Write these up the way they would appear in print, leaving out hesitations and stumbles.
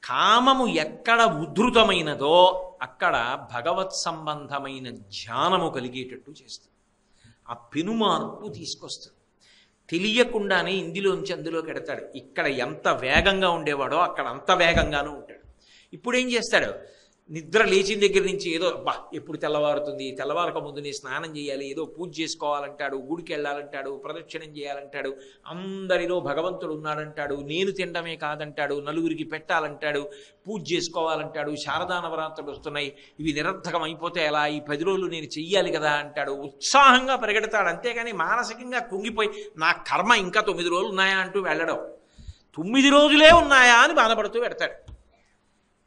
కామము ఎక్కడ ఉద్ధృతమైనదో అక్కడ భగవత్ సంబంధమైన ధ్యానము కలిగేటట్టు చేస్తుంది. ఆ పెనుమార్పు తీసుకొస్తుంది. తెలియకుండానే ఇందులోంచి అందులోకి ఎడతాడు. ఇక్కడ ఎంత వేగంగా ఉండేవాడో అక్కడ అంత వేగంగానూ ఉంటాడు. ఇప్పుడు ఏం చేస్తాడు? నిద్ర లేచిన దగ్గర నుంచి ఏదో ఎప్పుడు తెల్లవారుతుంది, తెల్లవారక ముందు నేను స్నానం చేయాలి, ఏదో పూజ చేసుకోవాలంటాడు, గుడికి వెళ్ళాలంటాడు, ప్రదక్షిణం చేయాలంటాడు, అందరిలో భగవంతుడు ఉన్నాడంటాడు, నేను తినడమే కాదంటాడు, నలుగురికి పెట్టాలంటాడు, పూజ చేసుకోవాలంటాడు, శారదా నవరాత్రులు వస్తున్నాయి, ఇవి నిరర్థకం అయిపోతే ఎలా, ఈ 10 రోజులు నేను చెయ్యాలి కదా అంటాడు. ఉత్సాహంగా పరిగెడతాడు. అంతేగాని మానసికంగా కుంగిపోయి నా కర్మ ఇంకా 9 రోజులు ఉన్నాయా అంటూ వెళ్ళడం. 9 రోజులే ఉన్నాయా అని బాధపడుతూ పెడతాడు.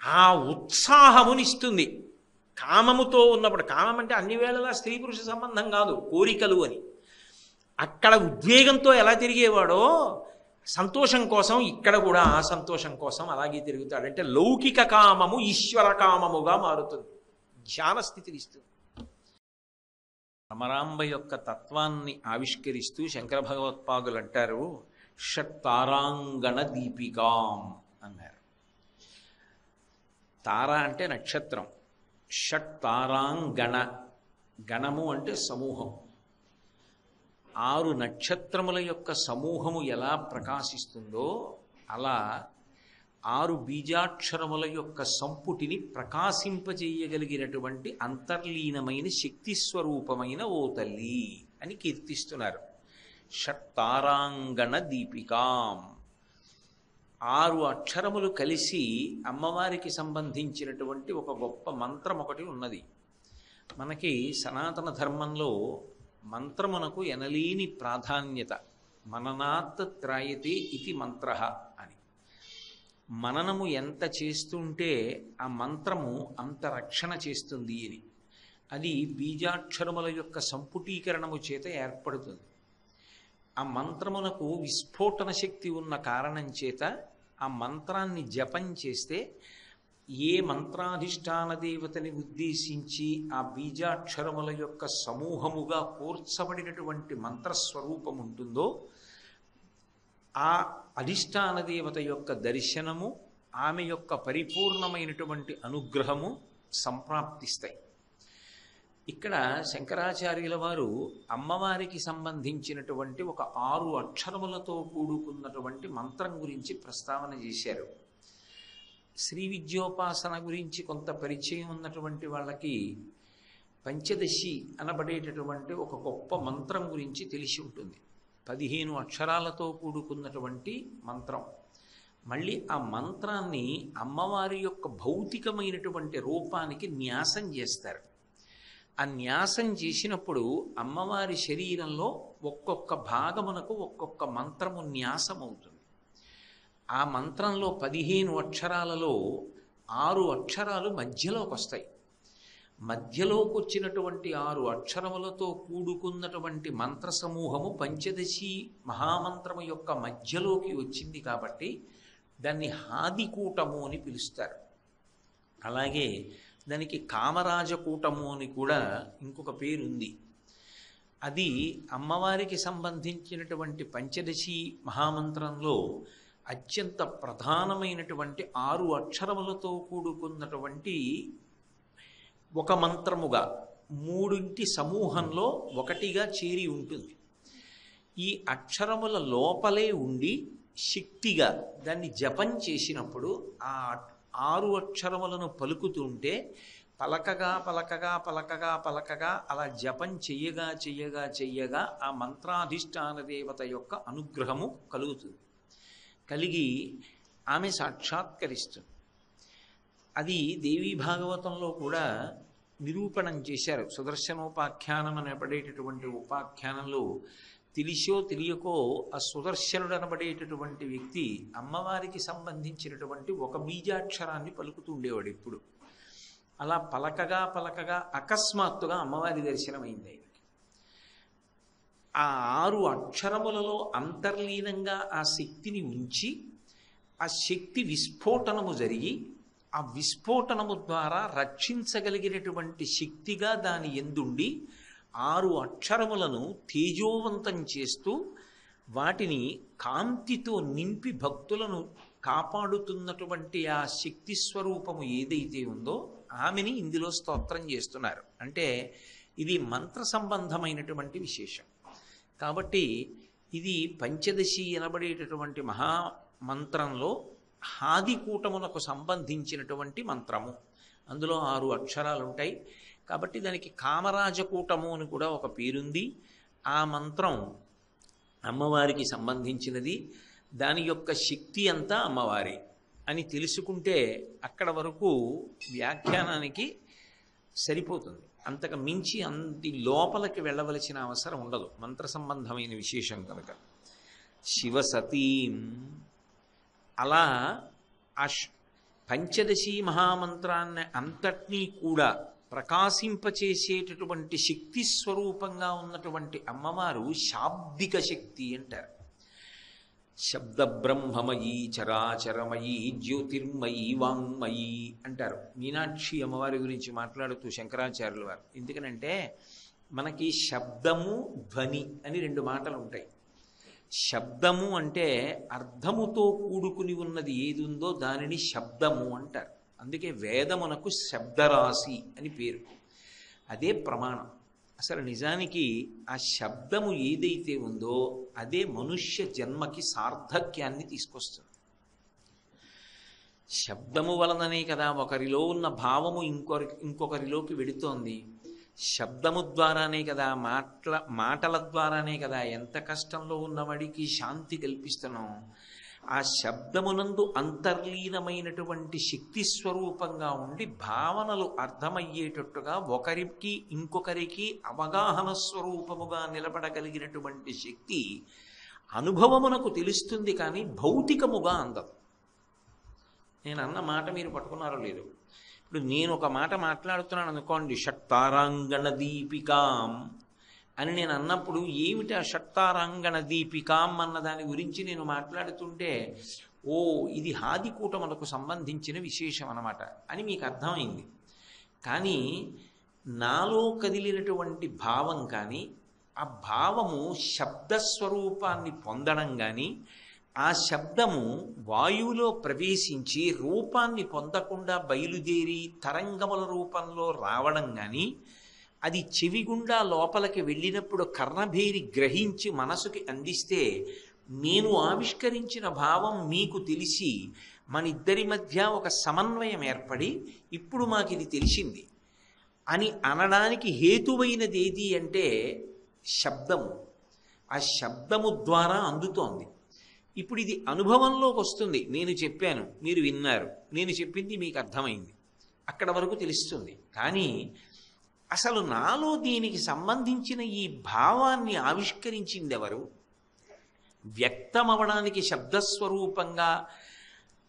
ఆ ఉత్సాహమునిస్తుంది కామముతో ఉన్నప్పుడు. కామం అంటే అన్ని వేళలా స్త్రీ పురుష సంబంధం కాదు, కోరికలు అని. అక్కడ ఉద్వేగంతో ఎలా తిరిగేవాడో సంతోషం కోసం ఇక్కడ కూడా ఆ సంతోషం కోసం అలాగే తిరుగుతాడు. అంటే లౌకిక కామము ఈశ్వర కామముగా మారుతుంది, ధ్యాన స్థితిని ఇస్తుంది. భ్రమరాంబ యొక్క తత్వాన్ని ఆవిష్కరిస్తూ శంకర భగవత్పాదులు అంటారు, షట్తారాంగణ దీపికాం అన్నారు. తార అంటే నక్షత్రం, షట్ తారాంగణ, గణము అంటే సమూహం. 6 నక్షత్రముల యొక్క సమూహము ఎలా ప్రకాశిస్తుందో అలా 6 బీజాక్షరముల యొక్క సంపుటిని ప్రకాశింపజేయగలిగినటువంటి అంతర్లీనమైన శక్తి స్వరూపమైన ఓ తల్లి అని కీర్తిస్తున్నారు. షట్ తారాంగణ దీపికాం. 6 అక్షరములు కలిసి అమ్మవారికి సంబంధించినటువంటి ఒక గొప్ప మంత్రం ఒకటి ఉన్నది. మనకి సనాతన ధర్మంలో మంత్రమునకు ఎనలేని ప్రాధాన్యత. మననాత్ త్రాయతే ఇది మంత్ర అని. మననము ఎంత చేస్తుంటే ఆ మంత్రము అంత రక్షణ చేస్తుంది అని. అది బీజాక్షరముల యొక్క సంపుటీకరణము చేత ఏర్పడుతుంది. ఆ మంత్రమునకు విస్ఫోటన శక్తి ఉన్న కారణం చేత ఆ మంత్రాన్ని జపం చేస్తే ఏ మంత్రాధిష్టాన దేవతని ఉద్దేశించి ఆ బీజాక్షరముల యొక్క సమూహముగా కూర్చబడినటువంటి మంత్రస్వరూపం ఉంటుందో ఆ అధిష్టాన దేవత యొక్క దర్శనము, ఆమె యొక్క పరిపూర్ణమైనటువంటి అనుగ్రహము సంప్రాప్తిస్తాయి. ఇక్కడ శంకరాచార్యుల వారు అమ్మవారికి సంబంధించినటువంటి ఒక 6 అక్షరములతో కూడుకున్నటువంటి మంత్రం గురించి ప్రస్తావన చేశారు. శ్రీ విద్యోపాసన గురించి కొంత పరిచయం ఉన్నటువంటి వాళ్ళకి పంచదశి అనబడేటటువంటి ఒక గొప్ప మంత్రం గురించి తెలిసి ఉంటుంది. 15 అక్షరాలతో కూడుకున్నటువంటి మంత్రం. మళ్ళీ ఆ మంత్రాన్ని అమ్మవారి యొక్క భౌతికమైనటువంటి రూపానికి న్యాసం చేస్తారు. ఆ న్యాసం చేసినప్పుడు అమ్మవారి శరీరంలో ఒక్కొక్క భాగమునకు ఒక్కొక్క మంత్రము న్యాసం అవుతుంది. ఆ మంత్రంలో 15 అక్షరాలలో 6 అక్షరాలు మధ్యలోకి వస్తాయి. మధ్యలోకి వచ్చినటువంటి 6 అక్షరములతో కూడుకున్నటువంటి మంత్ర సమూహము పంచదశి మహామంత్రము యొక్క మధ్యలోకి వచ్చింది కాబట్టి దాన్ని హాదికూటము అని పిలుస్తారు. అలాగే దానికి కామరాజకూటము అని కూడా ఇంకొక పేరుంది. అది అమ్మవారికి సంబంధించినటువంటి పంచదశి మహామంత్రంలో అత్యంత ప్రధానమైనటువంటి 6 అక్షరములతో కూడుకున్నటువంటి ఒక మంత్రముగా 3 సమూహంలో ఒకటిగా చేరి ఉంటుంది. ఈ అక్షరముల లోపలే ఉండి శక్తిగా దాన్ని జపం చేసినప్పుడు ఆ 6 అక్షరములను పలుకుతుంటే పలకగా పలకగా పలకగా పలకగా అలా జపం చెయ్యగా చెయ్యగా చెయ్యగా ఆ మంత్రాధిష్టాన దేవత యొక్క అనుగ్రహము కలుగుతుంది. కలిగి ఆమె సాక్షాత్కరిస్తుంది. అది దేవీ భాగవతంలో కూడా నిరూపణం చేశారు. సుదర్శనోపాఖ్యానం అనబడేటటువంటి ఉపాఖ్యానంలో తెలిసో తెలియకో ఆ సుదర్శనుడు అనబడేటటువంటి వ్యక్తి అమ్మవారికి సంబంధించినటువంటి ఒక బీజాక్షరాన్ని పలుకుతూ ఉండేవాడు ఎప్పుడు. అలా పలకగా పలకగా అకస్మాత్తుగా అమ్మవారి దర్శనమైంది ఆయనకి. ఆ 6 అక్షరములలో అంతర్లీనంగా ఆ శక్తిని ఉంచి ఆ శక్తి విస్ఫోటనము జరిగి ఆ విస్ఫోటనము ద్వారా రక్షించగలిగినటువంటి శక్తిగా దాని యందుండి 6 అక్షరములను తేజోవంతం చేస్తూ వాటిని కాంతితో నింపి భక్తులను కాపాడుతున్నటువంటి ఆ శక్తి స్వరూపము ఏదైతే ఉందో ఆమెని ఇందులో స్తోత్రం చేస్తున్నారు. అంటే ఇది మంత్ర సంబంధమైనటువంటి విశేషం. కాబట్టి ఇది పంచదశి అనబడేటటువంటి మహామంత్రంలో హాదికూటమునకు సంబంధించినటువంటి మంత్రము. అందులో 6 అక్షరాలు ఉంటాయి. కాబట్టి దానికి కామరాజకూటము అని కూడా ఒక పేరుంది. ఆ మంత్రం అమ్మవారికి సంబంధించినది. దాని యొక్క శక్తి అంతా అమ్మవారి అని తెలుసుకుంటే అక్కడ వరకు వ్యాఖ్యానానికి సరిపోతుంది. అంతకు మించి అంతి లోపలికి వెళ్ళవలసిన అవసరం ఉండదు, మంత్ర సంబంధమైన విశేషం కనుక. శివసతీం అలా ఆ పంచదశి మహామంత్రాన్ని అంతటినీ కూడా ప్రకాశింపచేసేటటువంటి శక్తి స్వరూపంగా ఉన్నటువంటి అమ్మవారు శాబ్దిక శక్తి అంటారు. శబ్ద బ్రహ్మమయీ చరాచరమయీ జ్యోతిర్మయీ వాంగ్మయీ అంటారు మీనాక్షి అమ్మవారి గురించి మాట్లాడుతూ శంకరాచార్యుల వారు. ఎందుకనంటే మనకి శబ్దము ధ్వని అని 2 మాటలు ఉంటాయి. శబ్దము అంటే అర్థముతో కూడుకుని ఉన్నది ఏది ఉందో దానిని శబ్దము అంటారు. అందుకే వేదమునకు శబ్దరాశి అని పేరు. అదే ప్రమాణం. అసలు నిజానికి ఆ శబ్దము ఏదైతే ఉందో అదే మనుష్య జన్మకి సార్థక్యాన్ని తీసుకొస్తుంది. శబ్దము వలననే కదా ఒకరిలో ఉన్న భావము ఇంకొకరిలోకి వెడుతోంది. శబ్దము ద్వారానే కదా మాటల ద్వారానే కదా ఎంత కష్టంలో ఉన్నవాడికి శాంతి కల్పిస్తున్నాం. ఆ శబ్దమునందు అంతర్లీనమైనటువంటి శక్తి స్వరూపంగా ఉండి భావనలు అర్థమయ్యేటట్టుగా ఒకరికి ఇంకొకరికి అవగాహన స్వరూపముగా నిలబడగలిగినటువంటి శక్తి అనుభవమునకు తెలుస్తుంది, కానీ భౌతికముగా అందదు. నేను అన్న మాట మీరు పట్టుకున్నారో లేదు. ఇప్పుడు నేను ఒక మాట మాట్లాడుతున్నాను అనుకోండి, షట్తారాంగణ దీపికాం అని నేను అన్నప్పుడు ఏమిటి ఆ షట్తారాంగణ దీపికాం అన్న దాని గురించి నేను మాట్లాడుతుంటే ఇది హాదికూటములకు సంబంధించిన విశేషం అన్నమాట అని మీకు అర్థమైంది. కానీ నాలో కదిలినటువంటి భావం కానీ ఆ భావము శబ్దస్వరూపాన్ని పొందడం కానీ ఆ శబ్దము వాయువులో ప్రవేశించి రూపాన్ని పొందకుండా బయలుదేరి తరంగముల రూపంలో రావడం కానీ అది చెవి గుండా లోపలికి వెళ్ళినప్పుడు కర్ణభేరి గ్రహించి మనసుకి అందిస్తే నేను ఆవిష్కరించిన భావం మీకు తెలిసి మన ఇద్దరి మధ్య ఒక సమన్వయం ఏర్పడి ఇప్పుడు మాకు ఇది తెలిసింది అని అనడానికి హేతువైనది ఏది అంటే శబ్దము. ఆ శబ్దము ద్వారా అందుతోంది. ఇప్పుడు ఇది అనుభవంలోకి వస్తుంది. నేను చెప్పాను, మీరు విన్నారు, నేను చెప్పింది మీకు అర్థమైంది, అక్కడ వరకు తెలుస్తుంది. కానీ అసలు నాలో దీనికి సంబంధించిన ఈ భావాన్ని ఆవిష్కరించింది ఎవరు? వ్యక్తమవడానికి శబ్దస్వరూపంగా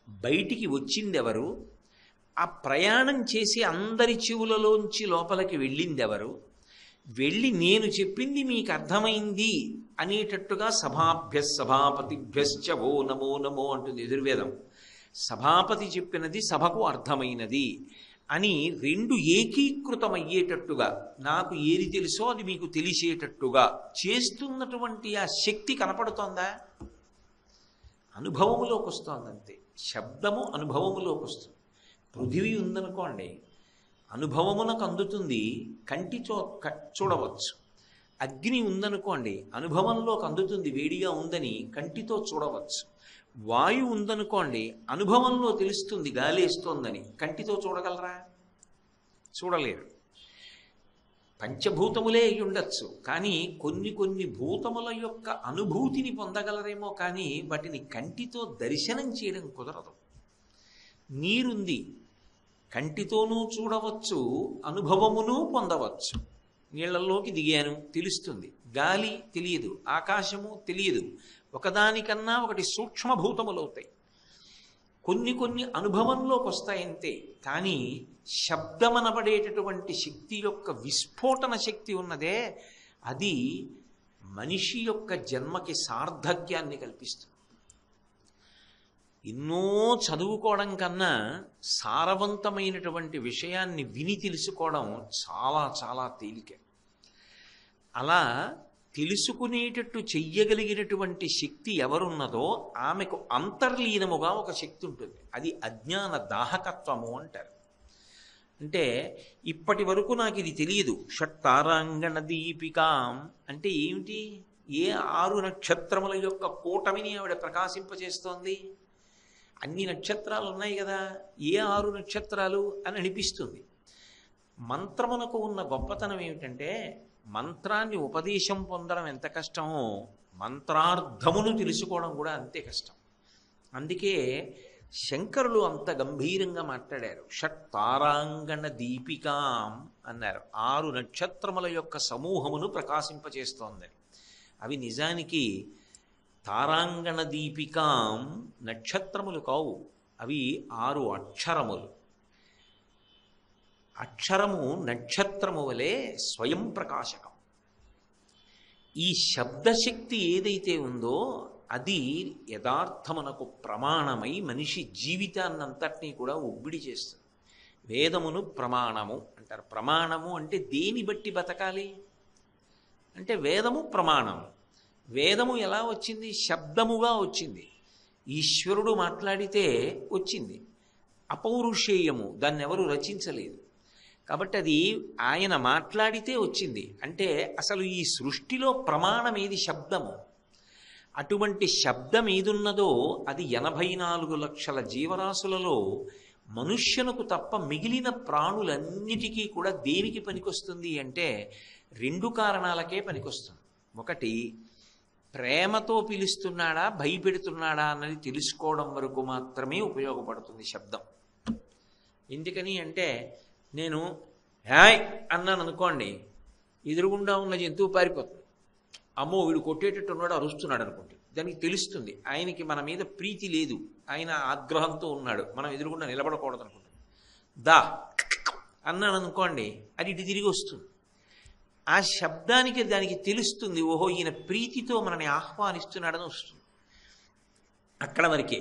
బయటికి వచ్చిందెవరు? ఆ ప్రయాణం చేసి అందరి చెవులలోంచి లోపలికి వెళ్ళిందెవరు? వెళ్ళి నేను చెప్పింది మీకు అర్థమైంది అనేటట్టుగా సభాపతిభ్యశ్చ ఓ నమో నమో అంటుంది యజుర్వేదం. సభాపతి చెప్పినది సభకు అర్థమైనది అని 2 ఏకీకృతమయ్యేటట్టుగా నాకు ఏది తెలుసో అది మీకు తెలిసేటట్టుగా చేస్తున్నటువంటి ఆ శక్తి కనపడుతోందా? అనుభవములోకి వస్తోంది అంతే. శబ్దము అనుభవములోకి వస్తుంది. పృథివీ ఉందనుకోండి, అనుభవమునకు అందుతుంది, కంటితో చూడవచ్చు. అగ్ని ఉందనుకోండి, అనుభవంలోకి అందుతుంది, వేడిగా ఉందని కంటితో చూడవచ్చు. వాయువు ఉందనుకోండి, అనుభవంలో తెలుస్తుంది గాలేస్తోందని, కంటితో చూడగలరా? చూడలేరు. పంచభూతములే అయి ఉండొచ్చు, కానీ కొన్ని భూతముల యొక్క అనుభూతిని పొందగలరేమో, కానీ వాటిని కంటితో దర్శనం చేయడం కుదరదు. నీరుంది, కంటితోనూ చూడవచ్చు, అనుభవమును పొందవచ్చు. నీళ్లలోకి దిగాను తెలుస్తుంది, గాలి తెలియదు, ఆకాశము తెలియదు. ఒకదానికన్నా ఒకటి సూక్ష్మభూతములు అవుతాయి. కొన్ని అనుభవంలోకి వస్తాయంతే. కానీ శబ్దమనబడేటటువంటి శక్తి యొక్క విస్ఫోటన శక్తి ఉన్నదే, అది మనిషి యొక్క జన్మకి సార్థక్యాన్ని కల్పిస్తుంది. ఎన్నో చదువుకోవడం కన్నా సారవంతమైనటువంటి విషయాన్ని విని తెలుసుకోవడం చాలా చాలా తేలిక. అలా తెలుసుకునేటట్టు చెయ్యగలిగినటువంటి శక్తి ఎవరున్నదో ఆమెకు అంతర్లీనముగా ఒక శక్తి ఉంటుంది. అది అజ్ఞాన దాహకత్వము అంటారు. అంటే ఇప్పటి వరకు నాకు ఇది తెలియదు. షట్తారాంగణ దీపికాం అంటే ఏమిటి? ఏ 6 నక్షత్రముల యొక్క కూటమిని ఆవిడ ప్రకాశింపచేస్తోంది? అన్ని నక్షత్రాలు ఉన్నాయి కదా, ఏ 6 నక్షత్రాలు అని అనిపిస్తుంది. మంత్రమునకు ఉన్న గొప్పతనం ఏమిటంటే, మంత్రాన్ని ఉపదేశం పొందడం ఎంత కష్టమో మంత్రార్థమును తెలుసుకోవడం కూడా అంతే కష్టం. అందుకే శంకరులు అంత గంభీరంగా మాట్లాడారు. షట్తారాంగణ దీపికాం అన్నారు. 6 నక్షత్రముల యొక్క సమూహమును ప్రకాశింపచేస్తోందని. అవి నిజానికి తారాంగణ దీపికాం నక్షత్రములు కావు, అవి 6 అక్షరములు. అక్షరము నక్షత్రము వలె స్వయం ప్రకాశకం. ఈ శబ్దశక్తి ఏదైతే ఉందో అది యథార్థమునకు ప్రమాణమై మనిషి జీవితాన్నంతటినీ కూడా ఒబ్బిడి చేస్తుంది. వేదమును ప్రమాణము అంటారు. ప్రమాణము అంటే దేని బట్టి బతకాలి అంటే వేదము ప్రమాణము. వేదము ఎలా వచ్చింది? శబ్దముగా వచ్చింది. ఈశ్వరుడు మాట్లాడితే వచ్చింది. అపౌరుషేయము, దాన్ని ఎవరు రచించలేదు. కాబట్టి అది ఆయన మాట్లాడితే వచ్చింది. అంటే అసలు ఈ సృష్టిలో ప్రమాణం ఏది? శబ్దము. అటువంటి శబ్దం ఏదున్నదో అది 84 లక్షల జీవరాశులలో మనుష్యునకు తప్ప మిగిలిన ప్రాణులన్నిటికీ కూడా దేనికి పనికొస్తుంది అంటే 2 కారణాలకే పనికొస్తుంది. ఒకటి, ప్రేమతో పిలుస్తున్నాడా భయపెడుతున్నాడా అన్నది తెలుసుకోవడం వరకు మాత్రమే ఉపయోగపడుతుంది శబ్దం. ఎందుకని అంటే, నేను హాయ్ అన్నాను అనుకోండి, ఎదురుగుండా ఉన్న జంతువు పారిపోతుంది. అమ్మో వీడు కొట్టేటట్టు ఉన్నాడు, అరుస్తున్నాడు అనుకోండి, దానికి తెలుస్తుంది ఆయనకి మన మీద ప్రీతి లేదు, ఆయన ఆగ్రహంతో ఉన్నాడు, మనం ఎదురుగుండా నిలబడకూడదు అనుకుంటుంది. దా అన్నాను అనుకోండి, అది ఇటు తిరిగి వస్తుంది. ఆ శబ్దానికి దానికి తెలుస్తుంది, ఓహో ఈయన ప్రీతితో మనని ఆహ్వానిస్తున్నాడని వస్తుంది. అక్కడ వరకే.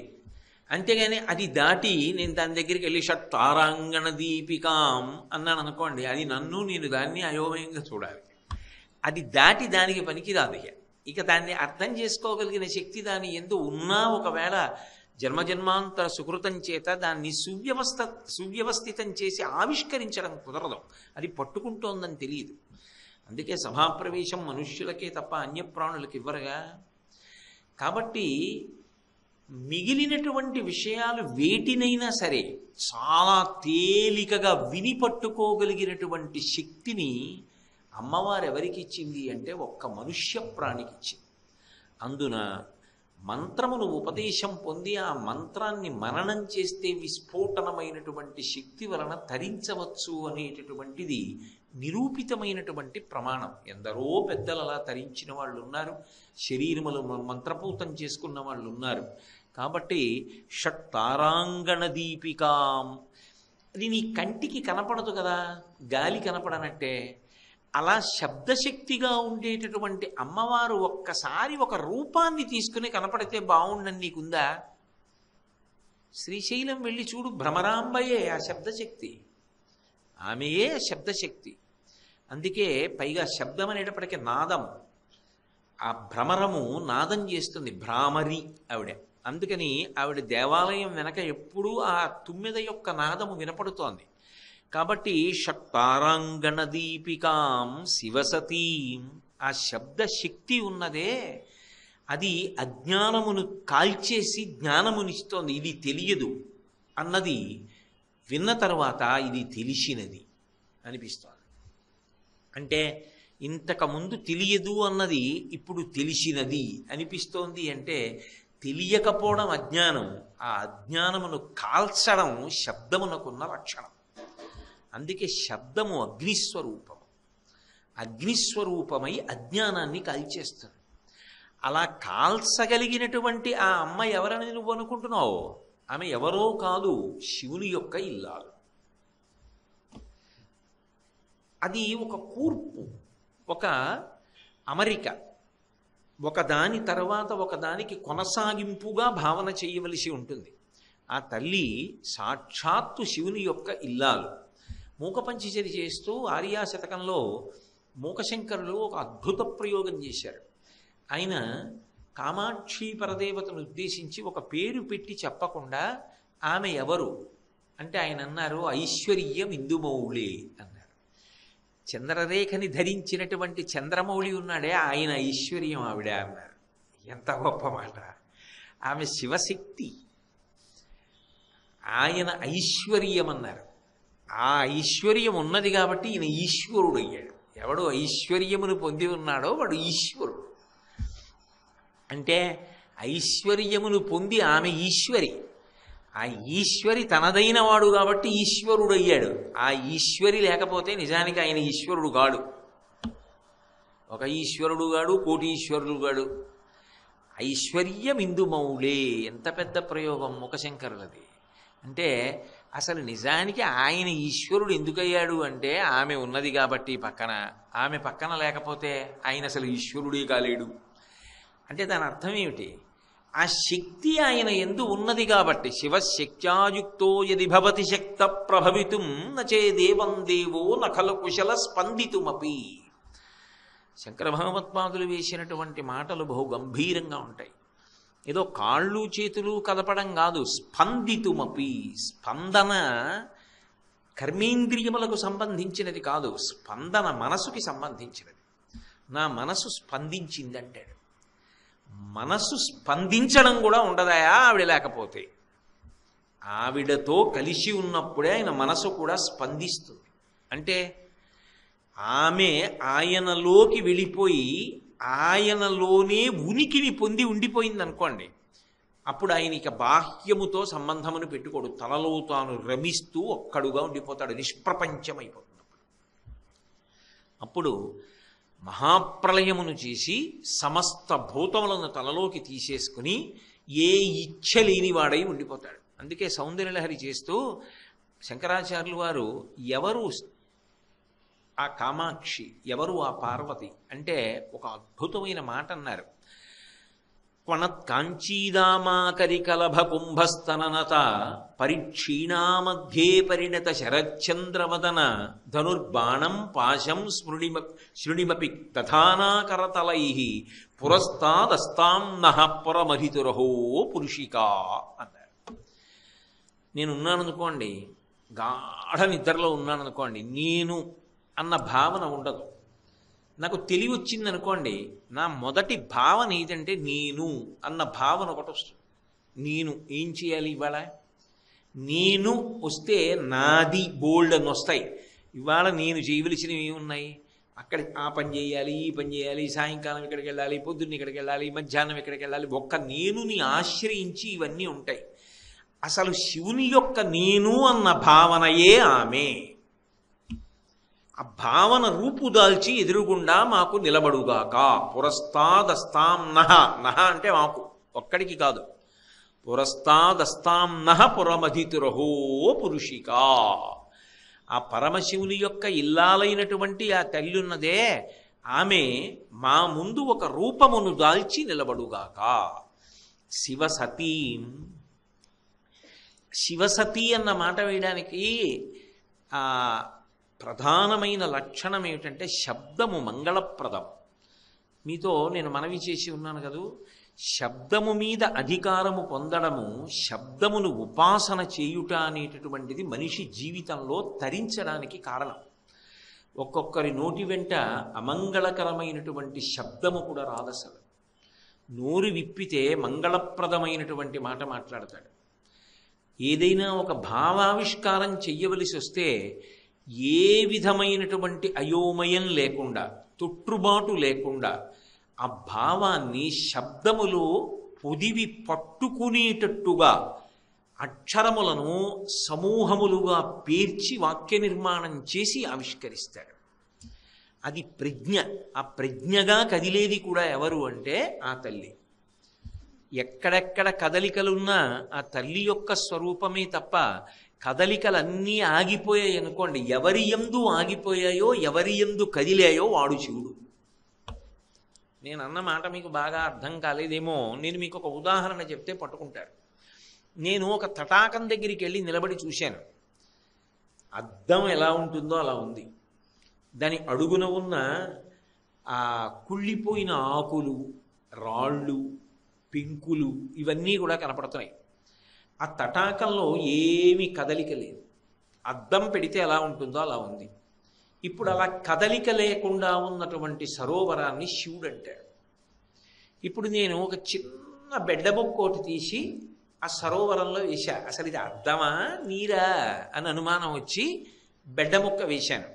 అంతేగాని అది దాటి నేను దాని దగ్గరికి వెళ్ళి షట్తారాంగణ దీపికాం అన్నాను అనుకోండి, అది నన్ను నేను దాన్ని అయోమయంగా చూడాలి. అది దాటి దానికి పనికిరాదు. ఇక దాన్ని అర్థం చేసుకోగలిగిన శక్తి దాని ఎందు ఉన్నా ఒకవేళ జన్మజన్మాంతర సుకృతం చేత దాన్ని సువ్యవస్థితం చేసి ఆవిష్కరించడం కుదరదు. అది పట్టుకుంటోందని తెలియదు. అందుకే సభాప్రవేశం మనుష్యులకే తప్ప అన్యప్రాణులకు ఇవ్వరుగా. కాబట్టి మిగిలినటువంటి విషయాలు వేటినైనా సరే చాలా తేలికగా విని పట్టుకోగలిగినటువంటి శక్తిని అమ్మవారు ఎవరికి ఇచ్చింది అంటే ఒక్క మనుష్య ప్రాణికి ఇచ్చింది. అందున మంత్రమును ఉపదేశం పొంది ఆ మంత్రాన్ని మననం చేస్తే విస్ఫోటనమైనటువంటి శక్తి వలన తరించవచ్చు అనేటటువంటిది నిరూపితమైనటువంటి ప్రమాణం. ఎందరో పెద్దలు అలా తరించిన వాళ్ళు ఉన్నారు, శరీరములు మంత్రపూతం చేసుకున్న వాళ్ళు ఉన్నారు. కాబట్టి షట్తారాంగణ దీపికాం, అది నీ కంటికి కనపడదు కదా, గాలి కనపడనట్టే. అలా శబ్దశక్తిగా ఉండేటటువంటి అమ్మవారు ఒక్కసారి ఒక రూపాన్ని తీసుకుని కనపడితే బాగుండని నీకుందా? శ్రీశైలం వెళ్ళి చూడు, భ్రమరాంబయే ఆ శబ్దశక్తి, ఆమెయే శబ్దశక్తి. అందుకే పైగా శబ్దం అనేటప్పటికీ నాదం. ఆ భ్రమరము నాదం చేస్తుంది, భ్రామరి ఆవిడ. అందుకని ఆవిడ దేవాలయం వెనక ఎప్పుడూ ఆ తుమ్మెద యొక్క నాదము వినపడుతోంది. కాబట్టి షట్తారాంగణ దీపికాం శివసతీం, ఆ శబ్దశక్తి ఉన్నదే అది అజ్ఞానమును కాల్చేసి జ్ఞానమునిస్తోంది. ఇది తెలియదు అన్నది విన్న తర్వాత ఇది తెలిసినది అనిపిస్తోంది. అంటే ఇంతకుముందు తెలియదు అన్నది ఇప్పుడు తెలిసినది అనిపిస్తోంది. అంటే తెలియకపోవడం అజ్ఞానం, ఆ అజ్ఞానమును కాల్చడం శబ్దమునకున్న లక్షణం. అందుకే శబ్దము అగ్నిస్వరూపము, అగ్నిస్వరూపమై అజ్ఞానాన్ని కాల్చేస్తుంది. అలా కాల్చగలిగినటువంటి ఆ అమ్మ ఎవరని నువ్వు అనుకుంటున్నావు? ఆమె ఎవరో కాదు, శివుని యొక్క ఇల్లాలు. అది ఒక కూర్పు, ఒక అమరిక, ఒకదాని తర్వాత ఒకదానికి కొనసాగింపుగా భావన చేయవలసి ఉంటుంది. ఆ తల్లి సాక్షాత్తు శివుని యొక్క ఇల్లాలు. మూకపంచచరి చేస్తూ ఆర్యాశతకంలో మూకశంకరులు ఒక అద్భుత ప్రయోగం చేశారు. ఆయన కామాక్షి పరదేవతను ఉద్దేశించి ఒక పేరు పెట్టి చెప్పకుండా ఆమె ఎవరు అంటే ఆయన అన్నారు, ఐశ్వర్యం ఇందుమౌళి అన్నారు. చంద్రరేఖని ధరించినటువంటి చంద్రమౌళి ఉన్నాడే ఆయన ఐశ్వర్యం ఆవిడ అన్నారు. ఎంత గొప్ప మాట! ఆమె శివశక్తి, ఆయన ఐశ్వర్యం అన్నారు. ఆ ఐశ్వర్యం ఉన్నది కాబట్టి ఈయన ఈశ్వరుడు అయ్యాడు. ఎవడు ఐశ్వర్యమును పొంది ఉన్నాడో వాడు ఈశ్వరుడు. అంటే ఐశ్వర్యమును పొంది ఆమె ఈశ్వరి, ఆ ఈశ్వరి తనదైన వాడు కాబట్టి ఈశ్వరుడు అయ్యాడు. ఆ ఈశ్వరి లేకపోతే నిజానికి ఆయన ఈశ్వరుడు కాడు. ఒక ఈశ్వరుడు గాడు, కోటి ఈశ్వరుడు గాడు. ఐశ్వర్యం ఇందుమౌళే, ఎంత పెద్ద ప్రయోగం ముఖశంకరులది. అంటే అసలు నిజానికి ఆయన ఈశ్వరుడు ఎందుకయ్యాడు అంటే ఆమె ఉన్నది కాబట్టి పక్కన, ఆమె పక్కన లేకపోతే ఆయన అసలు ఈశ్వరుడే కాలేడు. అంటే దాని అర్థం ఏమిటి? ఆ శక్తి ఆయన ఎందు ఉన్నది కాబట్టి. శివశక్త్యాయుక్తో యది భవతి శక్త ప్రభవితుం నచే దేవం దేవో నఖలు కుశల స్పందితుమపి. శంకర భగవత్పాదులు వేసినటువంటి మాటలు బహు గంభీరంగా ఉంటాయి. ఏదో కాళ్ళు చేతులు కదపడం కాదు, స్పందితుమపి. స్పందన కర్మేంద్రియములకు సంబంధించినది కాదు, స్పందన మనసుకి సంబంధించినది. నా మనసు స్పందించిందంటాడు. మనసు స్పందించడం కూడా ఉండదాయా ఆవిడ లేకపోతే? ఆవిడతో కలిసి ఉన్నప్పుడే ఆయన మనసు కూడా స్పందిస్తుంది. అంటే ఆమె ఆయనలోకి వెళ్ళిపోయి ఆయనలోనే ఉనికిని పొంది ఉండిపోయింది అనుకోండి, అప్పుడు ఆయన ఇక బాహ్యముతో సంబంధమును పెట్టుకోడు. తనలో తాను రమిస్తూ ఒక్కడుగా ఉండిపోతాడు, నిష్ప్రపంచమైపోతుంది. అప్పుడు మహాప్రళయమును చేసి సమస్త భూతములను తనలోకి తీసేసుకుని ఏ ఇచ్ఛ లేనివాడై ఉండిపోతాడు. అందుకే సౌందర్యలహరి చేస్తూ శంకరాచార్యులు వారు ఎవరు ఆ కామాక్షి, ఎవరు ఆ పార్వతి అంటే ఒక అద్భుతమైన మాట అన్నారు. క్వణత్ కాంచీదామాకరికలభ కుంభస్తననత పరిక్షీణామధ్యే పరిణత శరచంద్రవదన ధనుర్బాణం పాశం శృణిమపి తథానాకరతలై పురస్తాదస్తాం నః పురమధితురహో పురుషికా అన్నారు. నేనున్నాననుకోండి, గాఢ నిద్రలో ఉన్నాననుకోండి, నేను అన్న భావన ఉండదు. నాకు తెలివి వచ్చిందనుకోండి, నా మొదటి భావన ఏదంటే నేను అన్న భావన ఒకటి వస్తుంది. నేను ఏం చేయాలి ఇవాళ? నేను వస్తే నాది బోల్డ్ అని వస్తాయి. ఇవాళ నేను చేయవలసినవి ఏమున్నాయి? అక్కడ ఆ పని చేయాలి, ఈ పని చేయాలి, సాయంకాలం ఇక్కడికి వెళ్ళాలి, పొద్దున్న ఇక్కడికి వెళ్ళాలి, మధ్యాహ్నం ఇక్కడికి వెళ్ళాలి. ఒక్క నేనుని ఆశ్రయించి ఇవన్నీ ఉంటాయి. అసలు శివుని యొక్క నేను అన్న భావనయే ఆమె. ఆ భావన రూపుదాల్చి ఎదురుగుండా మాకు నిలబడుగాక. పురస్తాదస్తాం నః, నః అంటే మాకు ఒక్కడికి కాదు, పురస్తాదస్తాం నః పురమధితురహో పురుషికా. ఆ పరమశివుని యొక్క ఇల్లాలైనటువంటి ఆ తల్లి ఉన్నదే, ఆమె మా ముందు ఒక రూపమును దాల్చి నిలబడుగాక. శివసతీం. శివసతీ అన్న మాట వేయడానికి ఆ ప్రధానమైన లక్షణం ఏమిటంటే శబ్దము మంగళప్రదం. మీతో నేను మనవి చేసి ఉన్నాను కదూ, శబ్దము మీద అధికారము పొందడము, శబ్దమును ఉపాసన చేయుట అనేటటువంటిది మనిషి జీవితంలో తరించడానికి కారణం. ఒక్కొక్కరి నోటి వెంట అమంగళకరమైనటువంటి శబ్దము కూడా రాదసలు. నోరు విప్పితే మంగళప్రదమైనటువంటి మాట మాట్లాడతాడు. ఏదైనా ఒక భావావిష్కారం చెయ్యవలసి వస్తే ఏ విధమైనటువంటి అయోమయం లేకుండా, తొట్టుబాటు లేకుండా ఆ భావాన్ని శబ్దములో పొదివి పట్టుకునేటట్టుగా అక్షరములను సమూహములుగా పేర్చి వాక్య నిర్మాణం చేసి ఆవిష్కరిస్తాడు. అది ప్రజ్ఞ. ఆ ప్రజ్ఞగా కదిలేది కూడా ఎవరు అంటే ఆ తల్లి. ఎక్కడెక్కడ కదలికలున్నా ఆ తల్లి యొక్క స్వరూపమే తప్ప కదలికలన్నీ ఆగిపోయాయి అనుకోండి, ఎవరి యందు ఆగిపోయాయో, ఎవరి యందు కదిలాయో వాడు శివుడు. నేను అన్న మాట మీకు బాగా అర్థం కాలేదేమో. నేను మీకు ఒక ఉదాహరణ చెప్తే పట్టుకుంటారు. నేను ఒక తటాకం దగ్గరికి వెళ్ళి నిలబడి చూశాను. అద్దం ఎలా ఉంటుందో అలా ఉంది. దాని అడుగున ఉన్న ఆ కుళ్ళిపోయిన ఆకులు, రాళ్ళు, పెంకులు ఇవన్నీ కూడా కనపడుతున్నాయి. ఆ తటాకంలో ఏమీ కదలిక లేదు. అద్దం పెడితే ఎలా ఉంటుందో అలా ఉంది. ఇప్పుడు అలా కదలిక లేకుండా ఉన్నటువంటి సరోవరాన్ని శివుడు అంటాడు. ఇప్పుడు నేను ఒక చిన్న బెడ్డ ముక్కోటి తీసి ఆ సరోవరంలో వేశా. అసలు ఇది అద్దమా నీరా అని అనుమానం వచ్చి బెడ్డ ముక్క వేశాను.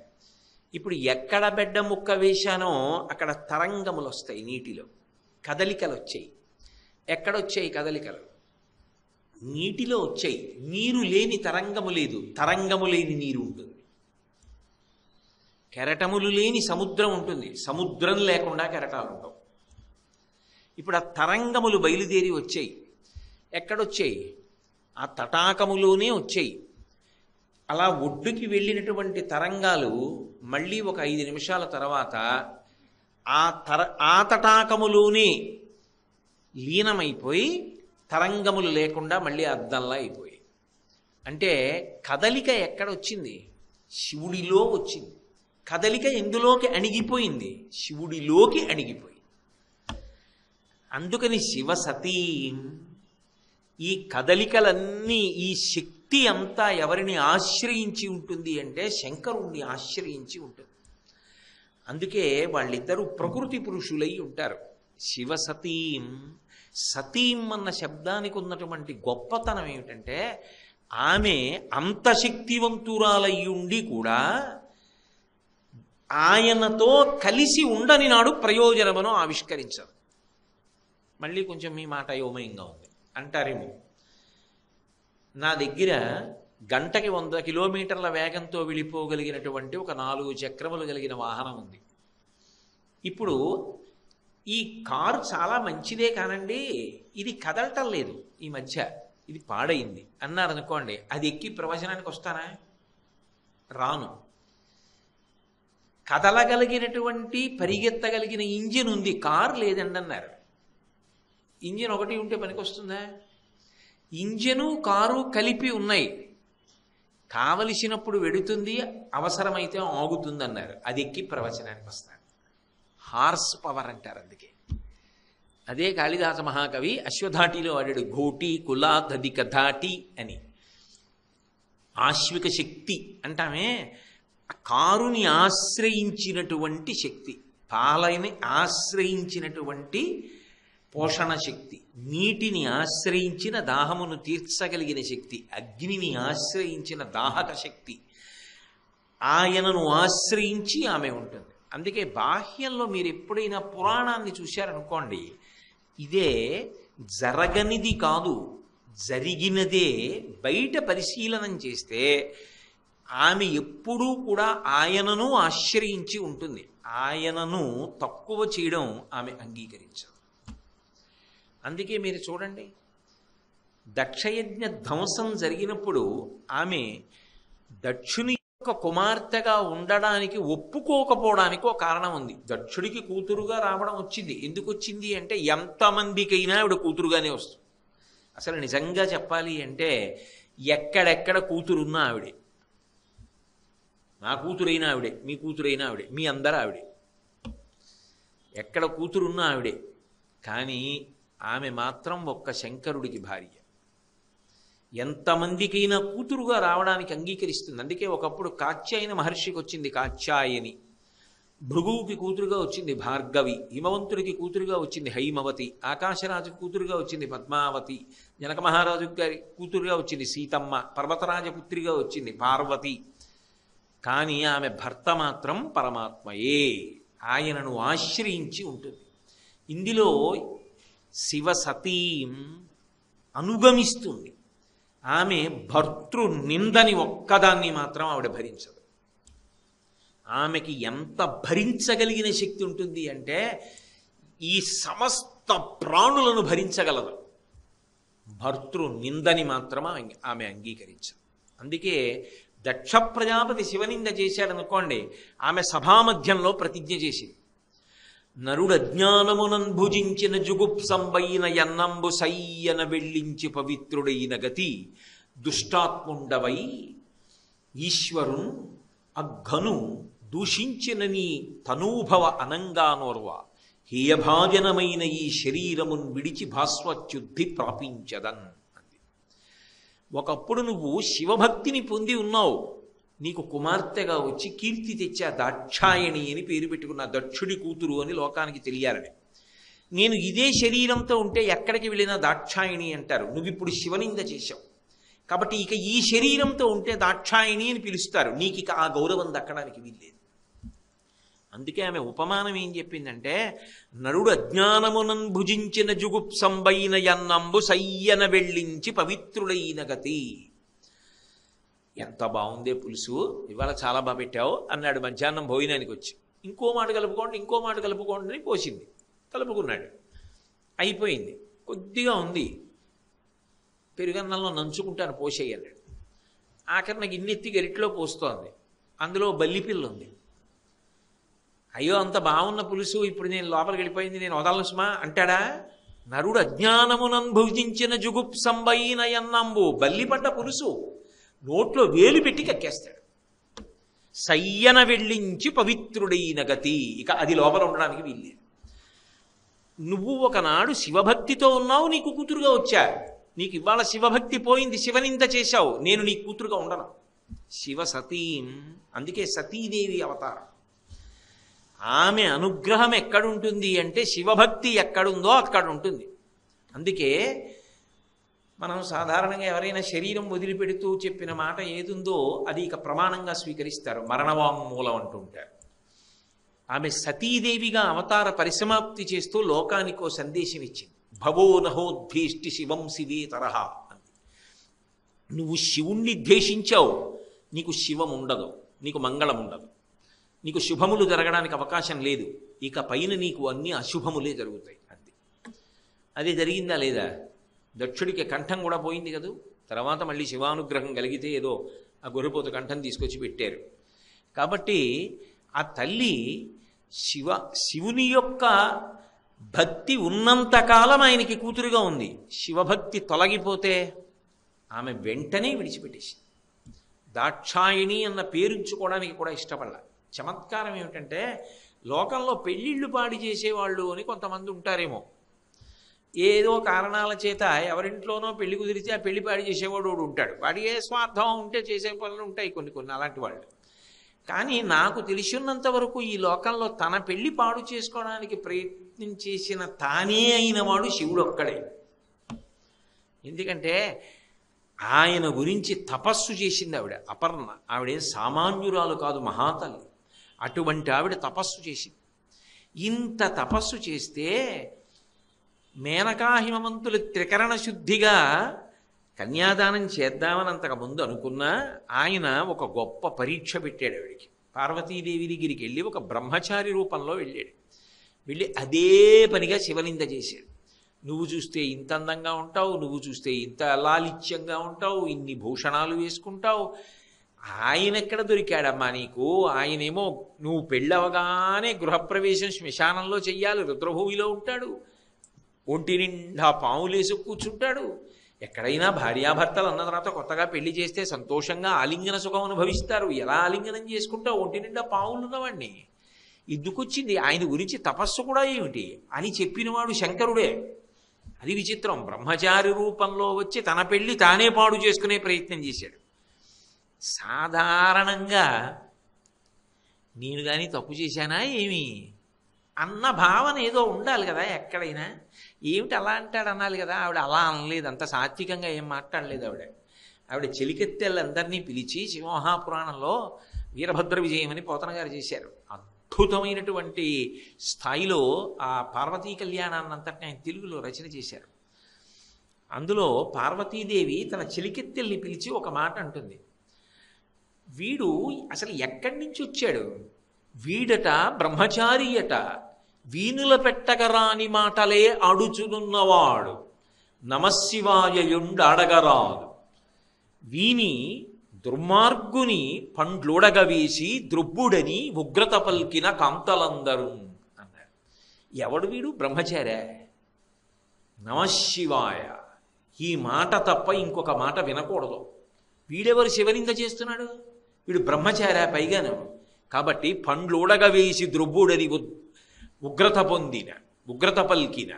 ఇప్పుడు ఎక్కడ బెడ్డ ముక్క వేశానో అక్కడ తరంగములు వస్తాయి, నీటిలో కదలికలు వచ్చాయి. ఎక్కడొచ్చాయి కదలికలు? నీటిలో వచ్చాయి. నీరు లేని తరంగము లేదు, తరంగము లేని నీరు ఉంటుంది. కెరటములు లేని సముద్రం ఉంటుంది, సముద్రం లేకుండా కెరటాలు ఉండవు. ఇప్పుడు ఆ తరంగములు బయలుదేరి వచ్చాయి. ఎక్కడొచ్చాయి? ఆ తటాకములోనే వచ్చాయి. అలా ఒడ్డుకి వెళ్ళినటువంటి తరంగాలు మళ్ళీ ఒక 5 నిమిషాల తర్వాత ఆ తటాకములోనే లీనమైపోయి తరంగములు లేకుండా మళ్ళీ అద్దంలా అయిపోయి. అంటే కదలిక ఎక్కడొచ్చింది? శివుడిలో వచ్చింది. కదలిక ఎందులోకి అణిగిపోయింది? శివుడిలోకి అణిగిపోయింది. అందుకని శివసతీం, ఈ కదలికలన్నీ, ఈ శక్తి అంతా ఎవరిని ఆశ్రయించి ఉంటుంది అంటే శంకరుణ్ణి ఆశ్రయించి ఉంటుంది. అందుకే వాళ్ళిద్దరూ ప్రకృతి పురుషులై ఉంటారు. శివసతీం, సతీం అన్న శబ్దానికి ఉన్నటువంటి గొప్పతనం ఏమిటంటే ఆమె అంత శక్తివంతురాలయ్యుండి కూడా ఆయనతో కలిసి ఉండని నాడు ప్రయోజనమును ఆవిష్కరించదు. మళ్ళీ కొంచెం మీ మాట యోమయంగా ఉంది అంటారేమో. నా దగ్గర గంటకి 100 కిలోమీటర్ల వేగంతో వెళ్ళిపోగలిగినటువంటి ఒక 4 చక్రములు కలిగిన వాహనం ఉంది. ఇప్పుడు ఈ కారు చాలా మంచిదే కానండి, ఇది కదలటం లేదు ఈ మధ్య, ఇది పాడైంది అన్నారనుకోండి, అది ఎక్కి ప్రవచనానికి వస్తానా? రాను. కదలగలిగినటువంటి పరిగెత్తగలిగిన ఇంజిన్ ఉంది, కారు లేదండి అన్నారు. ఇంజిన్ ఒకటి ఉంటే పనికొస్తుందా? ఇంజను కారు కలిపి ఉన్నాయి, కావలసినప్పుడు వెడుతుంది, అవసరమైతే ఆగుతుంది అన్నారు. అది ఎక్కి ప్రవచనానికి వస్తాడు. హార్స్ పవర్ అంటారు. అందుకే అదే కాళిదాస మహాకవి అశ్వధాటిలో వాడాడు, ఘోటి కులా దధిక ధాటి అని. ఆశ్విక శక్తి అంటామే, కారుని ఆశ్రయించినటువంటి శక్తి, పాలని ఆశ్రయించినటువంటి పోషణ శక్తి, నీటిని ఆశ్రయించిన దాహమును తీర్చగలిగిన శక్తి, అగ్నిని ఆశ్రయించిన దాహక శక్తి, ఆయనను ఆశ్రయించి ఆమె ఉంటుంది. అందుకే బాహ్యంలో మీరు ఎప్పుడైనా పురాణాన్ని చూశారనుకోండి, ఇదే జరగనిది కాదు, జరిగినదే బయట పరిశీలనం చేస్తే ఆమె ఎప్పుడూ కూడా ఆయనను ఆశ్రయించి ఉంటుంది. ఆయనను తక్కువ చేయడం ఆమె అంగీకరించదు. అందుకే మీరు చూడండి, దక్షయజ్ఞ ధ్వంసం జరిగినప్పుడు ఆమె దక్షుని యొక్క కుమార్తెగా ఉండడానికి ఒప్పుకోకపోవడానికి ఒక కారణం ఉంది. దక్షుడికి కూతురుగా రావడం వచ్చింది. ఎందుకు వచ్చింది అంటే ఎంతమందికైనా ఆవిడ కూతురుగానే వస్తుంది. అసలు నిజంగా చెప్పాలి అంటే ఎక్కడెక్కడ కూతురున్నా ఆవిడే. నా కూతురైనా ఆవిడే, మీ కూతురైనా ఆవిడే, మీ అందరూ ఆవిడే. ఎక్కడ కూతురున్నా ఆవిడే. కానీ ఆమె మాత్రం ఒక్క శంకరుడికి భార్య. ఎంతమందికైనా కూతురుగా రావడానికి అంగీకరిస్తుంది. అందుకే ఒకప్పుడు కాత్యాయన మహర్షికి వచ్చింది కాత్యాయని, భృగువుకి కూతురుగా వచ్చింది భార్గవి, హిమవంతుడికి కూతురుగా వచ్చింది హైమవతి, ఆకాశరాజుకి కూతురుగా వచ్చింది పద్మావతి, జనక మహారాజు గారి కూతురుగా వచ్చింది సీతమ్మ, పర్వతరాజపుత్రిగా వచ్చింది పార్వతి. కానీ ఆమె భర్త మాత్రం పరమాత్మయే, ఆయనను ఆశ్రయించి ఉంటుంది. ఇందులో శివసతీం అనుగమిస్తుంది. ఆమె భర్తృ నిందని ఒక్కదాన్ని మాత్రం ఆవిడ భరించదు. ఆమెకి ఎంత భరించగలిగిన శక్తి ఉంటుంది అంటే ఈ సమస్త ప్రాణులను భరించగలదు. భర్తృ నిందని మాత్రం ఆమె అంగీకరించదు. అందుకే దక్ష ప్రజాపతి శివనింద చేశాడనుకోండి, ఆమె సభామధ్యంలో ప్రతిజ్ఞ చేసింది, నరుడు అజ్ఞానమునం భుజించిన జుగుప్సంబైన ఎన్నంబు సయ్యన వెళ్ళించి పవిత్రుడైన గతి దుష్టాత్ముండవై ఈశ్వరున్ అఘను దూషించిన నీ తనూభవ అనంగానోర్వ హేయభాజనమైన ఈ శరీరమున్ విడిచి భాస్వత్యుద్ధి ప్రాపించదన్. ఒకప్పుడు నువ్వు శివభక్తిని పొంది ఉన్నావు, నీకు కుమార్తెగా వచ్చి కీర్తి తెచ్చా, దాక్షాయణి అని పేరు పెట్టుకున్న, దక్షుడి కూతురు అని లోకానికి తెలియాలని. నేను ఇదే శరీరంతో ఉంటే ఎక్కడికి వెళ్ళినా దాక్షాయణి అంటారు. నువ్వు ఇప్పుడు శివనింద చేశావు కాబట్టి ఇక ఈ శరీరంతో ఉంటే దాక్షాయణి అని పిలుస్తారు, నీకు ఇక ఆ గౌరవం దక్కడానికి వీల్లేదు. అందుకే ఆమె ఉపమానం ఏం చెప్పిందంటే, నరుడు అజ్ఞానమునన్ భుజించిన జుగుప్సంబైన యన్నంబు సయ్యన వెళ్ళించి పవిత్రుడైన గతి. ఎంత బాగుందే పులుసు, ఇవాళ చాలా బాగా పెట్టావు అన్నాడు మధ్యాహ్నం భోజనానికి వచ్చి. ఇంకో మాట కలుపుకోండి, ఇంకో మాట కలుపుకోండి అని పోసింది. కలుపుకున్నాడు, అయిపోయింది. కొద్దిగా ఉంది, పెరుగన్నంలో నంచుకుంటాను పోసేయి అన్నాడు. ఆఖరి నాకు ఇన్నెత్తి గరిట్లో పోస్తోంది, అందులో బల్లిపిల్ల ఉంది. అయ్యో అంత బాగున్న పులుసు ఇప్పుడు నేను లోపలికి వెళ్ళిపోయింది, నేను వదలను సుమా అంటాడా? నరుడు అజ్ఞానమునన్ భుజించిన జుగుప్సంబైన యన్నంబు, బల్లిపడ్డ పులుసు నోట్లో వేలు పెట్టి కక్కేస్తాడు. సయ్యన వెళ్ళించి పవిత్రుడైన గతి, ఇక అది లోపల ఉండడానికి వీల్లేదు. నువ్వు ఒకనాడు శివభక్తితో ఉన్నావు, నీకు కూతురుగా వచ్చా. నీకు ఇవాళ శివభక్తి పోయింది, శివనింద చేశావు, నేను నీ కూతురుగా ఉండను. శివ సతీం, అందుకే సతీదేవి అవతారం. ఆమె అనుగ్రహం ఎక్కడుంటుంది అంటే శివభక్తి ఎక్కడుందో అక్కడ ఉంటుంది. అందుకే మనం సాధారణంగా ఎవరైనా శరీరం వదిలిపెడుతూ చెప్పిన మాట ఏదుందో అది ఇక ప్రమాణంగా స్వీకరిస్తారు, మరణవాంగ్మూలం అంటూ ఉంటారు. ఆమె సతీదేవిగా అవతార పరిసమాప్తి చేస్తూ లోకానికో సందేశం ఇచ్చింది. భవో నహోద్భీష్టి శివం శివే తరహా అంది. నువ్వు శివుణ్ణి ద్వేషించావు, నీకు శివం ఉండదు, నీకు మంగళం ఉండదు, నీకు శుభములు జరగడానికి అవకాశం లేదు. ఇక పైన నీకు అన్ని అశుభములే జరుగుతాయి. అంతే. అది జరిగిందా లేదా? దక్షుడికి కంఠం కూడా పోయింది కదూ. తర్వాత మళ్ళీ శివానుగ్రహం కలిగితే ఏదో ఆ గొర్రెపోతు కంఠం తీసుకొచ్చి పెట్టారు. కాబట్టి ఆ తల్లి శివుని యొక్క భక్తి ఉన్నంతకాలం ఆయనకి కూతురుగా ఉంది. శివభక్తి తొలగిపోతే ఆమె వెంటనే విడిచిపెట్టేసి దాక్షాయిణి అన్న పేరుంచుకోవడానికి కూడా ఇష్టపడాల. చమత్కారం ఏమిటంటే, లోకంలో పెళ్ళిళ్ళు పాడి చేసేవాళ్ళు అని కొంతమంది ఉంటారేమో, ఏదో కారణాల చేత ఎవరింట్లోనో పెళ్లి కుదిరితే ఆ పెళ్లి పాడి చేసేవాడు ఉంటాడు. వాడి ఏ స్వార్థం ఉంటే చేసే పనులు ఉంటాయి కొన్ని అలాంటి వాళ్ళు. కానీ నాకు తెలిసినంత వరకు ఈ లోకంలో తన పెళ్లి పాడు చేసుకోవడానికి ప్రయత్నం చేసిన తానే అయిన వాడు శివుడు ఒక్కడే. ఎందుకంటే ఆయన గురించి తపస్సు చేసింది ఆవిడ అపర్ణ. ఆవిడేం సామాన్యురాలు కాదు, మహాతల్లి. అటువంటి ఆవిడ తపస్సు చేసింది. ఇంత తపస్సు చేస్తే మేనకా హిమవంతులు త్రికరణ శుద్ధిగా కన్యాదానం చేద్దామని అంతకుముందు అనుకున్నా ఆయన ఒక గొప్ప పరీక్ష పెట్టాడు ఆవిడికి. పార్వతీదేవి దగ్గరికి వెళ్ళి ఒక బ్రహ్మచారి రూపంలో వెళ్ళాడు. వెళ్ళి అదే పనిగా శివనింద చేశాడు. నువ్వు చూస్తే ఇంత అందంగా ఉంటావు, నువ్వు చూస్తే ఇంత లాలిత్యంగా ఉంటావు, ఇన్ని భూషణాలు వేసుకుంటావు, ఆయన ఎక్కడ దొరికాడమ్మా నీకు? ఆయనేమో నువ్వు పెళ్ళవగానే గృహప్రవేశం శ్మశానంలో చెయ్యాలి, రుద్రభూమిలో ఉంటాడు, ఒంటి నిండా పాములేసి కూర్చుంటాడు. ఎక్కడైనా భార్యాభర్తలు అన్న తర్వాత కొత్తగా పెళ్లి చేస్తే సంతోషంగా ఆలింగన సుఖం అనుభవిస్తారు. ఎలా ఆలింగనం చేసుకుంటావు ఒంటి నిండా పాములు ఉన్నవాడిని? ఎందుకొచ్చింది? ఆయన గురించి తపస్సు కూడా ఏమిటి అని చెప్పినవాడు శంకరుడే. అది విచిత్రం. బ్రహ్మచారి రూపంలో వచ్చి తన పెళ్లి తానే పాడు చేసుకునే ప్రయత్నం చేశాడు. సాధారణంగా నేను కానీ తప్పు చేశానా ఏమి అన్న భావన ఏదో ఉండాలి కదా ఎక్కడైనా. ఏమిటి అలా అంటాడు అనాలి కదా. ఆవిడ అలా అనలేదు, అంత సాత్వికంగా ఏం మాట్లాడలేదు ఆవిడ చెలికెత్తెళ్ళందరినీ పిలిచి శివమహాపురాణంలో వీరభద్ర విజయం అని పోతన గారు చేశారు. అద్భుతమైనటువంటి స్థాయిలో ఆ పార్వతీ కళ్యాణాన్నంతటిని ఆయన తెలుగులో రచన చేశారు. అందులో పార్వతీదేవి తన చెలికెత్తెల్ని పిలిచి ఒక మాట అంటుంది. వీడు అసలు ఎక్కడి నుంచి వచ్చాడు? వీడట బ్రహ్మచారియట, వీణుల పెట్టగరాని మాటలే అడుచునున్నవాడు, నమశివాయయుండడగరాదు, వీని దుర్మార్గుని పండ్లుడగవేసి ద్రుబ్బుడని ఉగ్రత పల్కిన కాంతలందరూ అన్నాడు. ఎవడు వీడు? బ్రహ్మచారే. నమశివాయ ఈ మాట తప్ప ఇంకొక మాట వినకూడదు. వీడెవరు శివనింద చేస్తున్నాడు? వీడు బ్రహ్మచారా పైగాను. కాబట్టి పండ్లుడగ వేసి ద్రొబ్బుడని ఉగ్రత పల్కిన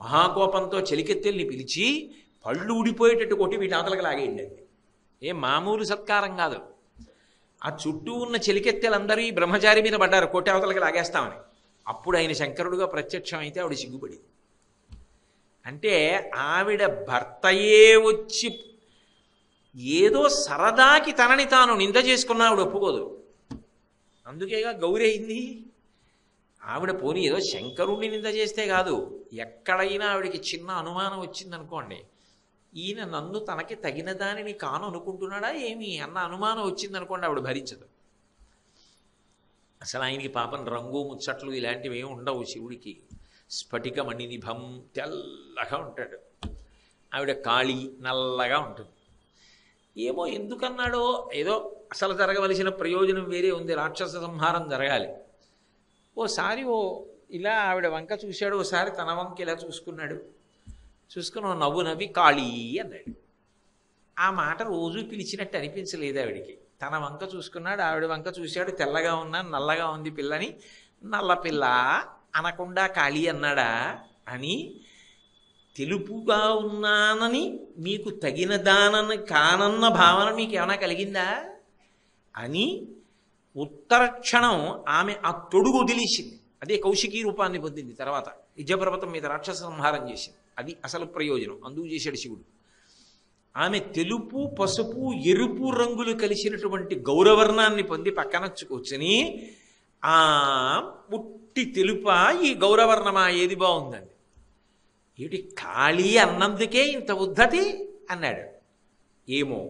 మహాకోపంతో చెలికెత్తెల్ని పిలిచి పళ్ళు ఊడిపోయేటట్టు కొట్టి వీటి అవతలకి లాగేయండి. ఏం మామూలు సత్కారం కాదు. ఆ చుట్టూ ఉన్న చెలికెత్తెలందరూ ఈ బ్రహ్మచారి మీద పడ్డారు, కొట్టి అవతలకి లాగేస్తామని. అప్పుడు ఆయన శంకరుడుగా ప్రత్యక్షం అయితే ఆవిడ సిగ్గుపడింది. అంటే ఆవిడ భర్తయే వచ్చి ఏదో సరదాకి తనని తాను నింద చేసుకున్నా ఆవిడ ఒప్పుకోదు. అందుకేగా గౌరి అయింది. ఆవిడ పోనీ ఏదో శంకరుణ్ణి నింద చేస్తే కాదు, ఎక్కడైనా ఆవిడకి చిన్న అనుమానం వచ్చిందనుకోండి, ఈయన నన్ను తనకి తగిన దానిని కాను అనుకుంటున్నాడా ఏమి అన్న అనుమానం వచ్చిందనుకోండి, ఆవిడ భరించదు. అసలు ఆయనకి పాపం రంగు ముచ్చట్లు ఇలాంటివి ఏమి ఉండవు. శివుడికి స్ఫటిక మణినిభం తెల్లగా ఉంటాడు, ఆవిడ కాళీ నల్లగా ఉంటుంది. ఏమో ఎందుకన్నాడో, ఏదో అసలు జరగవలసిన ప్రయోజనం వేరే ఉంది, రాక్షస సంహారం జరగాలి. ఓసారి ఇలా ఆవిడ వంక చూశాడు, ఓసారి తన వంక ఇలా చూసుకున్నాడు. చూసుకుని నవ్వు నవ్వి కాళీ అన్నాడు. ఆ మాట రోజు పిలిచినట్టు అనిపించలేదు ఆవిడికి. తన వంక చూసుకున్నాడు, ఆవిడ వంక చూశాడు. తెల్లగా ఉన్నాను, నల్లగా ఉంది పిల్లని, నల్ల పిల్ల అనకుండా కాళీ అన్నాడా అని, తెలుపుగా ఉన్నానని మీకు తగిన దానని కానన్న భావన మీకు ఏమైనా కలిగిందా అని ఉత్తర క్షణం ఆమె ఆ తొడుగు వదిలేసింది. అదే కౌశికీ రూపాన్ని పొందింది. తర్వాత విద్యాపర్వతం మీద రాక్షస సంహారం చేసింది. అది అసలు ప్రయోజనం, అందుకు చేశాడు శివుడు. ఆమె తెలుపు, పసుపు, ఎరుపు రంగులు కలిసినటువంటి గౌరవర్ణాన్ని పొంది పక్కన కూర్చుని ఆ పుట్టి తెలుప ఈ గౌరవర్ణమా ఏది బాగుందండి, ఏమిటి ఖాళీ అన్నందుకే ఇంత ఉద్ధతి అన్నాడు. ఏమో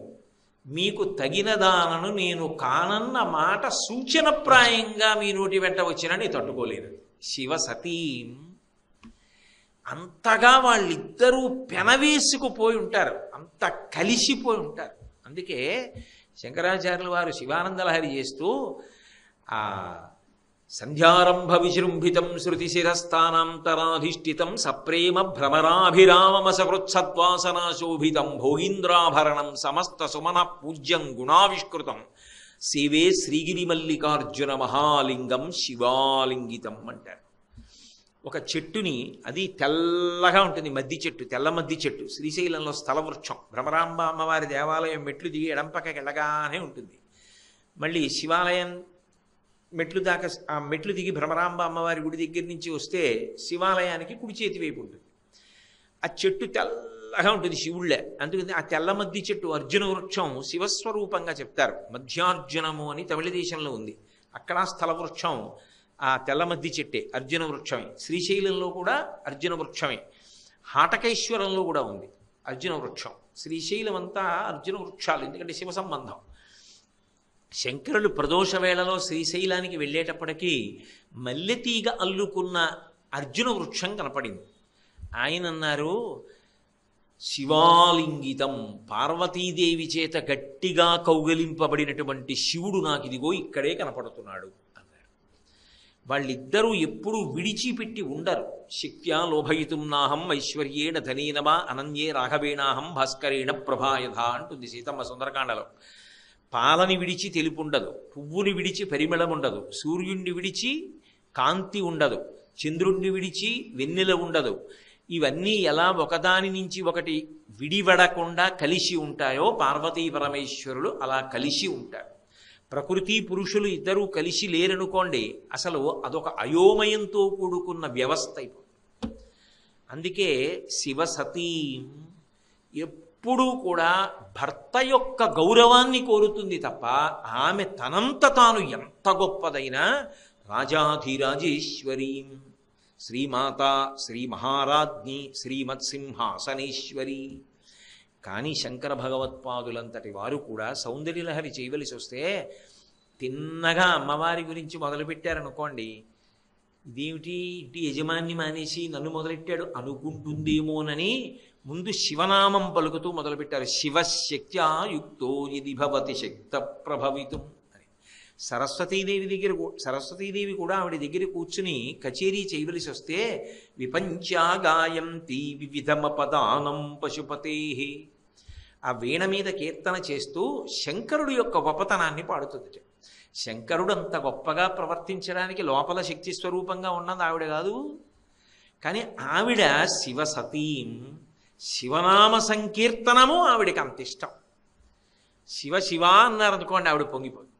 మీకు తగిన దానను నేను కానన్న మాట సూచనప్రాయంగా మీ నోటి వెంట వచ్చినని తట్టుకోలేదు. శివ సతీం అంతగా వాళ్ళిద్దరూ పెనవేసుకుపోయి ఉంటారు, అంత కలిసిపోయి ఉంటారు. అందుకే శంకరాచార్యుల వారు శివానందలహరి చేస్తూ ఆ సంధ్యారంభ విజృంభితం శృతిశిరస్థానాంతరాధిష్ఠితం సప్రేమ భ్రమరాభిరామమసవృత్సద్వాసనాశోభితం భోగీంద్రాభరణం సమస్త సుమన పూజ్యం గుణావిష్కృతం సేవే శ్రీగిరి మల్లికార్జున మహాలింగం శివాలింగితం అంటారు. ఒక చెట్టుని, అది తెల్లగా ఉంటుంది, మద్ది చెట్టు, తెల్ల మద్ది చెట్టు, శ్రీశైలంలో స్థలవృక్షం. భ్రమరాంబ అమ్మవారి దేవాలయం మెట్లు దిగి ఎడంపక్కకి వెళ్ళగానే ఉంటుంది. మళ్ళీ శివాలయం మెట్లు దాకా, ఆ మెట్లు దిగి భ్రమరాంబ అమ్మవారి గుడి దగ్గర నుంచి వస్తే శివాలయానికి కుడి చేతి వైపు ఉంటుంది. ఆ చెట్టు తెల్లగా ఉంటుంది శివుళ్ళే. అందుకని ఆ తెల్ల మద్ది చెట్టు అర్జున వృక్షం శివస్వరూపంగా చెప్తారు. మధ్యార్జునము అని తమిళ దేశంలో ఉంది, అక్కడ స్థల వృక్షం ఆ తెల్ల మద్ది చెట్టే, అర్జున వృక్షమే. శ్రీశైలంలో కూడా అర్జున వృక్షమే, హాటకేశ్వరంలో కూడా ఉంది అర్జున వృక్షం. శ్రీశైలం అంతా అర్జున వృక్షాలు, ఎందుకంటే శివ సంబంధం. శంకరులు ప్రదోష వేళలో శ్రీశైలానికి వెళ్ళేటప్పటికీ మల్లెతీగ అల్లుకున్న అర్జున వృక్షం కనపడింది. ఆయన అన్నారు, శివాలింగితం, పార్వతీదేవి చేత గట్టిగా కౌగలింపబడినటువంటి శివుడు నాకు ఇదిగో ఇక్కడే కనపడుతున్నాడు అన్నారు. వాళ్ళిద్దరూ ఎప్పుడూ విడిచిపెట్టి ఉండరు. శక్త్యా లోభయితుం నాహం ఐశ్వర్యేణ ధనేనమా అనన్యే రాఘవేణాహం భాస్కరేణ ప్రభాయధ అంటుంది సీతమ్మ సుందరకాండలో. పాలని విడిచి తెలుపు ఉండదు, పువ్వుని విడిచి పరిమళం ఉండదు, సూర్యుణ్ణి విడిచి కాంతి ఉండదు, చంద్రుణ్ణి విడిచి వెన్నెల ఉండదు. ఇవన్నీ ఎలా ఒకదాని నుంచి ఒకటి విడివడకుండా కలిసి ఉంటాయో పార్వతీ పరమేశ్వరులు అలా కలిసి ఉంటారు. ప్రకృతి పురుషులు ఇద్దరూ కలిసి లేరనుకోండి, అసలు అదొక అయోమయంతో కూడుకున్న వ్యవస్థ అయిపోతుంది. అందుకే శివసతీం ఎప్పుడూ కూడా భర్త యొక్క గౌరవాన్ని కోరుతుంది తప్ప ఆమె తనంత తాను ఎంత గొప్పదైనా రాజాధిరాజేశ్వరీం శ్రీమాత శ్రీ మహారాజ్ఞి శ్రీమత్సింహాసనేశ్వరి. కానీ శంకర భగవత్పాదులంతటి వారు కూడా సౌందర్యలహరి చేయవలసి వస్తే తిన్నగా అమ్మవారి గురించి మొదలుపెట్టారనుకోండి, ఇదేమిటి ఇంటి యజమాన్ని మానేసి నన్ను మొదలెట్టాడు అనుకుంటుందేమోనని ముందు శివనామం పలుకుతూ మొదలుపెట్టారు. శివశక్త్యా యుక్తో యది భవతి శక్త ప్రభవితం అని. సరస్వతీదేవి కూడా ఆవిడ దగ్గర కూర్చుని కచేరీ చేయవలసి వస్తే విపంచా గాయంతి వివిధమ పదానం పశుపతే, ఆ వీణ మీద కీర్తన చేస్తూ శంకరుడు యొక్క గొప్పతనాన్ని పాడుతుంది. శంకరుడు అంత గొప్పగా ప్రవర్తించడానికి లోపల శక్తి స్వరూపంగా ఉన్నది ఆవిడ కాదు. కానీ ఆవిడ శివసతీం, శివనామ సంకీర్తనము ఆవిడకి అంత ఇష్టం. శివ శివ అన్నారనుకోండి ఆవిడ పొంగిపోదు.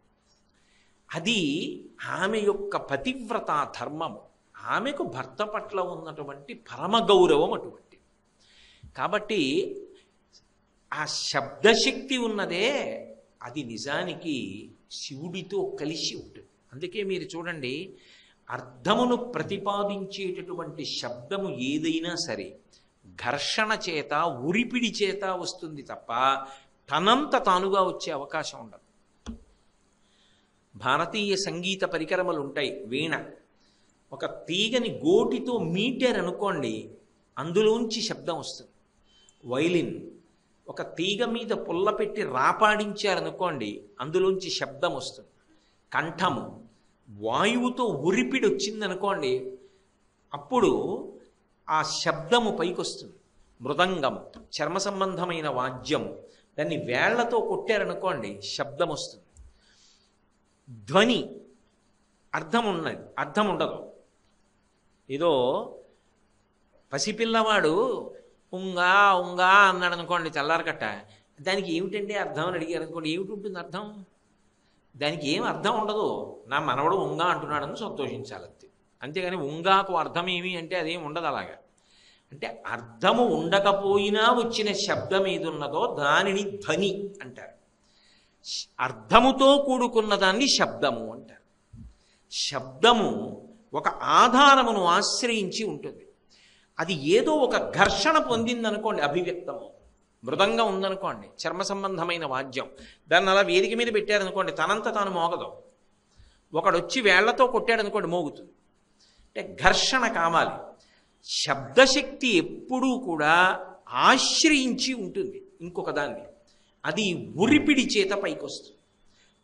అది ఆమె యొక్క పతివ్రత ధర్మము. ఆమెకు భర్త పట్ల ఉన్నటువంటి పరమ గౌరవం అటువంటి. కాబట్టి ఆ శబ్దశక్తి ఉన్నదే అది నిజానికి శివుడితో కలిసి ఉంటుంది. అందుకే మీరు చూడండి, అర్థమును ప్రతిపాదించేటటువంటి శబ్దము ఏదైనా సరే ఘర్షణ చేత ఉరిపిడి చేత వస్తుంది తప్ప తనంత తానుగా వచ్చే అవకాశం ఉండదు. భారతీయ సంగీత పరికరములు ఉంటాయి. వీణ ఒక తీగని గోటితో మీటారనుకోండి, అందులోంచి శబ్దం వస్తుంది. వైలిన్ ఒక తీగ మీద పుల్ల పెట్టి రాపాడించారనుకోండి, అందులోంచి శబ్దం వస్తుంది. కంఠము వాయువుతో ఉరిపిడి వచ్చిందనుకోండి, అప్పుడు ఆ శబ్దము పైకొస్తుంది. మృదంగం చర్మ సంబంధమైన వాద్యం, దాన్ని వేళ్లతో కొట్టారనుకోండి శబ్దం వస్తుంది. ధ్వని అర్థం ఉన్నది, అర్థం ఉండదు. ఏదో పసిపిల్లవాడు ఉంగా ఉంగా అన్నాడు అనుకోండి తెల్లారకట్ట, దానికి ఏమిటంటే అర్థం అని అడిగారు అనుకోండి, ఏమిటి ఉంటుంది అర్థం? దానికి ఏం అర్థం ఉండదు. నా మనవడు ఉంగా అంటున్నాడని సంతోషించాలి అంతే. అంతేగాని ఉంగాకు అర్థం ఏమి అంటే అదేం ఉండదు. అలాగా అంటే అర్థము ఉండకపోయినా వచ్చిన శబ్దం ఏది ఉన్నదో దానిని ధ్వని అంటారు. అర్థముతో కూడుకున్న దాన్ని శబ్దము అంటారు. శబ్దము ఒక ఆధారమును ఆశ్రయించి ఉంటుంది. అది ఏదో ఒక ఘర్షణ పొందిందనుకోండి అభివ్యక్తము. మృదంగం ఉందనుకోండి, చర్మ సంబంధమైన వాద్యం, దాన్ని అలా వేదిక మీద పెట్టారనుకోండి తనంత తాను మోగదు. ఒకడొచ్చి వేళ్లతో కొట్టాడనుకోండి మోగుతుంది. అంటే ఘర్షణ కావాలి. శబ్దశక్తి ఎప్పుడూ కూడా ఆశ్రయించి ఉంటుంది ఇంకొక దాన్ని. అది ఉరిపిడి చేత పైకొస్తుంది.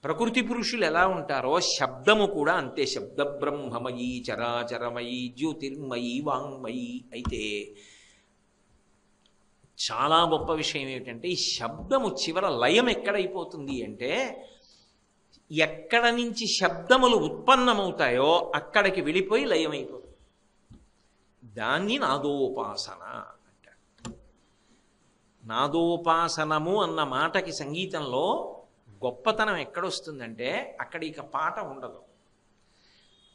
ప్రకృతి పురుషులు ఎలా ఉంటారో శబ్దము కూడా అంతే. శబ్ద బ్రహ్మమయీ చరాచరమయీ జ్యోతిర్మయీ వాంగ్మయీ. అయితే చాలా గొప్ప విషయం ఏమిటంటే ఈ శబ్దము చివర లయం ఎక్కడైపోతుంది అంటే, ఎక్కడ నుంచి శబ్దములు ఉత్పన్నమవుతాయో అక్కడికి వెళ్ళిపోయి లయమైపోతుంది. దాన్ని నాదోపాసన అంటారు. నాదోపాసనము అన్న మాటకి సంగీతంలో గొప్పతనం ఎక్కడొస్తుందంటే అక్కడ ఇక పాట ఉండదు.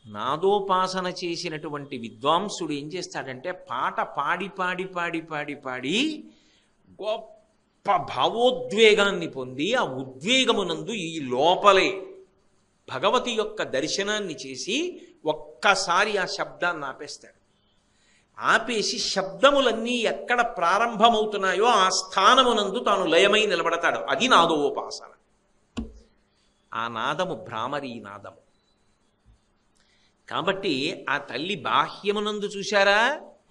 నాదోపాసన చేసినటువంటి విద్వాంసుడు ఏం చేస్తాడంటే పాట పాడి పాడి పాడి పాడి పాడి గొప్ప భావోద్వేగాన్ని పొంది ఆ ఉద్వేగమునందు ఈ లోపలే భగవతి యొక్క దర్శనాన్ని చేసి ఒక్కసారి ఆ శబ్దాన్ని ఆపేస్తాడు. ఆపేసి శబ్దములన్నీ ఎక్కడ ప్రారంభమవుతున్నాయో ఆ స్థానమునందు తాను లయమై నిలబడతాడు. అది నాదోపాసన. ఆ నాదము భ్రామరీ నాదము. కాబట్టి ఆ తల్లి బాహ్యమునందు చూశారా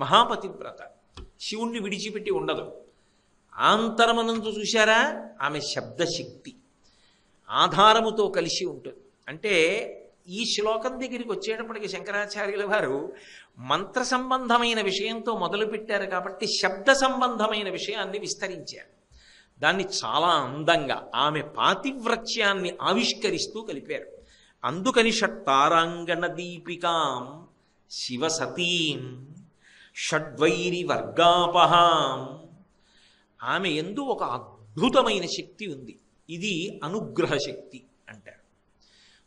మహాపతివ్రత, శివుణ్ణి విడిచిపెట్టి ఉండదు. ఆంతరమునందు చూశారా ఆమె శబ్దశక్తి ఆధారముతో కలిసి ఉంటుంది. అంటే ఈ శ్లోకం దగ్గరికి వచ్చేటప్పటికి శంకరాచార్యుల వారు మంత్ర సంబంధమైన విషయంతో మొదలుపెట్టారు కాబట్టి శబ్ద సంబంధమైన విషయాన్ని విస్తరించారు. దాన్ని చాలా అందంగా ఆమె పాతివ్రత్యాన్ని ఆవిష్కరిస్తూ కలిపారు. అందుకని షట్తారాంగణ దీపికాం శివసతీం షడ్వైరి వర్గాపహాం. ఆమె యందు ఒక అద్భుతమైన శక్తి ఉంది. ఇది అనుగ్రహ శక్తి అంటారు.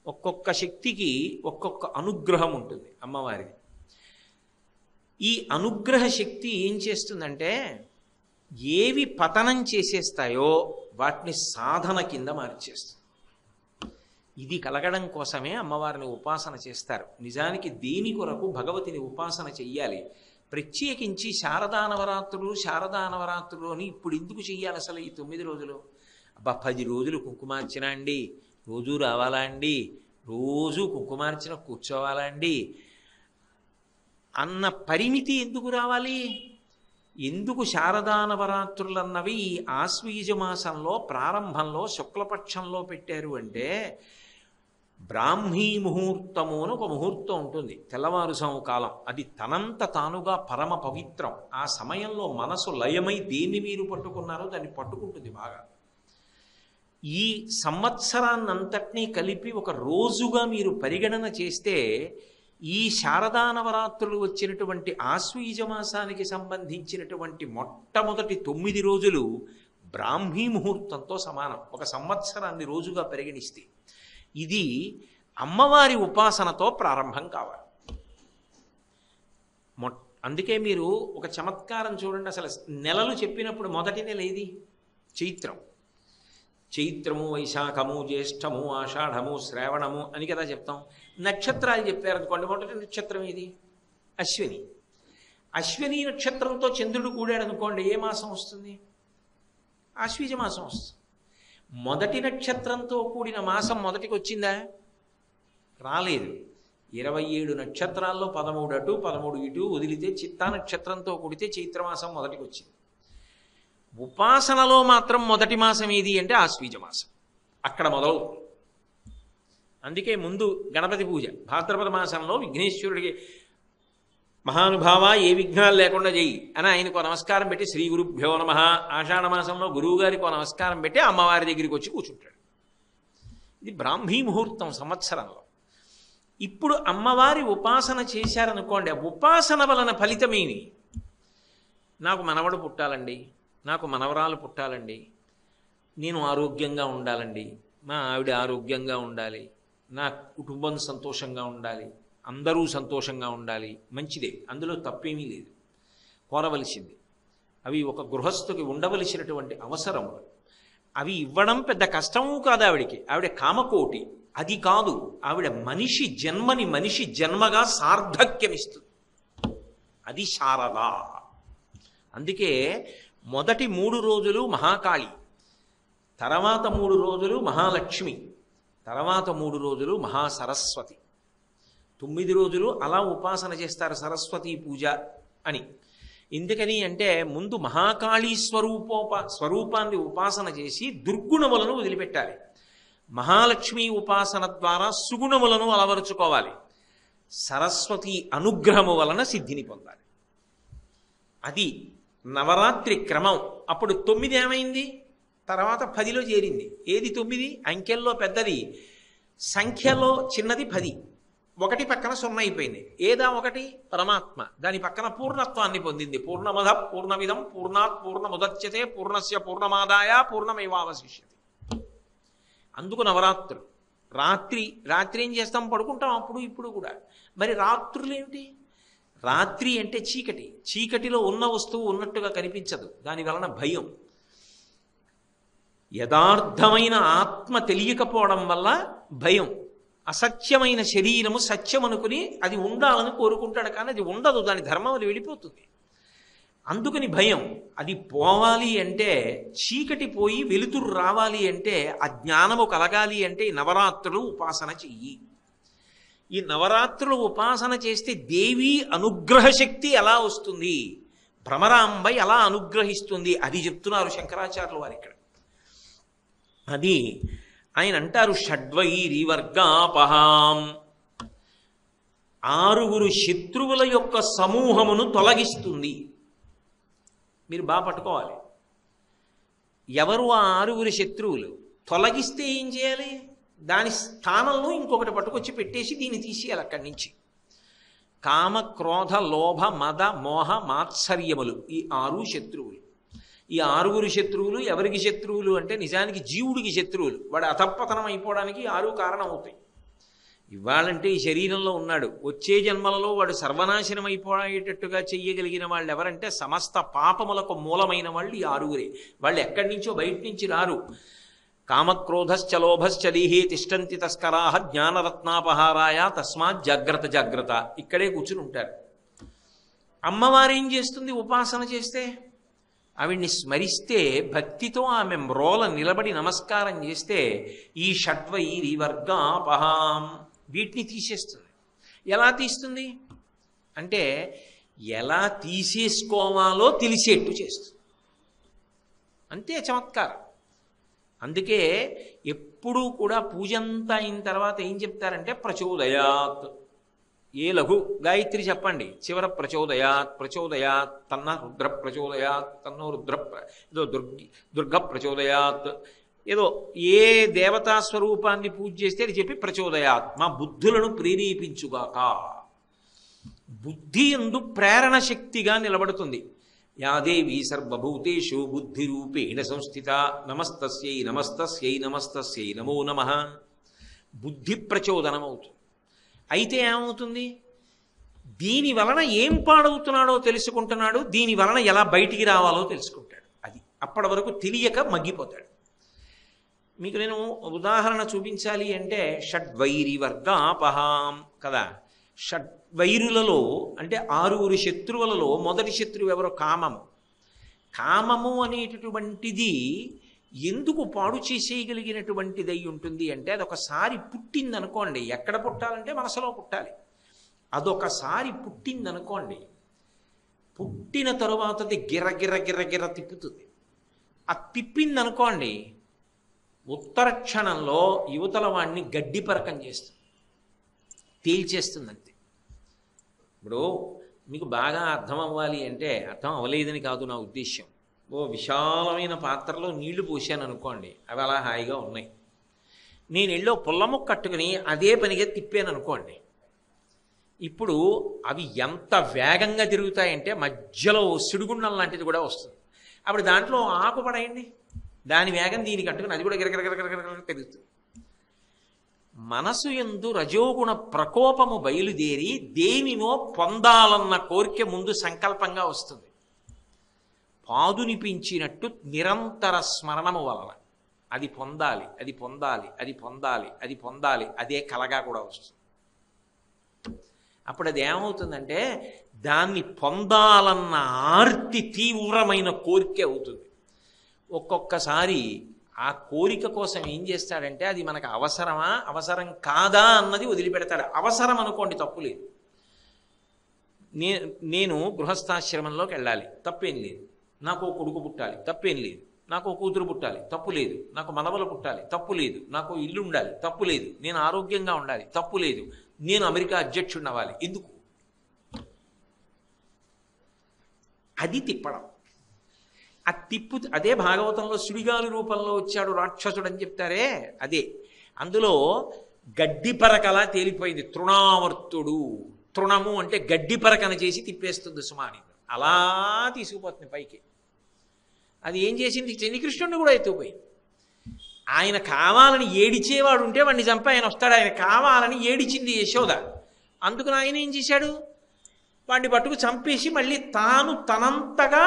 ఒక్కొక్క శక్తికి ఒక్కొక్క అనుగ్రహం ఉంటుంది అమ్మవారిది. ఈ అనుగ్రహ శక్తి ఏం చేస్తుందంటే ఏవి పతనం చేసేస్తాయో వాటిని సాధన కింద మార్చేస్తుంది. ఇది కలగడం కోసమే అమ్మవారిని ఉపాసన చేస్తారు. నిజానికి దేని కొరకు భగవతిని ఉపాసన చెయ్యాలి? ప్రత్యేకించి శారదానవరాత్రులు అని ఇప్పుడు ఎందుకు చెయ్యాలి అసలు ఈ 9 రోజులు? అబ్బా 10 రోజులు కుంకుమార్చన అండి, రోజు రావాలా అండి, రోజు కుంకుమార్చన కూర్చోవాలా అండి అన్న పరిమితి ఎందుకు రావాలి? ఎందుకు శారదానవరాత్రులన్నవి ఈ ఆశ్వీజ మాసంలో ప్రారంభంలో శుక్లపక్షంలో పెట్టారు అంటే బ్రాహ్మీ ముహూర్తము అని ఒక ముహూర్తం ఉంటుంది, తెల్లవారుజాము కాలం. అది తనంత తానుగా పరమ పవిత్రం. ఆ సమయంలో మనసు లయమై దేన్ని మీరు పట్టుకున్నారో దాన్ని పట్టుకుంటుంది బాగా. ఈ సంవత్సరాన్నంతటినీ కలిపి ఒక రోజుగా మీరు పరిగణన చేస్తే ఈ శారదా నవరాత్రులు వచ్చినటువంటి ఆశ్వీజ మాసానికి సంబంధించినటువంటి మొట్టమొదటి 9 రోజులు బ్రాహ్మీ ముహూర్తంతో సమానం, ఒక సంవత్సరాన్ని రోజుగా పరిగణిస్తే. ఇది అమ్మవారి ఉపాసనతో ప్రారంభం కావాలి. అందుకే మీరు ఒక చమత్కారం చూడండి. అసలు నెలలు చెప్పినప్పుడు మొదటి నెల ఏది? చైత్రం. చైత్రము, వైశాఖము, జ్యేష్ఠము, ఆషాఢము, శ్రావణము అని కదా చెప్తాం. నక్షత్రాలు చెప్పారనుకోండి, మొదటి నక్షత్రం ఏది? అశ్విని. అశ్విని నక్షత్రంతో చంద్రుడు కూడాడు అనుకోండి, ఏ మాసం వస్తుంది? ఆశ్వీజ మాసం వస్తుంది. మొదటి నక్షత్రంతో కూడిన మాసం మొదటికి వచ్చిందా? రాలేదు. 27 నక్షత్రాల్లో 13 అటు 13 ఇటు వదిలితే చిత్తా నక్షత్రంతో కూడితే చైత్రమాసం మొదటికి వచ్చింది. ఉపాసనలో మాత్రం మొదటి మాసం ఏది అంటే ఆశ్వీజ మాసం. అక్కడ మొదలవుతుంది. అందుకే ముందు గణపతి పూజ భాద్రపద మాసంలో విఘ్నేశ్వరుడికి మహానుభావ ఏ విఘ్నాలు లేకుండా చెయ్యి అని ఆయనకు నమస్కారం పెట్టి శ్రీ గురుభ్యో నమః. ఆషాఢ మాసంలో గురువుగారికి నమస్కారం పెట్టి అమ్మవారి దగ్గరికి వచ్చి కూర్చుంటాడు. ఇది బ్రాహ్మీ ముహూర్తం సంవత్సరంలో. ఇప్పుడు అమ్మవారి ఉపాసన చేశారనుకోండి, ఆ ఉపాసన వలన ఫలితమేమి? నాకు మనవడు పుట్టాలండి, నాకు మనవరాలు పుట్టాలండి, నేను ఆరోగ్యంగా ఉండాలండి, మా ఆవిడ ఆరోగ్యంగా ఉండాలి, నా కుటుంబం సంతోషంగా ఉండాలి, అందరూ సంతోషంగా ఉండాలి. మంచిదే, అందులో తప్పేమీ లేదు, కోరవలసింది. అవి ఒక గృహస్థుకి ఉండవలసినటువంటి అవసరములు. అవి ఇవ్వడం పెద్ద కష్టము కాదు ఆవిడికి. ఆవిడ కామకోటి. అది కాదు, ఆవిడ మనిషి జన్మని మనిషి జన్మగా సార్థక్యమిస్తుంది. అది శారద. అందుకే మొదటి 3 రోజులు మహాకాళి, తర్వాత 3 రోజులు మహాలక్ష్మి, తర్వాత 3 రోజులు మహాసరస్వతి. 9 రోజులు అలా ఉపాసన చేస్తారు సరస్వతీ పూజ అని. ఎందుకని అంటే ముందు మహాకాళీ స్వరూపాన్ని ఉపాసన చేసి దుర్గుణములను వదిలిపెట్టాలి. మహాలక్ష్మి ఉపాసన ద్వారా సుగుణములను అలవరుచుకోవాలి. సరస్వతి అనుగ్రహము వలన సిద్ధిని పొందాలి. అది నవరాత్రి క్రమం. అప్పుడు 9 ఏమైంది? తర్వాత 10లో చేరింది. ఏది 9? అంకెల్లో పెద్దది, సంఖ్యలో చిన్నది 10. 1 పక్కన 0 అయిపోయింది. ఏదా 1? పరమాత్మ. దాని పక్కన పూర్ణత్వాన్ని పొందింది. పూర్ణమద పూర్ణమిదం పూర్ణాత్ పూర్ణముదచ్యతే పూర్ణస్య పూర్ణమాదాయ పూర్ణమేవావశిష్యతే. అందుకు నవరాత్రులు. రాత్రి ఏం చేస్తాం? పడుకుంటాం అప్పుడు ఇప్పుడు కూడా. మరి రాత్రులు ఏమిటి? రాత్రి అంటే చీకటి. చీకటిలో ఉన్న వస్తువు ఉన్నట్టుగా కనిపించదు, దాని వలన భయం. యథార్థమైన ఆత్మ తెలియకపోవడం వల్ల భయం. అసత్యమైన శరీరము సత్యం అనుకుని అది ఉండాలని కోరుకుంటాడు, కానీ అది ఉండదు, దాని ధర్మం అది వెళ్ళిపోతుంది. అందుకని భయం. అది పోవాలి అంటే, చీకటి పోయి వెలుతురు రావాలి అంటే, ఆ జ్ఞానము కలగాలి అంటే నవరాత్రులు ఉపాసన చెయ్యి. ఈ నవరాత్రులు ఉపాసన చేస్తే దేవి అనుగ్రహ శక్తి ఎలా వస్తుంది, భ్రమరాంబ ఎలా అనుగ్రహిస్తుంది, అది చెప్తున్నారు శంకరాచార్యులు వారు ఇక్కడ. అది ఆయన అంటారు, షడ్వైరివర్గాపహాం, 6 శత్రువుల యొక్క సమూహమును తొలగిస్తుంది. మీరు బాగా పట్టుకోవాలి. ఎవరు ఆ 6 శత్రువులు? తొలగిస్తే ఏం చేయాలి? దాని స్థానంలో ఇంకొకటి పట్టుకొచ్చి పెట్టేసి దీన్ని తీసేయాలి అక్కడి నుంచి. కామ, క్రోధ, లోభ, మద, మోహ, మాత్సర్యములు, ఈ 6 శత్రువులు. ఈ 6 శత్రువులు ఎవరికి శత్రువులు అంటే నిజానికి జీవుడికి శత్రువులు. వాడు అధపతనం అయిపోవడానికి 6 కారణం అవుతాయి. ఇవ్వాలంటే ఈ శరీరంలో ఉన్నాడు, వచ్చే జన్మలలో వాడు సర్వనాశనం అయిపోయేటట్టుగా చెయ్యగలిగిన వాళ్ళు ఎవరంటే సమస్త పాపములకు మూలమైన వాళ్ళు ఈ 6. వాళ్ళు ఎక్కడి నుంచో బయట నుంచి రారు. కామక్రోధశ్చ లోభశ్చ దేహే తిష్టంతి తస్కరాహ జ్ఞానరత్నాపహారాయ తస్మాత్ జాగ్రత్త జాగ్రత్త. ఇక్కడే కూర్చుని ఉంటారు. అమ్మవారు ఏం చేస్తుంది? ఉపాసన చేస్తే, ఆవిడ్ని స్మరిస్తే, భక్తితో ఆమె మ్రోల నిలబడి నమస్కారం చేస్తే ఈ షడ్వైరివర్గాపహాం వీటిని తీసేస్తుంది. ఎలా తీస్తుంది అంటే ఎలా తీసేసుకోవాలో తెలిసేట్టు చేస్తుంది. అంతే చమత్కారం. అందుకే ఎప్పుడూ కూడా పూజంతా అయిన తర్వాత ఏం చెప్తారంటే ప్రచోదయాత్. ఏ లఘు గాయత్రి చెప్పండి, చివర ప్రచోదయాత్ ప్రచోదయాత్ తన్న రుద్ర ప్రచోదయాత్ తన్నో ఏదో దుర్గ ప్రచోదయాత్, ఏదో ఏ దేవతా స్వరూపాన్ని పూజ చేస్తే అది చెప్పి ప్రచోదయాత్, మా బుద్ధులను ప్రేరేపించుగాక. బుద్ధి యందు ప్రేరణ శక్తిగా నిలబడుతుంది. యాదేవి సర్వభూతేషు బుద్ధిరూపేణ సంస్థిత నమస్తస్యై నమస్తస్యై నమస్తస్యై నమో నమః. బుద్ధి ప్రచోదనం అవుతుంది. అయితే ఏమవుతుంది, దీని వలన ఏం పాడవుతున్నాడో తెలుసుకుంటున్నాడు, దీని వలన ఎలా బయటికి రావాలో తెలుసుకుంటాడు. అది అప్పటి వరకు తెలియక మగ్గిపోతాడు. మీకు నేను ఉదాహరణ చూపించాలి అంటే షడ్వైరి వర్గాపహాం కదా. షడ్వైరులలో అంటే 6 శత్రువులలో మొదటి శత్రువు ఎవరో కామము. కామము అనేటటువంటిది ఎందుకు పాడు చేసేయగలిగినటువంటిది అయి ఉంటుంది అంటే అదొకసారి పుట్టిందనుకోండి, ఎక్కడ పుట్టాలంటే మనసులో పుట్టాలి. అదొకసారి పుట్టిందనుకోండి, పుట్టిన తరువాత అది గిర్ర గిర్ర గిర్ర తిప్పుతుంది. ఆ తిప్పిందనుకోండి, ఉత్తర క్షణంలో యువతల వాడిని గడ్డి పరకం చేస్తుంది, తేల్చేస్తుంది అంతే. ఇప్పుడు మీకు బాగా అర్థం అవ్వాలి అంటే, అర్థం అవ్వలేదని కాదు నా ఉద్దేశ్యం, ఓ విశాలమైన పాత్రలో నీళ్లు పోసాను అనుకోండి, అవి అలా హాయిగా ఉన్నాయి. నేను ఎళ్ళో పుల్లముక్క కట్టుకుని అదే పనిగా తిప్పాను అనుకోండి, ఇప్పుడు అవి ఎంత వేగంగా తిరుగుతాయంటే మధ్యలో సుడిగుండం లాంటిది కూడా వస్తుంది. అప్పుడు దాంట్లో ఆకు పడేయండి, దాని వేగం దీనికి కట్టుకుని అది కూడా గిరగిరగిరగిరగిర తిరుగుతుంది. మనసు యందు రజోగుణ ప్రకోపము బయలుదేరి దేనినో పొందాలన్న కోరిక ముందు సంకల్పంగా వస్తుంది. పాదుని పెంచినట్టు నిరంతర స్మరణము వలన అది పొందాలి, అది పొందాలి, అది పొందాలి, అది పొందాలి, అదే కలగా కూడా వస్తుంది. అప్పుడు అది ఏమవుతుందంటే దాన్ని పొందాలన్న ఆర్తి తీవ్రమైన కోరిక అవుతుంది. ఒక్కొక్కసారి ఆ కోరిక కోసం ఏం చేస్తాడంటే అది మనకు అవసరమా అవసరం కాదా అన్నది వదిలిపెడతాడు. అవసరం అనుకోండి, తప్పు లేదు. నేను గృహస్థాశ్రమంలోకి వెళ్ళాలి, తప్పేం లేదు. నాకు ఓ కొడుకు పుట్టాలి, తప్పేం లేదు. నాకు ఓ కూతురు పుట్టాలి, తప్పు లేదు. నాకు మనవలు పుట్టాలి, తప్పు లేదు. నాకు ఇల్లు ఉండాలి, తప్పు లేదు. నేను ఆరోగ్యంగా ఉండాలి, తప్పు లేదు. నేను అమెరికా అధ్యక్షుడిని అవ్వాలి, ఎందుకు? అది తిప్పడం. ఆ తిప్పు అదే భాగవతంలో సుడిగాలి రూపంలో వచ్చాడు రాక్షసుడు అని చెప్తారే, అదే. అందులో గడ్డి పరకలా తేలిపోయింది. తృణావర్తుడు, తృణము అంటే గడ్డి పరకన చేసి తిప్పేస్తుంది సుమాని, అలా తీసుకుపోతుంది పైకి. అది ఏం చేసింది, శనికృష్ణుడిని కూడా ఎత్తుకుపోయింది. ఆయన కావాలని ఏడిచేవాడు ఉంటే వాడిని చంపి ఆయన వస్తాడు. ఆయన కావాలని ఏడిచింది యశోద, అందుకని ఆయన ఏం చేశాడు, వాడిని పట్టుకు చంపేసి మళ్ళీ తాను తనంతగా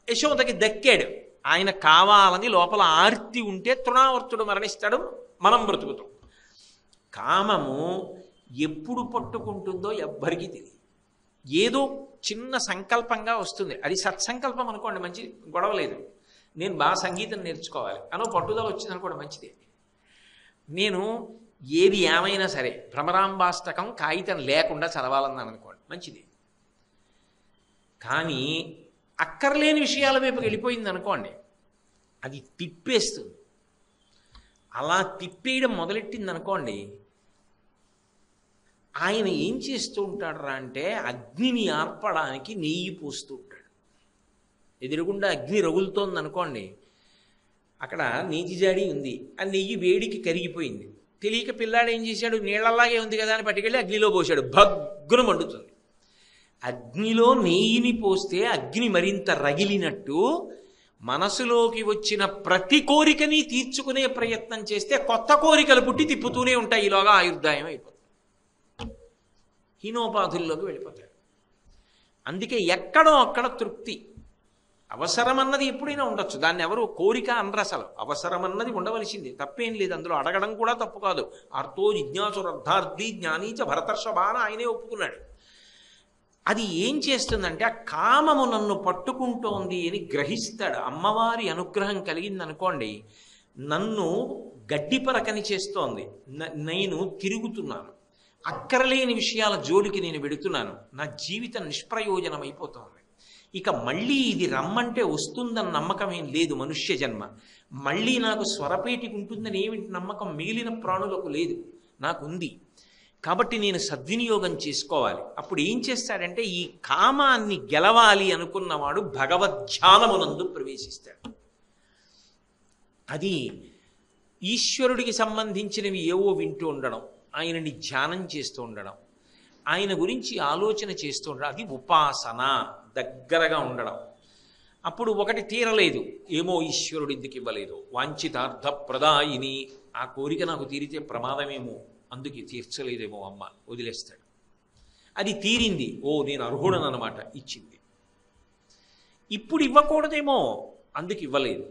యశోదకి దక్కాడు. ఆయన కావాలని లోపల ఆర్తి ఉంటే తృణావర్తుడు మరణిస్తాడు, మనం బ్రతుకుతాం. కామము ఎప్పుడు పట్టుకుంటుందో ఎవ్వరికీ తెలియదు. ఏదో చిన్న సంకల్పంగా వస్తుంది, అది సత్సంకల్పం అనుకోండి, మంచి గొడవ లేదు. నేను బాగా సంగీతం నేర్చుకోవాలి అనో పట్టుదల వచ్చింది అనుకోండి, మంచిదే. నేను ఏది ఏమైనా సరే భ్రమరాంబాష్టకం కాగితం లేకుండా చదవాలన్నాను అనుకోండి, మంచిది. కానీ అక్కర్లేని విషయాల వైపు వెళ్ళిపోయింది అనుకోండి, అది తిప్పేస్తుంది. అలా తిప్పేయడం మొదలెట్టింది అనుకోండి, ఆయన ఏం చేస్తూ ఉంటాడు అంటే అగ్నిని ఆర్పడానికి నెయ్యి పోస్తూ ఉంటాడు. ఎదురుగుండా అగ్ని రగులుతోంది అనుకోండి, అక్కడ నేతి జాడి ఉంది, ఆ నెయ్యి వేడికి కరిగిపోయింది. తెలియక పిల్లాడు ఏం చేశాడు, నీళ్ళలాగే ఉంది కదా అని పట్టుకెళ్ళి అగ్నిలో పోశాడు, భగ్గున మండుతుంది. అగ్నిలో నెయ్యిని పోస్తే అగ్ని మరింత రగిలినట్టు మనసులోకి వచ్చిన ప్రతి కోరికని తీర్చుకునే ప్రయత్నం చేస్తే కొత్త కోరికలు పుట్టి తిప్పుతూనే ఉంటాయి. ఈలోగా ఆయుర్దాయం అయిపోతుంది, హీనోపాధుల్లోకి వెళ్ళిపోతాడు. అందుకే ఎక్కడో అక్కడ తృప్తి. అవసరమన్నది ఎప్పుడైనా ఉండొచ్చు, దాన్ని ఎవరు కోరిక అనరు. అసలు అవసరమన్నది ఉండవలసింది, తప్పేం లేదు. అందులో అడగడం కూడా తప్పు కాదు. అర్థో జిజ్ఞాసురర్థార్థి జ్ఞానీచ భరతర్షభాన ఆయనే ఒప్పుకున్నాడు. అది ఏం చేస్తుందంటే ఆ కామము నన్ను పట్టుకుంటోంది అని గ్రహిస్తాడు. అమ్మవారి అనుగ్రహం కలిగిందనుకోండి, నన్ను గడ్డిపరకని చేస్తోంది, నేను తిరుగుతున్నాను, అక్కరలేని విషయాల జోలికి నేను వెడుతున్నాను, నా జీవితం నిష్ప్రయోజనం అయిపోతుంది. ఇక మళ్ళీ ఇది రమ్మంటే వస్తుందన్న నమ్మకం ఏం లేదు మనుష్య జన్మ. మళ్ళీ నాకు స్వరపేటికి ఉంటుందని ఏమిటి నమ్మకం మిగిలిన ప్రాణులకు లేదు, నాకుంది. కాబట్టి నేను సద్వినియోగం చేసుకోవాలి. అప్పుడు ఏం చేస్తాడంటే ఈ కామాన్ని గెలవాలి అనుకున్నవాడు భగవద్ధ్యానమునందు ప్రవేశిస్తాడు. అది ఈశ్వరుడికి సంబంధించినవి ఏవో వింటూ ఉండడం, ఆయనని ధ్యానం చేస్తూ ఉండడం, ఆయన గురించి ఆలోచన చేస్తూ ఉండడం, అది ఉపాసన, దగ్గరగా ఉండడం. అప్పుడు ఒకటి తీరలేదు, ఏమో ఈశ్వరుడు ఎందుకు ఇవ్వలేదు, వాంఛితార్థ ప్రదాయిని, ఆ కోరిక నాకు తీరితే ప్రమాదమేమో అందుకే తీర్చలేదేమో అమ్మ, వదిలేస్తాడు. అది తీరింది, ఓ నేను అర్హుడను అనమాట, ఇచ్చింది. ఇప్పుడు ఇవ్వకూడదేమో అందుకు ఇవ్వలేదు.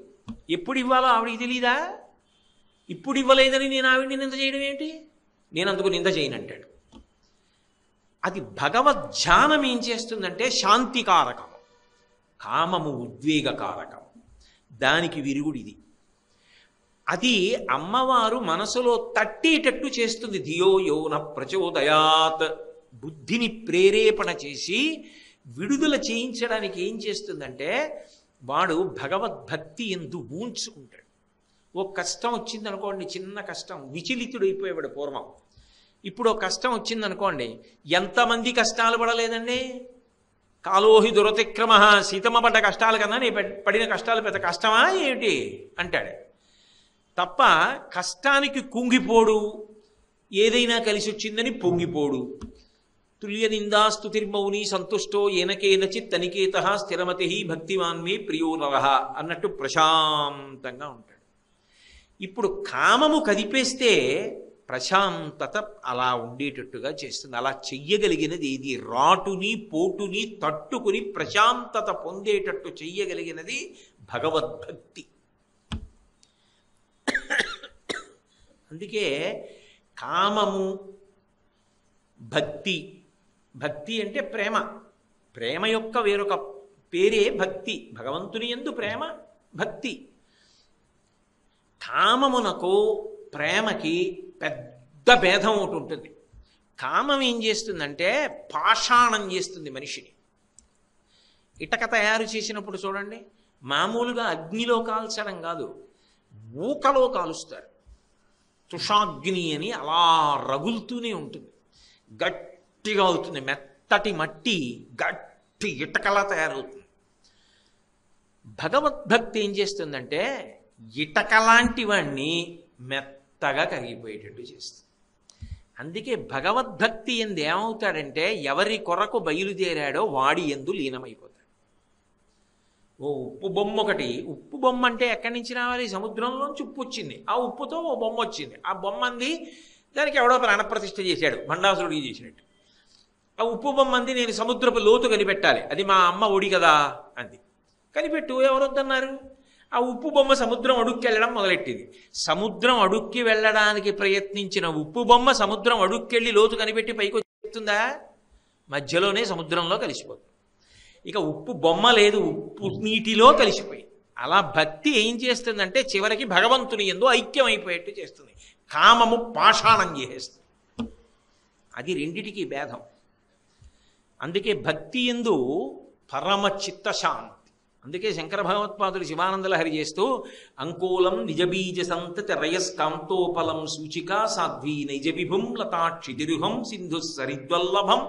ఎప్పుడు ఇవ్వాలో ఆవిడికి తెలీదా? ఇప్పుడు ఇవ్వలేదని నేను ఆవిడ్ని నింద చేయడం ఏంటి, నేను అందుకు నింద చేయనంటాడు. అది భగవద్ధ్యానం ఏం చేస్తుందంటే శాంతికారకం, కామము ఉద్వేగకారకం, దానికి విరుగుడిది. అది అమ్మవారు మనసులో తట్టేటట్టు చేస్తుంది. ధియో యోన ప్రచోదయాత్, బుద్ధిని ప్రేరేపణ చేసి విడుదల చేయించడానికి ఏం చేస్తుందంటే వాడు భగవద్భక్తి ఎందు ఊంచుకుంటాడు. ఓ కష్టం వచ్చిందనుకోండి, చిన్న కష్టం, విచలితుడైపోయేవాడు పూర్వం. ఇప్పుడు ఒక కష్టం వచ్చిందనుకోండి, ఎంతమంది కష్టాలు పడలేదండి. కాలోహి దురతిక్రమ, సీతమ్మ పడ్డ కష్టాలు కన్నా నీ పడిన కష్టాలు పెద్ద కష్టమా ఏమిటి అంటాడు తప్ప, కష్టానికి కుంగిపోడు, ఏదైనా కలిసి వచ్చిందని పొంగిపోడు. తుల్య నిందాస్తుతిర్మౌని సంతుష్టో ఏనకేనచిత్ తనికేత స్థిరమతి భక్తిమాన్ మే ప్రియో నరః అన్నట్టు ప్రశాంతంగా ఉంటాడు. ఇప్పుడు కామము కదిపేస్తే ప్రశాంతత అలా ఉండేటట్టుగా చేస్తుంది. అలా చెయ్యగలిగినది ఇది, రాటుని పోటుని తట్టుకుని ప్రశాంతత పొందేటట్టు చెయ్యగలిగినది భగవద్భక్తి. అందుకే కామము భక్తి, భక్తి అంటే ప్రేమ, ప్రేమ యొక్క వేరొక పేరే భక్తి. భగవంతుని యందు ప్రేమ భక్తి. కామమునకు ప్రేమకి పెద్ద భేదం ఒకటి ఉంటుంది. కామం ఏం చేస్తుందంటే పాషాణం చేస్తుంది మనిషిని. ఇటక తయారు చేసినప్పుడు చూడండి, మామూలుగా అగ్నిలో కాల్చడం కాదు, ఊకలో కాలుస్తారు. తుషాగ్ని అని అలా రగులుతూనే ఉంటుంది, గట్టిగా అవుతుంది, మెత్తటి మట్టి గట్టి ఇటకలా తయారవుతుంది. భగవద్భక్తి ఏం చేస్తుందంటే ఇటక లాంటి వాణ్ణి మెత్తగా కరిగిపోయేటట్టు చేస్తుంది. అందుకే భగవద్భక్తి ఎందు ఏమవుతాడంటే ఎవరి కొరకు బయలుదేరాడో వాడి ఎందు లీనమైపోతాడు. ఓ ఉప్పు బొమ్మ ఒకటి, ఉప్పు బొమ్మ అంటే ఎక్కడి నుంచి రావాలి, సముద్రంలోంచి ఉప్పు వచ్చింది, ఆ ఉప్పుతో ఓ బొమ్మ వచ్చింది, ఆ బొమ్మ అంది దానికి ఎవడో ప్రాణప్రతిష్ఠ చేశాడు, భండాసురుడికి చేసినట్టు. ఆ ఉప్పు బొమ్మ అంది నేను సముద్రపు లోతు కనిపెట్టాలి, అది మా అమ్మ ఒడి కదా అంది. కనిపెట్టు, ఎవరొద్దన్నారు? ఆ ఉప్పు బొమ్మ సముద్రం అడుక్కి వెళ్ళడం మొదలెట్టింది. సముద్రం అడుక్కి వెళ్ళడానికి ప్రయత్నించిన ఉప్పు బొమ్మ సముద్రం అడుక్కెళ్ళి లోతు కనిపెట్టి పైకి వచ్చేస్తుందా? మధ్యలోనే సముద్రంలో కలిసిపోతుంది. ఇక ఉప్పు బొమ్మ లేదు, ఉప్పు నీటిలో కలిసిపోయింది. అలా భక్తి ఏం చేస్తుందంటే చివరికి భగవంతుని యందు ఐక్యమైపోయేట్టు చేస్తుంది. కామము పాషాణం చేసేస్తుంది. అది రెండిటికి భేదం. అందుకే భక్తి యందు పరమ చిత్తశాంతి. అందుకే శంకర భగవత్పాదులు శివానందలహరి చేస్తూ అంకోలం నిజబీజ సంతతి రయస్కాంతోపలం సూచికా సాధ్వీ నైజ విభుం లతాక్షితిరుహం సింధు సరిద్వల్లభం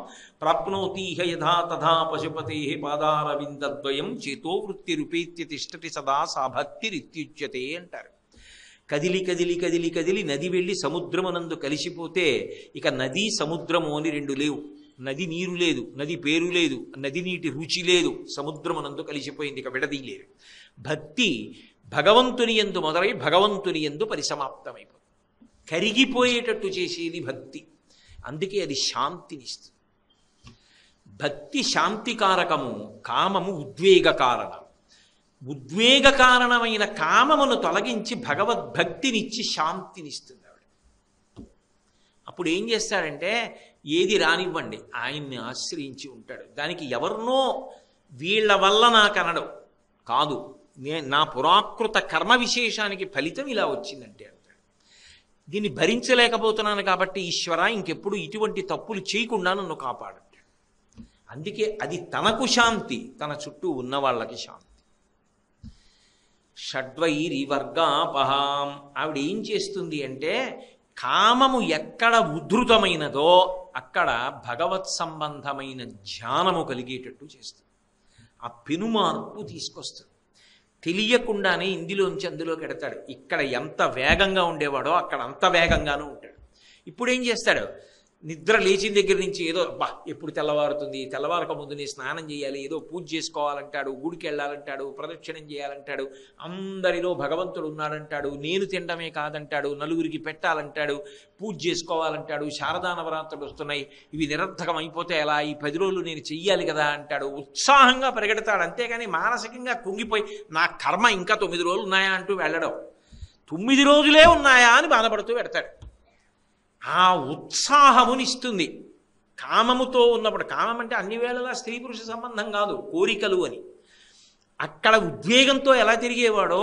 ప్రాప్నోతీహ యథా తథా పశుపతే పాదారవిందద్వయం చేతో వృత్తిరుపేత్య తిష్టటి సదా సా భక్తిరిత్యుచ్యతే అంటారు. కదిలి కదిలి కదిలి కదిలి నది వెళ్ళి సముద్రమునందు కలిసిపోతే ఇక నది సముద్రము అని రెండు లేవు. నది నీరు లేదు, నది పేరు లేదు, నది నీటి రుచి లేదు, సముద్రమునందు కలిసిపోయింది, ఇక విడదీయలేరు. భక్తి భగవంతుని యందు మొదలై భగవంతుని యందు పరిసమాప్తమైపోతుంది. కరిగిపోయేటట్టు చేసేది భక్తి. అందుకే అది శాంతినిస్తుంది. భక్తి శాంతికారకము, కామము ఉద్వేగ కారణం. ఉద్వేగ కారణమైన కామమును తొలగించి భగవద్భక్తినిచ్చి శాంతినిస్తుంది ఆవిడ. అప్పుడు ఏం చేస్తాడంటే ఏది రానివ్వండి ఆయన్ని ఆశ్రయించి ఉంటాడు. దానికి ఎవరినో వీళ్ళ వల్ల నాకు అనడం కాదు, నా పురాకృత కర్మ విశేషానికి ఫలితం ఇలా వచ్చిందంటే అంటాడు. దీన్ని భరించలేకపోతున్నాను కాబట్టి ఈశ్వర ఇంకెప్పుడు ఇటువంటి తప్పులు చేయకుండా నన్ను కాపాడంటాడు. అందుకే అది తనకు శాంతి, తన చుట్టూ ఉన్న వాళ్ళకి శాంతి. షడ్వైరివర్గాపహాం. ఆవిడ ఏం చేస్తుంది అంటే కామము ఎక్కడ ఉద్ధృతమైనదో అక్కడ భగవత్ సంబంధమైన ధ్యానము కలిగేటట్టు చేస్తుంది. ఆ పెనుమార్పు తీసుకొస్తుంది. తెలియకుండానే ఇందులోంచి అందులోకి ఎడతాడు. ఇక్కడ ఎంత వేగంగా ఉండేవాడో అక్కడ అంత వేగంగానూ ఉంటాడు. ఇప్పుడు ఏం చేస్తాడు? నిద్ర లేచిన దగ్గర నుంచి ఏదో ఎప్పుడు తెల్లవారుతుంది, తెల్లవారక ముందు నేను స్నానం చేయాలి, ఏదో పూజ చేసుకోవాలంటాడు, గుడికి వెళ్ళాలంటాడు, ప్రదక్షిణం చేయాలంటాడు, అందరిలో భగవంతుడు ఉన్నాడంటాడు, నేను తినడమే కాదంటాడు, నలుగురికి పెట్టాలంటాడు, పూజ చేసుకోవాలంటాడు, శారదా నవరాత్రులు వస్తున్నాయి, ఇవి నిరర్థకం అయిపోతే ఎలా, ఈ 10 రోజులు నేను చెయ్యాలి కదా అంటాడు. ఉత్సాహంగా పరిగెడతాడు. అంతేగాని మానసికంగా కుంగిపోయి నా కర్మ ఇంకా 9 రోజులు ఉన్నాయా అంటూ వెళ్ళడం. 9 రోజులే ఉన్నాయా అని బాధపడుతూ పెడతాడు. ఆ ఉత్సాహమునిస్తుంది కామముతో ఉన్నప్పుడు. కామం అంటే అన్ని వేళలా స్త్రీ పురుష సంబంధం కాదు, కోరికలు అని. అక్కడ ఉద్వేగంతో ఎలా తిరిగేవాడో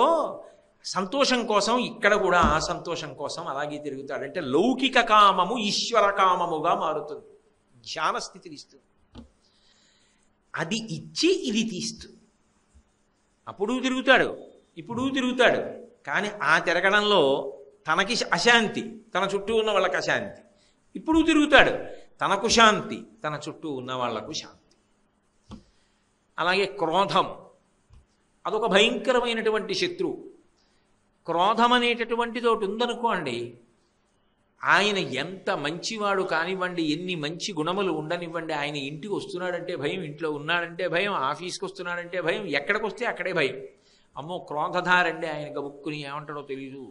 సంతోషం కోసం ఇక్కడ కూడా ఆ సంతోషం కోసం అలాగే తిరుగుతాడు. అంటే లౌకిక కామము ఈశ్వర కామముగా మారుతుంది, ధ్యాన స్థితిని ఇస్తుంది. అది ఇచ్చి ఇది తీస్తుంది. అప్పుడు తిరుగుతాడు, ఇప్పుడు తిరుగుతాడు. కానీ ఆ తిరగడంలో తనకి అశాంతి, తన చుట్టూ ఉన్న వాళ్ళకి అశాంతి. ఇప్పుడు తిరుగుతాడు, తనకు శాంతి, తన చుట్టూ ఉన్న వాళ్లకు శాంతి. అలాగే క్రోధం, అదొక భయంకరమైనటువంటి శత్రువు. క్రోధం అనేటటువంటిది ఒకటి ఉందనుకోండి, ఆయన ఎంత మంచివాడు కానివ్వండి, ఎన్ని మంచి గుణములు ఉండనివ్వండి, ఆయన ఇంటికి వస్తున్నాడంటే భయం, ఇంట్లో ఉన్నాడంటే భయం, ఆఫీస్కి వస్తున్నాడంటే భయం, ఎక్కడికి వస్తే అక్కడే భయం. అమ్మో క్రోధధారండి ఆయన గబుక్కుని ఏమంటాడో తెలీదు,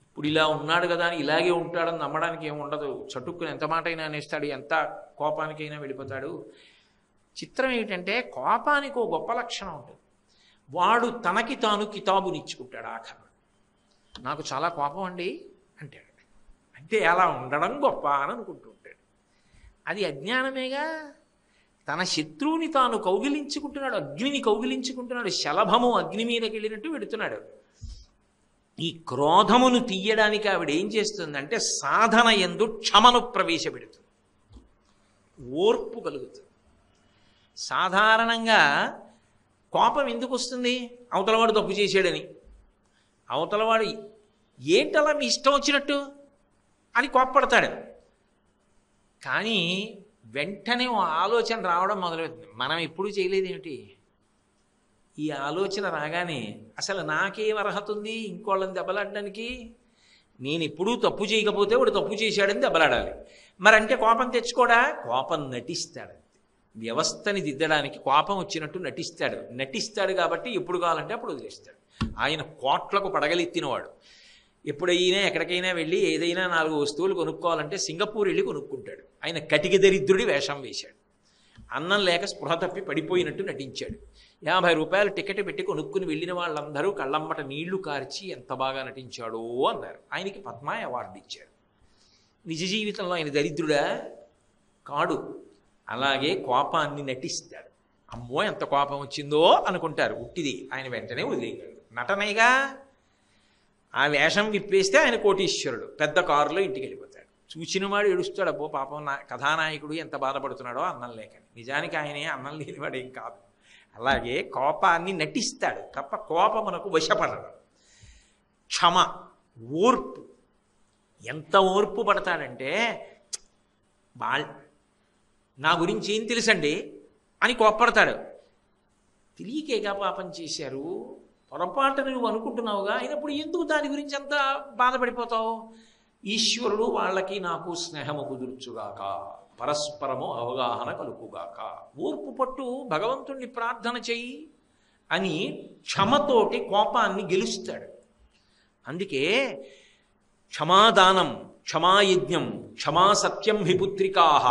ఇప్పుడు ఇలా ఉన్నాడు కదా అని ఇలాగే ఉంటాడని నమ్మడానికి ఏముండదు. చటుక్కుని ఎంత మాట అయినా అనేస్తాడు, ఎంత కోపానికైనా వెళ్ళిపోతాడు. చిత్రం ఏమిటంటే కోపానికి ఒక గొప్ప లక్షణం ఉంటుంది. వాడు తనకి తాను కితాబునిచ్చుకుంటాడు. ఆఖరు నాకు చాలా కోపం అండి అంటాడు. అంటే అలా ఉండడం గొప్ప అని అనుకుంటూ ఉంటాడు. అది అజ్ఞానమేగా. తన శత్రువుని తాను కౌగిలించుకుంటున్నాడు, అగ్నిని కౌగిలించుకుంటున్నాడు. శలభము అగ్ని మీదకి వెళ్ళినట్టు పెడుతున్నాడు. ఈ క్రోధమును తీయడానికి ఆవిడ ఏం చేస్తుందంటే సాధన యందు క్షమను ప్రవేశపెడుతుంది, ఓర్పు కలుగుతుంది. సాధారణంగా కోపం ఎందుకు వస్తుంది? అవతలవాడు తప్పు చేశాడని. అవతలవాడు ఏంటలా మీ ఇష్టం వచ్చినట్టు అని కోప్పడతాడు. కానీ వెంటనే ఆలోచన రావడం మొదలవుతుంది, మనం ఎప్పుడూ చేయలేదేమిటి? ఈ ఆలోచన రాగానే అసలు నాకేం అర్హత ఉంది ఇంకోళ్ళని దెబ్బలాడడానికి? నేను ఎప్పుడూ తప్పు చేయకపోతే వాడు తప్పు చేశాడని దెబ్బలాడాలి. మరంటే కోపం తెచ్చుకోడా? కోపం నటిస్తాడు. వ్యవస్థని దిద్దడానికి కోపం వచ్చినట్టు నటిస్తాడు కాబట్టి ఎప్పుడు కావాలంటే అప్పుడు వదిలేస్తాడు. ఆయన కోట్లకు పడగలెత్తినవాడు. ఎప్పుడైనా ఎక్కడికైనా వెళ్ళి ఏదైనా 4 వస్తువులు కొనుక్కోవాలంటే సింగపూర్ వెళ్ళి కొనుక్కుంటాడు. ఆయన కటిక దరిద్రుడి వేషం వేశాడు. అన్నం లేక స్పృహ తప్పి పడిపోయినట్టు నటించాడు. 50 రూపాయలు టికెట్ పెట్టి కొనుక్కుని వెళ్ళిన వాళ్ళందరూ కళ్ళమ్మట నీళ్లు కార్చి ఎంత బాగా నటించాడో అన్నారు. ఆయనకి పద్మ అవార్డు ఇచ్చారు. నిజ జీవితంలో ఆయన దరిద్రుడా? కాడు. అలాగే కోపాన్ని నటిస్తాడు. అమ్మో ఎంత కోపం వచ్చిందో అనుకుంటారు, ఉట్టిది. ఆయన వెంటనే వదిలేయగలడు, నటనేగా. ఆ వేషం విప్పేస్తే ఆయన కోటీశ్వరుడు, పెద్ద కారులో ఇంటికి వెళ్ళిపోతాడు. చూసినవాడు ఏడుస్తాడు, అబ్బో పాపం కథానాయకుడు ఎంత బాధపడుతున్నాడో అన్నం లేకని. నిజానికి ఆయనే అన్నం లేనివాడు ఏం కాదు. అలాగే కోపాన్ని నటిస్తాడు తప్ప కోపమునకు వశపడడు. క్షమ, ఓర్పు. ఎంత ఓర్పు పడతాడంటే నా గురించి ఏం తెలుసండి అని కోప్పడతాడు. తెలియకేగా పాపం చేశారు, పొరపాటును నువ్వు అనుకుంటున్నావుగా, అయినప్పుడు ఎందుకు దాని గురించి అంత బాధపడిపోతావు? ఈశ్వరుడు వాళ్ళకి నాకు స్నేహము కుదుర్చుగాక, పరస్పరము అవగాహన కలుగుగాక. ఓర్పు పట్టు, భగవంతుణ్ణి ప్రార్థన చెయ్యి అని క్షమతోటి కోపాన్ని గెలుస్తాడు. అందుకే క్షమాదానం, క్షమాయజ్ఞం, క్షమా సత్యం హి పుత్రికాః,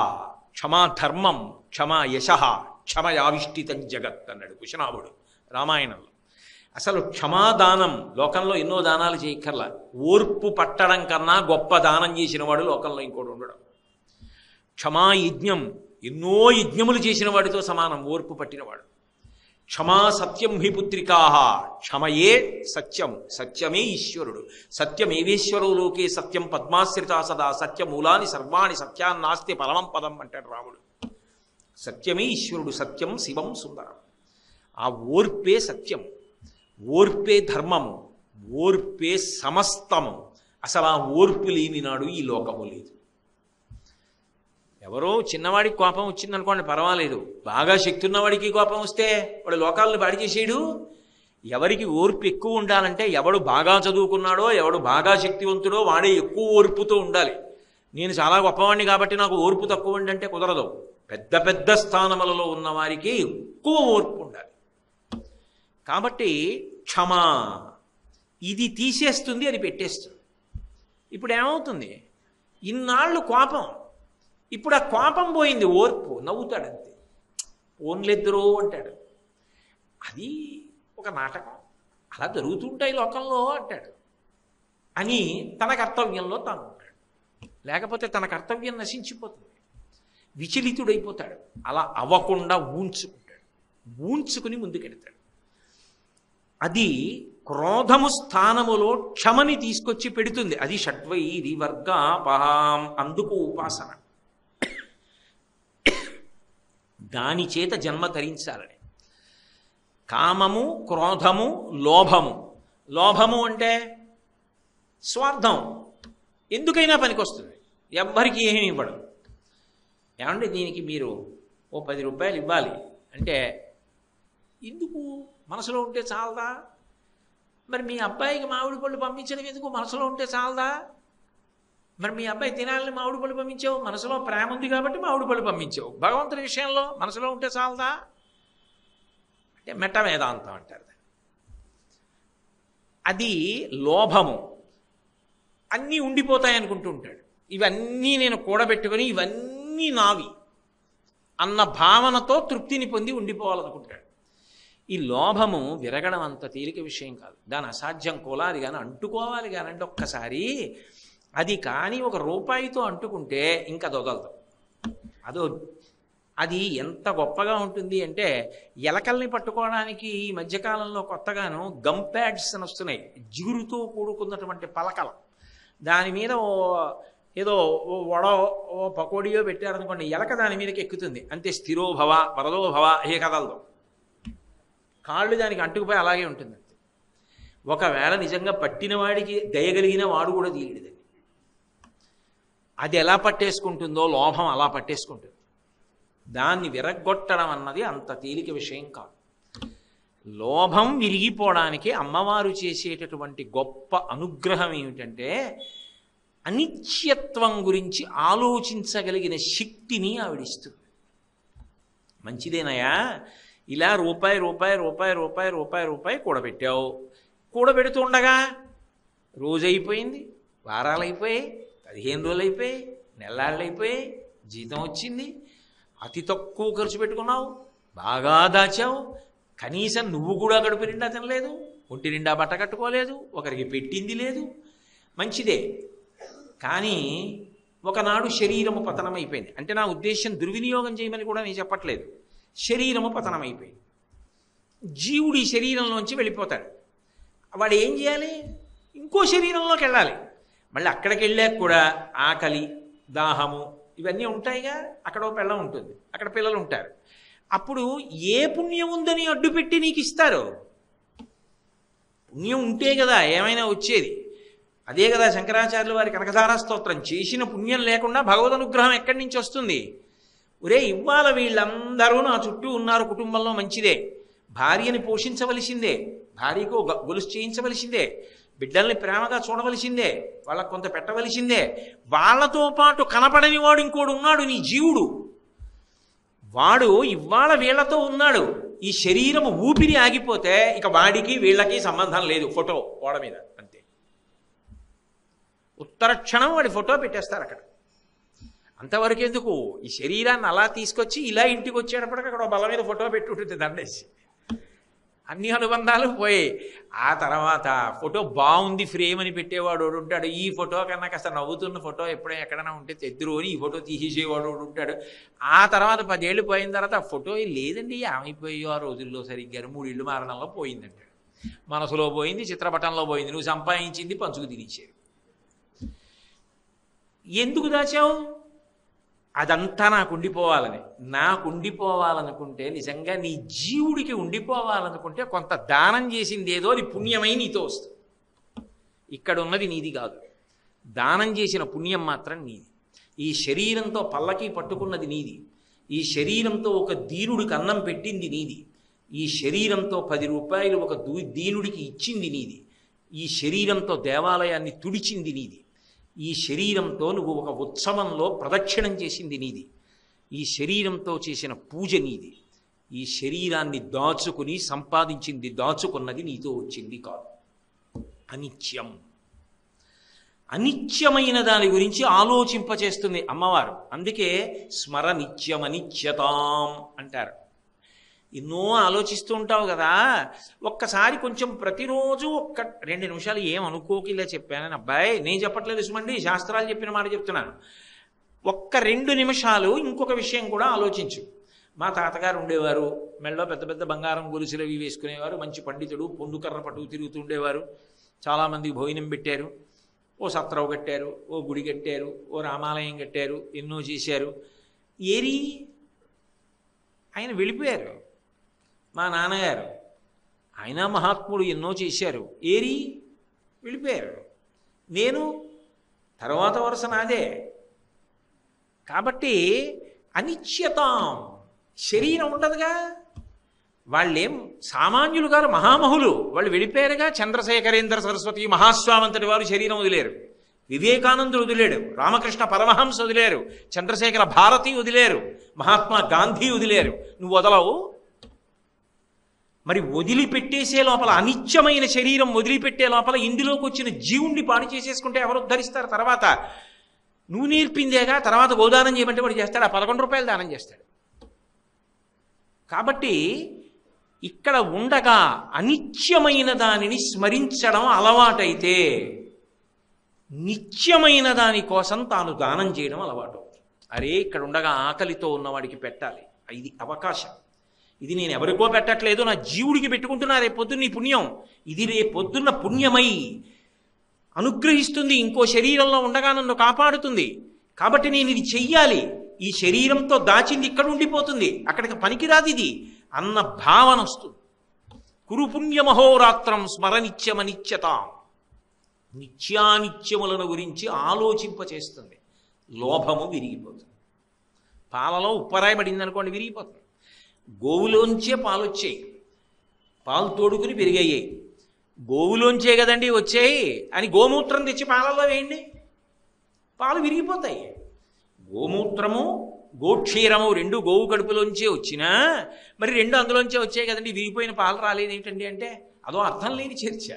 క్షమా ధర్మం, క్షమా యశః, క్షమయావిష్టితం జగత్ అన్నాడు కుశనాభుడు రామాయణంలో. అసలు క్షమాదానం, లోకంలో ఎన్నో దానాలు చేయక్కర్లా, ఓర్పు పట్టడం కన్నా గొప్ప దానం చేసిన వాడు లోకంలో ఇంకోటి ఉండడం. క్షమాయజ్ఞం, ఎన్నో యజ్ఞములు చేసిన వాడితో సమానం ఓర్పు పట్టినవాడు. క్షమా సత్యం హి పుత్రికాః, క్షమయే సత్యము, సత్యమే ఈశ్వరుడు. సత్యమేవేశ్వరో లోకే సత్యం పద్మాశ్రితా సదా, సత్యమూలాని సర్వాణి సత్యాన్నాస్తి పరమం పదం అంటాడు రాముడు. సత్యమే ఈశ్వరుడు, సత్యం శివం సుందరం. ఆ ఓర్పే సత్యం, ఓర్పే ధర్మము, ఓర్పే సమస్తము. అసలు ఆ ఓర్పు లేని నాడు ఈ లోకము లేదు. ఎవరో చిన్నవాడికి కోపం వచ్చిందనుకోండి పర్వాలేదు, బాగా శక్తి ఉన్నవాడికి కోపం వస్తే వాడు లోకాలను పాడి చేసేయడు. ఎవరికి ఓర్పు ఎక్కువ ఉండాలంటే ఎవడు బాగా చదువుకున్నాడో, ఎవడు బాగా శక్తివంతుడో వాడే ఎక్కువ ఓర్పుతో ఉండాలి. నేను చాలా గొప్పవాడిని కాబట్టి నాకు ఓర్పు తక్కువ అంటే కుదరదు. పెద్ద పెద్ద స్థానములలో ఉన్న వారికి ఎక్కువ ఓర్పు ఉండాలి. కాబట్టి క్షమా ఇది తీసేస్తుంది, అది పెట్టేస్తుంది. ఇప్పుడు ఏమవుతుంది, ఇన్నాళ్ళు కోపం, ఇప్పుడు ఆ కోపం పోయింది, ఓర్పు, నవ్వుతాడంతే. ఓన్లెద్దరో అంటాడు, అది ఒక నాటకం, అలా జరుగుతుంటాయి లోకంలో అంటాడు అని తన కర్తవ్యంలో తాను ఉంటాడు. లేకపోతే తన కర్తవ్యం నశించిపోతుంది, విచలితుడైపోతాడు. అలా అవ్వకుండా ఊంచుకుంటాడు, ఊంచుకుని ముందుకెడతాడు. అది క్రోధము స్థానములో క్షమని తీసుకొచ్చి పెడుతుంది. అది షడ్వైరి వర్గాపహాం, అందుకు ఉపాసన. దాని చేత జన్మ ధరించాలని. కామము, క్రోధము, లోభము. లోభము అంటే స్వార్థం, ఎందుకైనా పనికొస్తుంది, ఎవ్వరికి ఏమీ ఇవ్వడం. ఏమంటే దీనికి మీరు ఓ 10 రూపాయలు ఇవ్వాలి అంటే ఎందుకు, మనసులో ఉంటే చాలదా? మరి మీ అబ్బాయికి మామిడి పళ్ళు పంపించడం ఎందుకు, మనసులో ఉంటే చాలదా? మరి మీ అబ్బాయి తినాలని మామిడి పళ్ళు పంపించావు, మనసులో ప్రేమ ఉంది కాబట్టి మామిడి పళ్ళు పంపించావు. భగవంతుడి విషయంలో మనసులో ఉంటే చాలదా అంటే మెట్ట వేదాంతం అంటారు. అది లోభము. అన్నీ ఉండిపోతాయి అనుకుంటూ ఉంటాడు. ఇవన్నీ నేను కూడబెట్టుకొని ఇవన్నీ నావి అన్న భావనతో తృప్తిని పొంది ఉండిపోవాలనుకుంటాడు. ఈ లోభము విరగడం అంత తేలిక విషయం కాదు. దాని అసాధ్యం కూడా. అది కానీ అంటుకోవాలి కానంటే ఒక్కసారి అది కానీ ఒక రూపాయితో అంటుకుంటే ఇంకా దొదలదు. అది ఎంత గొప్పగా ఉంటుంది అంటే, ఎలకల్ని పట్టుకోవడానికి ఈ మధ్యకాలంలో కొత్తగాను గమ్ ప్యాడ్స్ అని వస్తున్నాయి, జిగురుతో కూడుకున్నటువంటి పలకలు. దాని మీద ఏదో వడో ఓ పకోడియో పెట్టారనుకోండి, ఎలక దాని మీదకి ఎక్కుతుంది అంతే. స్థిరోభవ వరదోభవ ఏ కదలదు, కాళ్ళు దానికి అంటుకుపోయి అలాగే ఉంటుంది. ఒకవేళ నిజంగా పట్టిన వాడికి దయగలిగిన వాడు కూడా తీయడు. అది ఎలా పట్టేసుకుంటుందో లోభం అలా పట్టేసుకుంటుంది. దాన్ని విరగ్గొట్టడం అన్నది అంత తేలిక విషయం కాదు. లోభం విరిగిపోవడానికి అమ్మవారు చేసేటటువంటి గొప్ప అనుగ్రహం ఏమిటంటే, అనిత్యత్వం గురించి ఆలోచించగలిగిన శక్తిని ఆవిడిస్తుంది. మంచిదేనయా, ఇలా రూపాయి రూపాయి రూపాయి రూపాయి రూపాయి రూపాయి కూడబెట్టావు. కూడబెడుతుండగా రోజు అయిపోయింది, వారాలు అయిపోయాయి, 15 రోజులు అయిపోయాయి, నెల్లాళ్ళు అయిపోయాయి, జీతం వచ్చింది, అతి తక్కువ ఖర్చు పెట్టుకున్నావు, బాగా దాచావు, కనీసం నువ్వు కూడా కడుపు నిండా తినలేదు, ఒంటి నిండా బట్ట కట్టుకోలేదు, ఒకరికి పెట్టింది లేదు. మంచిదే, కానీ ఒకనాడు శరీరము పతనం అయిపోయింది. అంటే నా ఉద్దేశం దుర్వినియోగం చేయమని కూడా నేను చెప్పట్లేదు. శరీరము పతనం అయిపోయింది, జీవుడు ఈ శరీరంలోంచి వెళ్ళిపోతాడు. వాడు ఏం చేయాలి, ఇంకో శరీరంలోకి వెళ్ళాలి. మళ్ళీ అక్కడికి వెళ్ళాక కూడా ఆకలి, దాహము ఇవన్నీ ఉంటాయిగా. అక్కడ ఒక పిల్ల ఉంటుంది, అక్కడ పిల్లలు ఉంటారు. అప్పుడు ఏ పుణ్యం ఉందని అడ్డుపెట్టి నీకు ఇస్తారు? పుణ్యం ఉంటే కదా ఏమైనా వచ్చేది. అదే కదా శంకరాచార్యులు వారి కనకధారా స్తోత్రం, చేసిన పుణ్యం లేకుండా భగవద్ అనుగ్రహం ఎక్కడి నుంచి వస్తుంది? ఒరే, ఇవాళ వీళ్ళందరూ నా చుట్టూ ఉన్నారు, కుటుంబంలో మంచిదే, భార్యని పోషించవలసిందే, భార్యకు గొలుసు చేయించవలసిందే, బిడ్డల్ని ప్రేమగా చూడవలసిందే, వాళ్ళకు కొంత పెట్టవలసిందే. వాళ్ళతో పాటు కనపడని వాడు ఇంకోడు ఉన్నాడు, నీ జీవుడు. వాడు ఇవాళ వీళ్లతో ఉన్నాడు. ఈ శరీరము ఊపిరి ఆగిపోతే ఇక వాడికి వీళ్ళకి సంబంధం లేదు. ఫోటో గోడ మీద అంతే, ఉత్తర క్షణం వాడి ఫోటో పెట్టేస్తారు అక్కడ. అంతవరకు ఎందుకు, ఈ శరీరాన్ని అలా తీసుకొచ్చి ఇలా ఇంటికి వచ్చేటప్పటికి అక్కడ బల్ల మీద ఫోటో పెట్టి ఉంటుంది దండేసి, అన్ని అనుబంధాలు పోయి. ఆ తర్వాత ఫోటో బాగుంది ఫ్రేమ్ అని పెట్టేవాడు ఉంటాడు. ఈ ఫోటో కన్నా కాస్త నవ్వుతున్న ఫోటో ఎప్పుడైనా ఎక్కడైనా ఉంటే తెద్దురు అని ఈ ఫోటో తీసేసేవాడు ఉంటాడు. ఆ తర్వాత 10 ఏళ్ళు పోయిన తర్వాత ఆ ఫోటో లేదండి, ఏమైపోయో ఆ రోజుల్లో సరిగ్గా 3 ఇళ్ళు మారడంలో పోయిందంటాడు. మనసులో పోయింది, చిత్రపటంలో పోయింది, నువ్వు సంపాదించింది పంచుకు తినేసాడు. ఎందుకు దాచావు? అదంతా నాకు ఉండిపోవాలని. నాకు ఉండిపోవాలనుకుంటే, నిజంగా నీ జీవుడికి ఉండిపోవాలనుకుంటే కొంత దానం చేసింది ఏదో అది పుణ్యమై నీతో వస్తుంది. ఇక్కడ ఉన్నది నీది కాదు, దానం చేసిన పుణ్యం మాత్రం నీది. ఈ శరీరంతో పల్లకి పట్టుకున్నది నీది, ఈ శరీరంతో ఒక దీనుడికి అన్నం పెట్టింది నీది, ఈ శరీరంతో 10 రూపాయలు ఒక దీనుడికి ఇచ్చింది నీది, ఈ శరీరంతో దేవాలయాన్ని తుడిచింది నీది, ఈ శరీరంతో నువ్వు ఒక ఉత్సవంలో ప్రదక్షిణం చేసింది నీది, ఈ శరీరంతో చేసిన పూజ నీది. ఈ శరీరాన్ని దాచుకుని సంపాదించింది, దాచుకున్నది నీతో వచ్చింది కాదు. అనిత్యం. అనిత్యమైన దాని గురించి ఆలోచింపచేస్తుంది అమ్మవారు. అందుకే స్మర నిత్యం అనిత్యతాం అంటారు. ఎన్నో ఆలోచిస్తూ ఉంటావు కదా, ఒక్కసారి కొంచెం ప్రతిరోజు 1-2 నిమిషాలు ఏం అనుకోకి ఇలా చెప్పానని. అబ్బాయి నేను చెప్పట్లేదు సుమండి, శాస్త్రాలు చెప్పిన మాట చెప్తున్నాను. 1-2 నిమిషాలు ఇంకొక విషయం కూడా ఆలోచించు. మా తాతగారు ఉండేవారు, మెళ్ళలో పెద్ద పెద్ద బంగారం గొలుసులు అవి వేసుకునేవారు, మంచి పండితుడు, పొందుకర్ర పట్టుకు తిరుగుతుండేవారు, చాలామందికి భోజనం పెట్టారు, ఓ సత్రవు కట్టారు, ఓ గుడి కట్టారు, ఓ రామాలయం కట్టారు, ఎన్నో చేశారు. ఏరి ఆయన వెళ్ళిపోయారు. మా నాన్నగారు ఆయన మహాత్ముడు, ఎన్నో చేశారు, ఏరి వెళ్ళిపోయారు. నేను తర్వాత వరుస నాదే. కాబట్టి అనిత్యతాం. శరీరం ఉండదుగా, వాళ్ళేం సామాన్యులు గారు, మహామహులు. వాళ్ళు వెళ్ళిపోయారుగా. చంద్రశేఖరేంద్ర సరస్వతి మహాస్వామంతటి వారు శరీరం వదిలేరు, వివేకానందుడు వదిలేడు, రామకృష్ణ పరమహంస వదిలేరు, చంద్రశేఖర భారతి వదిలేరు, మహాత్మా గాంధీ వదిలేరు. నువ్వు వదలవు. మరి వదిలిపెట్టేసే లోపల, అనిత్యమైన శరీరం వదిలిపెట్టే లోపల ఇందులోకి వచ్చిన జీవుణ్ణి పాడు చేసేసుకుంటే ఎవరు ఉద్ధరిస్తారు? తర్వాత నువ్వు నేర్పిందేగా. తర్వాత గోదానం చేయమంటే వాడు చేస్తాడు, ఆ 11 రూపాయలు దానం చేస్తాడు. కాబట్టి ఇక్కడ ఉండగా అనిత్యమైన దానిని స్మరించడం అలవాటైతే నిత్యమైన దాని కోసం తాను దానం చేయడం అలవాటు. అరే ఇక్కడ ఉండగా ఆకలితో ఉన్నవాడికి పెట్టాలి, ఇది అవకాశం. ఇది నేను ఎవరికో పెట్టట్లేదు, నా జీవుడికి పెట్టుకుంటున్నా. రేపొద్దున్న ఈ పుణ్యం, ఇది రేపొద్దున్న పుణ్యమై అనుగ్రహిస్తుంది, ఇంకో శరీరంలో ఉండగా నన్ను కాపాడుతుంది. కాబట్టి నేను ఇది చెయ్యాలి. ఈ శరీరంతో దాచింది ఇక్కడ ఉండిపోతుంది, అక్కడికి పనికిరాదు ఇది అన్న భావన వస్తుంది. కురు పుణ్యమహోరాత్రం స్మరనిత్యమనిత్యతాం. నిత్యానిత్యములను గురించి ఆలోచింపచేస్తుంది. లోభము విరిగిపోతుంది. పాలలో ఉప్పరాయి పడింది అనుకోండి, విరిగిపోతుంది. గోవులోంచే పాలు వచ్చాయి, పాలు తోడుకుని పెరిగాయి. గోవులోంచే కదండి వచ్చాయి అని గోమూత్రం తెచ్చి పాలల్లో వేయండి, పాలు విరిగిపోతాయి. గోమూత్రము గోక్షీరము 2 గోవు కడుపులోంచే వచ్చినా మరి 2 అందులోంచే వచ్చాయి కదండి, విరిగిపోయిన పాలు రాలేదేంటండి అంటే అదో అర్థం లేని చర్చ.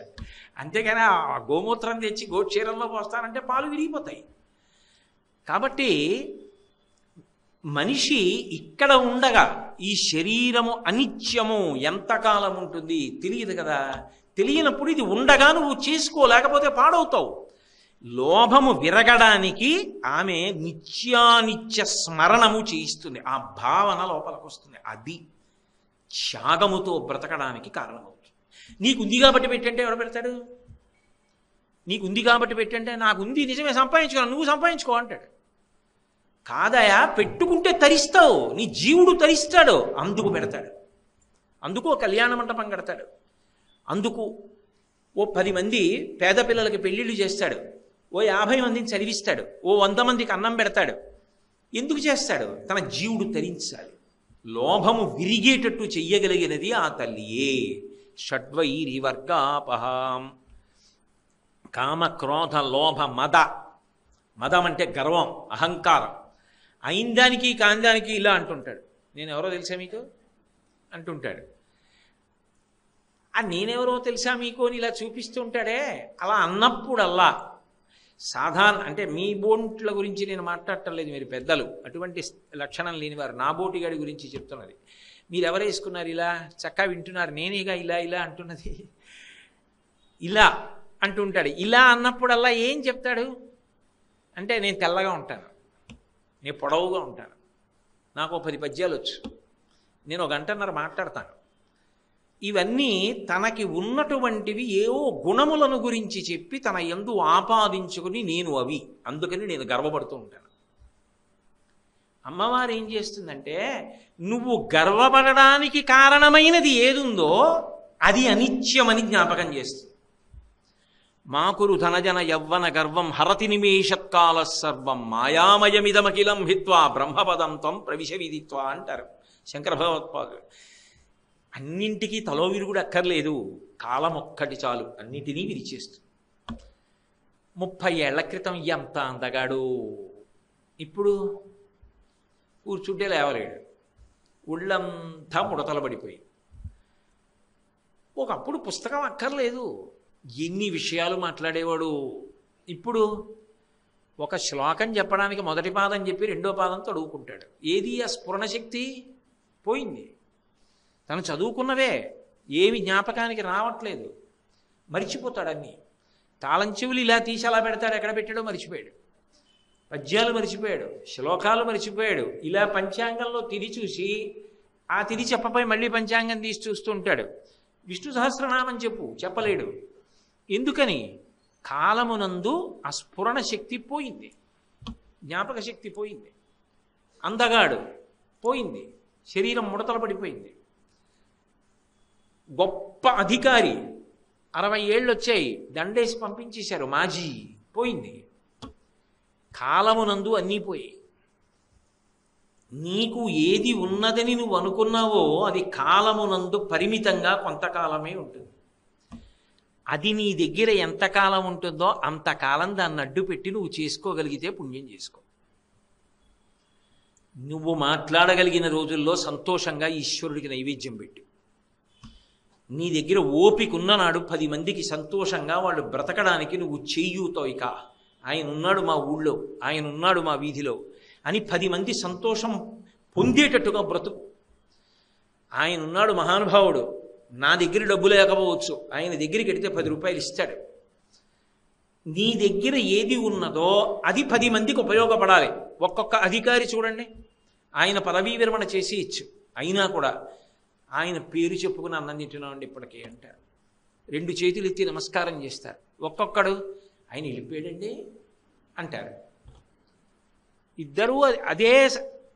అంతేగాని ఆ గోమూత్రం తెచ్చి గోక్షీరంలో పోస్తానంటే పాలు విరిగిపోతాయి. కాబట్టి మనిషి ఇక్కడ ఉండగా ఈ శరీరము అనిత్యము, ఎంతకాలం ఉంటుంది తెలియదు కదా. తెలియనప్పుడు ఇది ఉండగా నువ్వు చేసుకోలేకపోతే పాడవుతావు. లోభము విరగడానికి ఆమె నిత్యానిత్య స్మరణము చేయిస్తుంది. ఆ భావన లోపలికి వస్తుంది. అది త్యాగముతో బ్రతకడానికి కారణమవుతుంది. నీకుంది కాబట్టి పెట్టంటే ఎవరు పెడతాడు? నీకుంది కాబట్టి పెట్టంటే నాకుంది నిజమే, సంపాదించుకున్నాను, నువ్వు సంపాదించుకో అంటాడు. కాదయా, పెట్టుకుంటే తరిస్తావు, నీ జీవుడు తరిస్తాడు, అందుకు పెడతాడు. అందుకు కళ్యాణ మండపం కడతాడు, అందుకు ఓ 10 మంది పేద పిల్లలకి పెళ్ళిళ్ళు చేస్తాడు, ఓ 50 మందిని చదివిస్తాడు, ఓ 100 మందికి అన్నం పెడతాడు. ఎందుకు చేస్తాడు? తన జీవుడు తరించాలి. లోభము విరిగేటట్టు చెయ్యగలిగినది ఆ తల్లియే. షడ్వైరివర్గాపహాం. కామ క్రోధ లోభ మద. మదం అంటే గర్వం, అహంకారం. అయిందానికి కాందానికి ఇలా అంటుంటాడు. నేను ఎవరో తెలుసా మీకు అంటుంటాడు. ఆ నేనెవరో తెలుసా మీకు అని ఇలా చూపిస్తూ ఉంటాడే. అలా అన్నప్పుడల్లా సాధారణ, అంటే మీ బోట్ల గురించి నేను మాట్లాడటం లేదు, మీరు పెద్దలు, అటువంటి లక్షణం లేనివారు. నా బోటిగాడి గురించి చెప్తున్నది. మీరు ఎవరు వేసుకున్నారు ఇలా చక్కగా వింటున్నారు, నేనేగా ఇలా ఇలా అంటున్నది. ఇలా అంటుంటాడు. ఇలా అన్నప్పుడల్లా ఏం చెప్తాడు అంటే, నేను తెల్లగా ఉంటాను, నేను పొడవుగా ఉంటాను, నాకు 10 పద్యాలు వచ్చు, నేను 1 గంటన్నర మాట్లాడతాను. ఇవన్నీ తనకి ఉన్నటువంటివి ఏవో గుణములను గురించి చెప్పి తన యందు ఆపాదించుకుని నేను అవి, అందుకని నేను గర్వపడుతూ ఉంటాను. అమ్మవారు ఏం చేస్తుందంటే నువ్వు గర్వపడడానికి కారణమైనది ఏదుందో అది అనిత్యమని జ్ఞాపకం చేస్తుంది. మాకురు ధనజన యవ్వన గర్వం హరతి నిమేషత్కాల సర్వం మాయామయమిదమఖిలం హిత్వా బ్రహ్మపదం త్వం ప్రవిశ విదిత్వా అంటారు శంకర భగవత్పాదులు. అన్నింటికీ తలో విరుగుడు అక్కర్లేదు, కాలం ఒక్కటి చాలు అన్నిటినీ విరిచేస్తుంది. 30 ఏళ్ల క్రితం ఎంత అందగాడు, ఇప్పుడు కూర్చుంటే లేవలేడు, ఒళ్ళంతా ముడతలు పడిపోయి. ఒకప్పుడు పుస్తకం అక్కర్లేదు, ఎన్ని విషయాలు మాట్లాడేవాడు. ఇప్పుడు ఒక శ్లోకం చెప్పడానికి మొదటి పాదం చెప్పి రెండో పాదం తడువుకుంటాడు. ఏది ఆ స్ఫురణ శక్తి పోయింది. తను చదువుకున్నవే ఏమి జ్ఞాపకానికి రావట్లేదు, మరిచిపోతాడు. అన్నీ తాళం చెవులు ఇలా తీసి అలా పెడతాడు, ఎక్కడ పెట్టాడో మరిచిపోయాడు. పద్యాలు మరిచిపోయాడు, శ్లోకాలు మరిచిపోయాడు. ఇలా పంచాంగంలో తిరి చూసి ఆ తిరి చెప్పపోయి మళ్ళీ పంచాంగం తీసి చూస్తూ ఉంటాడు. విష్ణు సహస్రనామం చెప్పలేడు. ఎందుకని? కాలమునందు ఆ స్ఫురణ శక్తి పోయింది, జ్ఞాపక శక్తి పోయింది. అందగాడు పోయింది, శరీరం ముడతలు పడిపోయింది. గొప్ప అధికారి 60 ఏళ్ళు వచ్చాయి, దండేసి పంపించేశారు, మాజీ పోయింది. కాలమునందు అన్నీ పోయి. నీకు ఏది ఉన్నదని నువ్వు అనుకున్నావో అది కాలమునందు పరిమితంగా కొంతకాలమే ఉంటుంది. అది నీ దగ్గర ఎంతకాలం ఉంటుందో అంతకాలం దాన్ని అడ్డు పెట్టి నువ్వు చేసుకోగలిగితే పుణ్యం చేసుకో. నువ్వు మాట్లాడగలిగిన రోజుల్లో సంతోషంగా ఈశ్వరుడికి నైవేద్యం పెట్టు. నీ దగ్గర ఓపిక ఉన్ననాడు 10 మందికి సంతోషంగా వాళ్ళు బ్రతకడానికి నువ్వు చెయ్యూతోయిక. ఆయన ఉన్నాడు మా ఊళ్ళో, ఆయన ఉన్నాడు మా వీధిలో అని 10 మంది సంతోషం పొందేటట్టుగా బ్రతుకు. ఆయన ఉన్నాడు మహానుభావుడు, నా దగ్గర డబ్బు లేకపోవచ్చు, ఆయన దగ్గరికి వెడితే 10 రూపాయలు ఇస్తాడు. నీ దగ్గర ఏది ఉన్నదో అది 10 మందికి ఉపయోగపడాలి. ఒక్కొక్క అధికారి చూడండి, ఆయన పదవీ విరమణ చేసి ఇచ్చు, అయినా కూడా ఆయన పేరు చెప్పుకుని అన్నం తింటున్నామండి ఇప్పటికే అంటారు. 2 చేతులు ఎత్తి నమస్కారం చేస్తారు. ఒక్కొక్కడు ఆయన వెళ్ళిపోయాడండి అంటారు. ఇద్దరూ అదే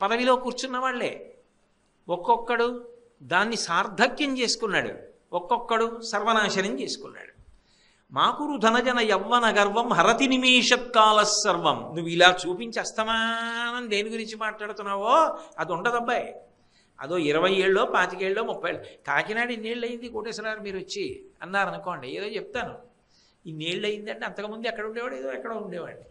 పదవిలో కూర్చున్న వాళ్ళే. ఒక్కొక్కడు దాన్ని సార్థక్యం చేసుకున్నాడు, ఒక్కొక్కడు సర్వనాశనం చేసుకున్నాడు. మాకురు ధనజన యవ్వన గర్వం హరతి నిమేషత్కాల సర్వం. నువ్వు ఇలా చూపించి అస్తమానం దేని గురించి మాట్లాడుతున్నావో అది ఉండదబ్బాయి. అదో 20 ఏళ్ళో 25 ఏళ్ళో 30 ఏళ్ళు. కాకినాడ ఇన్నేళ్ళు అయింది కోటేశ్వరరావు మీరు వచ్చి అన్నారనుకోండి, ఏదో చెప్తాను, ఇన్నేళ్ళు అయిందంటే అంతకుముందు ఎక్కడ ఉండేవాడు, ఏదో ఎక్కడ ఉండేవాడిని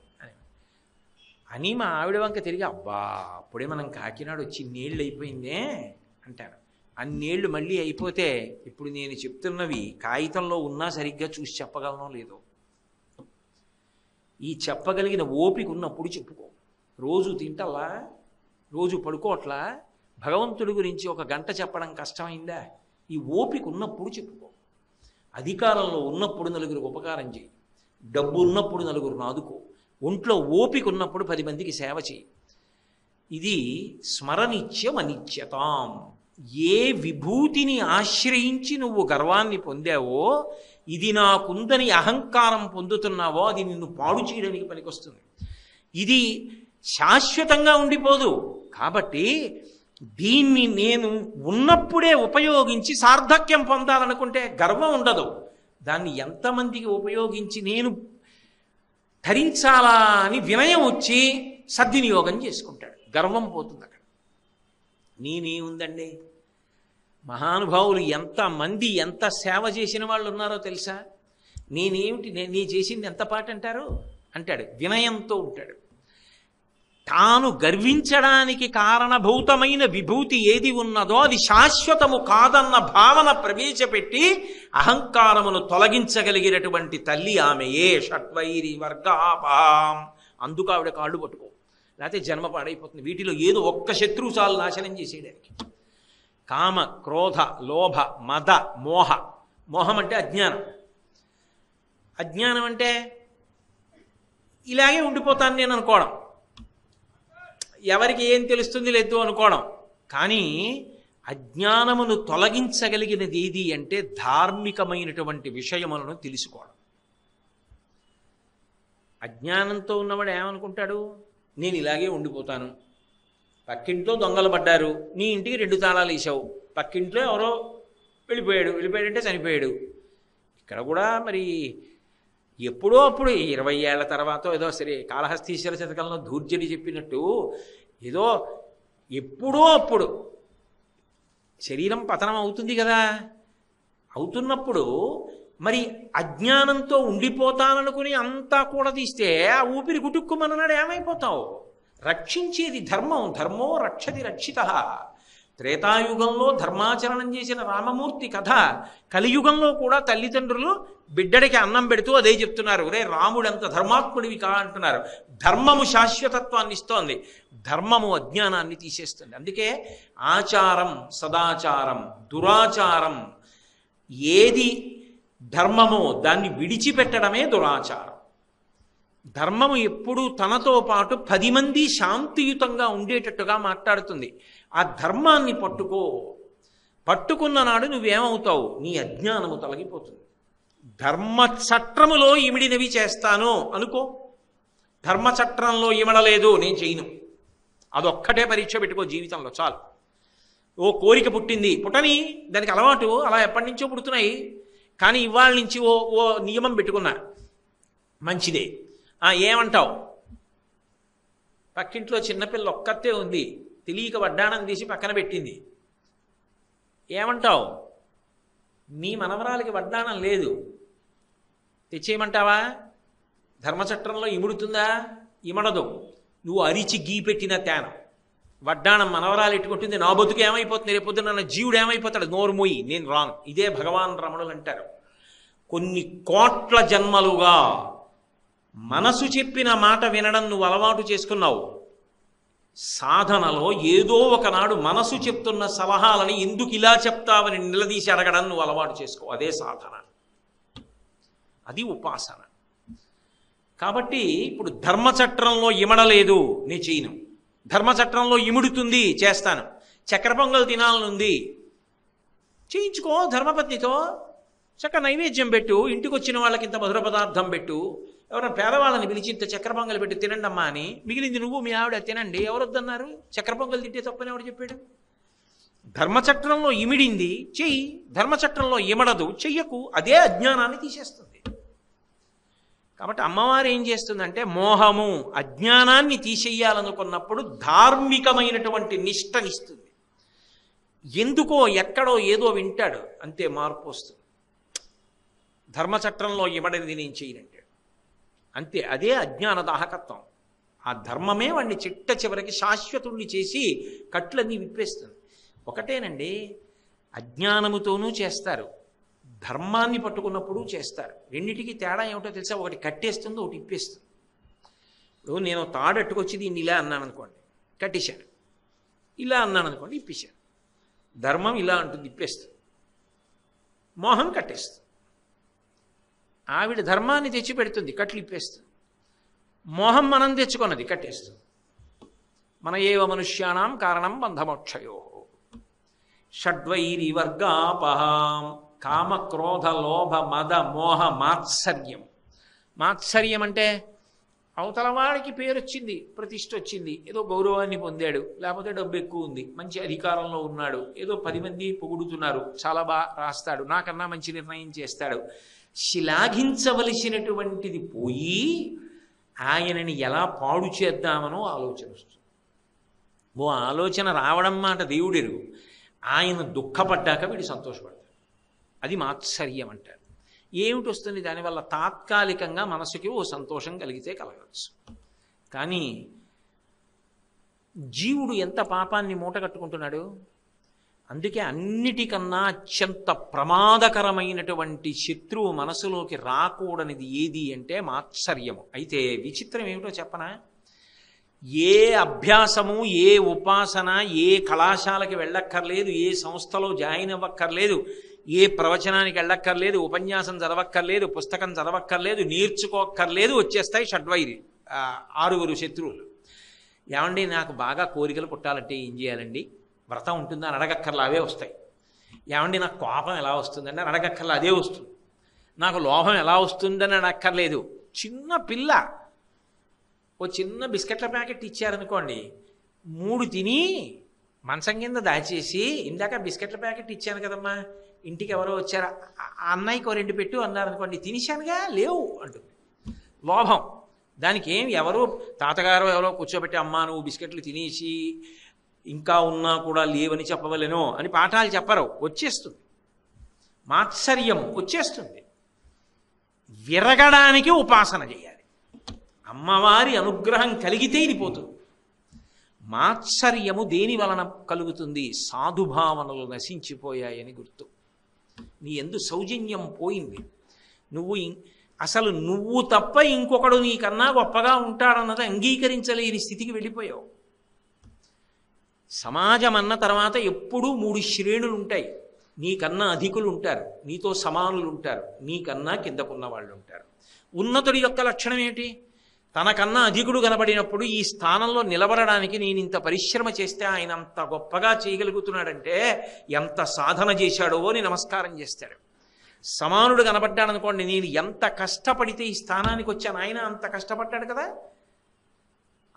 అని మా ఆవిడ వంక తిరిగి, అబ్బా అప్పుడే మనం కాకినాడ వచ్చి ఇన్నేళ్ళు అయిపోయిందే అంటారు. అన్నేళ్ళు మళ్ళీ అయిపోతే ఇప్పుడు నేను చెప్తున్నవి కాగితంలో ఉన్నా సరిగ్గా చూసి చెప్పగలనో లేదో. ఈ చెప్పగలిగిన ఓపిక ఉన్నప్పుడు చెప్పుకో. రోజు తింటల్లా, రోజు పడుకోవట్లా, భగవంతుడి గురించి 1 గంట చెప్పడం కష్టమైందా? ఈ ఓపిక ఉన్నప్పుడు చెప్పుకో. అధికారంలో ఉన్నప్పుడు నలుగురికి ఉపకారం చేయి, డబ్బు ఉన్నప్పుడు నలుగురు ఆదుకో, ఒంట్లో ఓపిక ఉన్నప్పుడు 10 మందికి సేవ చేయి. ఇది స్మరనిత్యం అనిత్యతాం. ఏ విభూతిని ఆశ్రయించి నువ్వు గర్వాన్ని పొందావో, ఇది నాకుందని అహంకారం పొందుతున్నావో అది నిన్ను పాడు చేయడానికి పనికొస్తుంది. ఇది శాశ్వతంగా ఉండిపోదు. కాబట్టి దీన్ని నేను ఉన్నప్పుడే ఉపయోగించి సార్థక్యం పొందాలనుకుంటే గర్వం ఉండదు. దాన్ని ఎంతమందికి ఉపయోగించి నేను ధరించాలా అని వినయం వచ్చి సద్వినియోగం చేసుకుంటాడు, గర్వం పోతుంది అక్కడ. నేనేముందండి, మహానుభావులు ఎంతమంది ఎంత సేవ చేసిన వాళ్ళు ఉన్నారో తెలుసా? నేనేమిటి, నీ చేసింది ఎంత పాట అంటారు అంటాడు, వినయంతో ఉంటాడు. తాను గర్వించడానికి కారణభూతమైన విభూతి ఏది ఉన్నదో అది శాశ్వతము కాదన్న భావన ప్రవేశపెట్టి అహంకారమును తొలగించగలిగినటువంటి తల్లి ఆమెయే. షట్వైరి వర్గాపాం. అందుకు ఆవిడ కాళ్ళు పట్టుకో, లేకపోతే జన్మ పాడైపోతుంది. వీటిలో ఏదో ఒక్క శత్రువు చాలు నాశనం చేసేయడానికి. కామ, క్రోధ, లోభ, మద, మోహ. మోహం అంటే అజ్ఞానం. అజ్ఞానం అంటే ఇలాగే ఉండిపోతాను నేను అనుకోవడం, ఎవరికి ఏం తెలుస్తుంది లేదు అనుకోవడం. కానీ అజ్ఞానమును తొలగించగలిగినది ఏది అంటే ధార్మికమైనటువంటి విషయములను తెలుసుకోవడం. అజ్ఞానంతో ఉన్నవాడు ఏమనుకుంటాడు, నేను ఇలాగే ఉండిపోతాను, పక్కింట్లో దొంగలు పడ్డారు, నీ ఇంటికి 2 తాళాలు వేసావు, పక్కింట్లో ఎవరో వెళ్ళిపోయాడంటే చనిపోయాడు. ఇక్కడ కూడా మరి ఎప్పుడో అప్పుడు 20 ఏళ్ల తర్వాత ఏదో సరే కాళహస్తీశ్వర శతకంలో ధూర్జటి చెప్పినట్టు ఏదో ఎప్పుడో అప్పుడు శరీరం పతనం అవుతుంది కదా. అవుతున్నప్పుడు మరి అజ్ఞానంతో ఉండిపోతాననుకుని అంతా కూడా తీస్తే ఆ ఊపిరి గుటుక్కుమన్నాడు, ఏమైపోతావు? రక్షించేది ధర్మం, ధర్మో రక్షతి రక్షిత. త్రేతాయుగంలో ధర్మాచరణం చేసిన రామమూర్తి కథ కలియుగంలో కూడా తల్లిదండ్రులు బిడ్డడికి అన్నం పెడుతూ అదే చెప్తున్నారు, రే రాముడంత ధర్మాత్ముడివి కా అంటున్నారు. ధర్మము శాశ్వతత్వాన్ని ఇస్తోంది, ధర్మము అజ్ఞానాన్ని తీసేస్తుంది. అందుకే ఆచారం సదాచారం, దురాచారం ఏది ధర్మమో దాన్ని విడిచిపెట్టడమే దురాచారం. ధర్మము ఎప్పుడూ తనతో పాటు 10 మంది శాంతియుతంగా ఉండేటట్టుగా మాట్లాడుతుంది. ఆ ధర్మాన్ని పట్టుకున్న నాడు నువ్వేమవుతావు? నీ అజ్ఞానము తొలగిపోతుంది. ధర్మచట్రములో ఇమిడినవి చేస్తాను అనుకో, ధర్మచట్రంలో ఇమడలేదు నేను చేయను, అదొక్కటే పరీక్ష పెట్టుకో జీవితంలో చాలు. ఓ కోరిక పుట్టింది, పుట్టని, దానికి అలవాటు అలా ఎప్పటి నుంచో పుడుతున్నాయి, కానీ ఇవాళ నుంచి ఓ నియమం పెట్టుకున్నా, మంచిదే. ఏమంటావు? పక్కింట్లో చిన్నపిల్ల ఒక్కతే ఉంది, తెలియక వడ్డాణం తీసి పక్కన పెట్టింది, ఏమంటావు? నీ మనవరాలికి వడ్డాణం లేదు, తెచ్చేయమంటావా? ధర్మచట్రంలో ఇముడుతుందా? ఇమడదు. నువ్వు అరిచి గీ పెట్టిన తేనం. వడ్డాణం మనవరాలు ఎట్టుకుంటుంది, నా బతుకు ఏమైపోతుంది, రేపొద్దున నన్ను జీవుడు ఏమైపోతాడు, నోరు మూయి, నేను రాను. ఇదే భగవాన్ రమణులు అంటారు, కొన్ని కోట్ల జన్మలుగా మనసు చెప్పిన మాట వినడం నువ్వు అలవాటు చేసుకున్నావు. సాధనలో ఏదో ఒకనాడు మనసు చెప్తున్న సలహాలని ఎందుకు ఇలా చెప్తావని నిలదీసి అడగడం నువ్వు అలవాటు చేసుకో. అదే సాధన, అది ఉపాసన. కాబట్టి ఇప్పుడు ధర్మచట్రంలో ఇమడలేదు, నేను చేయను. ధర్మచట్రంలో ఇముడుతుంది, చేస్తాను. చక్కెర పొంగల్ తినాలనుంది, చేయించుకో ధర్మపత్నితో. చక్క నైవేద్యం పెట్టు, ఇంటికి వచ్చిన వాళ్ళకి ఇంత మధుర పదార్థం పెట్టు, ఎవరైనా పేదవాళ్ళని పిలిచి ఇంత చక్కెర పొంగల్ పెట్టి తినండి అమ్మా అని, మిగిలింది నువ్వు మీ ఆవిడ తినండి. ఎవరు వద్దన్నారు? చక్కెర పొంగల్ తింటే తప్పని ఎవడు చెప్పాడు? ధర్మచట్రంలో ఇమిడింది చెయ్యి, ధర్మచట్రంలో ఇమడదు చెయ్యకు, అదే అజ్ఞానాన్ని తీసేస్తుంది. కాబట్టి అమ్మవారు ఏం చేస్తుందంటే మోహము అజ్ఞానాన్ని తీసేయాలనుకున్నప్పుడు ధార్మికమైనటువంటి నిష్టనిస్తుంది. ఎందుకో ఎక్కడో ఏదో వింటాడు, అంతే మార్పు వస్తుంది. ధర్మచట్రంలో ఇమడనిది నేను చేయనంటాడు, అంతే. అదే అజ్ఞాన దాహకత్వం. ఆ ధర్మమే వాడిని చిట్ట చివరికి శాశ్వతుణ్ణి చేసి కట్లన్నీ విప్పేస్తుంది. ఒకటేనండి, అజ్ఞానముతోనూ చేస్తారు, ధర్మాన్ని పట్టుకున్నప్పుడు చేస్తారు. రెండింటికి తేడా ఏమిటో తెలుసా? ఒకటి కట్టేస్తుంది, ఒకటి ఇప్పేస్తుంది. ఇప్పుడు నేను తాడట్టుకొచ్చి దీన్ని ఇలా అన్నాను అనుకోండి, కట్టేశాను. ఇలా అన్నాను అనుకోండి, ఇప్పేశాను. ధర్మం ఇలా అంటుంది, ఇప్పేస్తుంది. మోహం కట్టేస్తుంది. ఆవిడ ధర్మాన్ని తెచ్చి పెడుతుంది, కట్లు ఇప్పేస్తుంది. మోహం మనం తెచ్చుకున్నది, కట్టేస్తుంది. మన ఏవ మనుష్యానాం కారణం బంధమోక్షయో షడ్వైరి వర్గాపహాం కామ క్రోధ లోభ మద మోహ మాత్సర్యం. మాత్సర్యం అంటే అవతల వాడికి పేరు వచ్చింది, ప్రతిష్ఠ వచ్చింది, ఏదో గౌరవాన్ని పొందాడు, లేకపోతే డబ్బు ఎక్కువ ఉంది, మంచి అధికారంలో ఉన్నాడు, ఏదో 10 మంది పొగుడుతున్నారు, చాలా బాగా రాస్తాడు, నాకన్నా మంచి నిర్ణయం చేస్తాడు. శ్లాఘించవలసినటువంటిది పోయి ఆయనని ఎలా పాడు చేద్దామనో ఆలోచన వస్తుంది. ఓ ఆలోచన రావడం మాట దేవుడెరు, ఆయన దుఃఖపడ్డాక వీడు సంతోషపడతాడు. అది మాత్సర్యం అంటారు. ఏమిటి వస్తుంది దానివల్ల? తాత్కాలికంగా మనసుకి ఓ సంతోషం కలిగితే కలగవచ్చు. కానీ జీవుడు ఎంత పాపాన్ని మూట కట్టుకుంటున్నాడు. అందుకే అన్నిటికన్నా అత్యంత ప్రమాదకరమైనటువంటి శత్రువు మనసులోకి రాకూడనిది ఏది అంటే మాత్సర్యము. అయితే విచిత్రం ఏమిటో చెప్పనా? ఏ అభ్యాసము, ఏ ఉపాసన, ఏ కళాశాలకి వెళ్ళక్కర్లేదు, ఏ సంస్థలో జాయిన్ అవ్వక్కర్లేదు, ఏ ప్రవచనానికి వెళ్ళక్కర్లేదు, ఉపన్యాసం చదవక్కర్లేదు, పుస్తకం చదవక్కర్లేదు, నేర్చుకోక్కర్లేదు, వచ్చేస్తాయి షడ్వైరి 6 శత్రువులు. ఏమండి నాకు బాగా కోరికలు పుట్టాలంటే ఏం చేయాలండి? వ్రతం ఉంటుందా అని అడగక్కర్లా, అవే వస్తాయి. ఏమండి నాకు కోపం ఎలా వస్తుందండి అని అడగక్కర్లా, అదే వస్తుంది. నాకు లోభం ఎలా వస్తుందని అడగక్కర్లేదు. చిన్న పిల్ల ఓ చిన్న బిస్కెట్ల ప్యాకెట్ ఇచ్చారనుకోండి, 3 తిని మంచం కింద దాచేసి, ఇందాక బిస్కెట్ల ప్యాకెట్ ఇచ్చాను కదమ్మా, ఇంటికి ఎవరో వచ్చారా, అన్నయ్యకి 2 పెట్టు అన్నారనుకోండి, తినేశానుగా లేవు అంటుంది. లోభం. దానికి ఏం ఎవరో తాతగారు ఎవరో కూర్చోబెట్టి, అమ్మా నువ్వు బిస్కెట్లు తినేసి ఇంకా ఉన్నా కూడా లేవని చెప్పవలెనో అని పాఠాలు చెప్పరు, వచ్చేస్తుంది. మాత్సర్యం వచ్చేస్తుంది. విరగడానికి ఉపాసన చేయాలి. అమ్మవారి అనుగ్రహం కలిగితే ఇది పోతుంది. మాత్సర్యము దేని వలన కలుగుతుంది? సాధుభావనలు నశించిపోయాయని గుర్తు. నీ యందు సౌజన్యం పోయింది. అసలు నువ్వు తప్ప ఇంకొకడు నీకన్నా గొప్పగా ఉంటాడన్నది అంగీకరించలేని స్థితికి వెళ్ళిపోయావు. సమాజం అన్న తర్వాత ఎప్పుడూ 3 శ్రేణులు ఉంటాయి. నీకన్నా అధికులు ఉంటారు, నీతో సమానులు ఉంటారు, నీకన్నా కిందకున్న వాళ్ళు ఉంటారు. ఉన్నతుడి యొక్క లక్షణం ఏంటి? తనకన్నా అధికుడు కనబడినప్పుడు ఈ స్థానంలో నిలబడడానికి నేను ఇంత పరిశ్రమ చేస్తే ఆయన అంత గొప్పగా చేయగలుగుతున్నాడంటే ఎంత సాధన చేశాడో అని నమస్కారం చేస్తాడు. సమానుడు కనబడ్డాడనుకోండి, నేను ఎంత కష్టపడితే ఈ స్థానానికి వచ్చాను, ఆయన అంత కష్టపడ్డాడు కదా,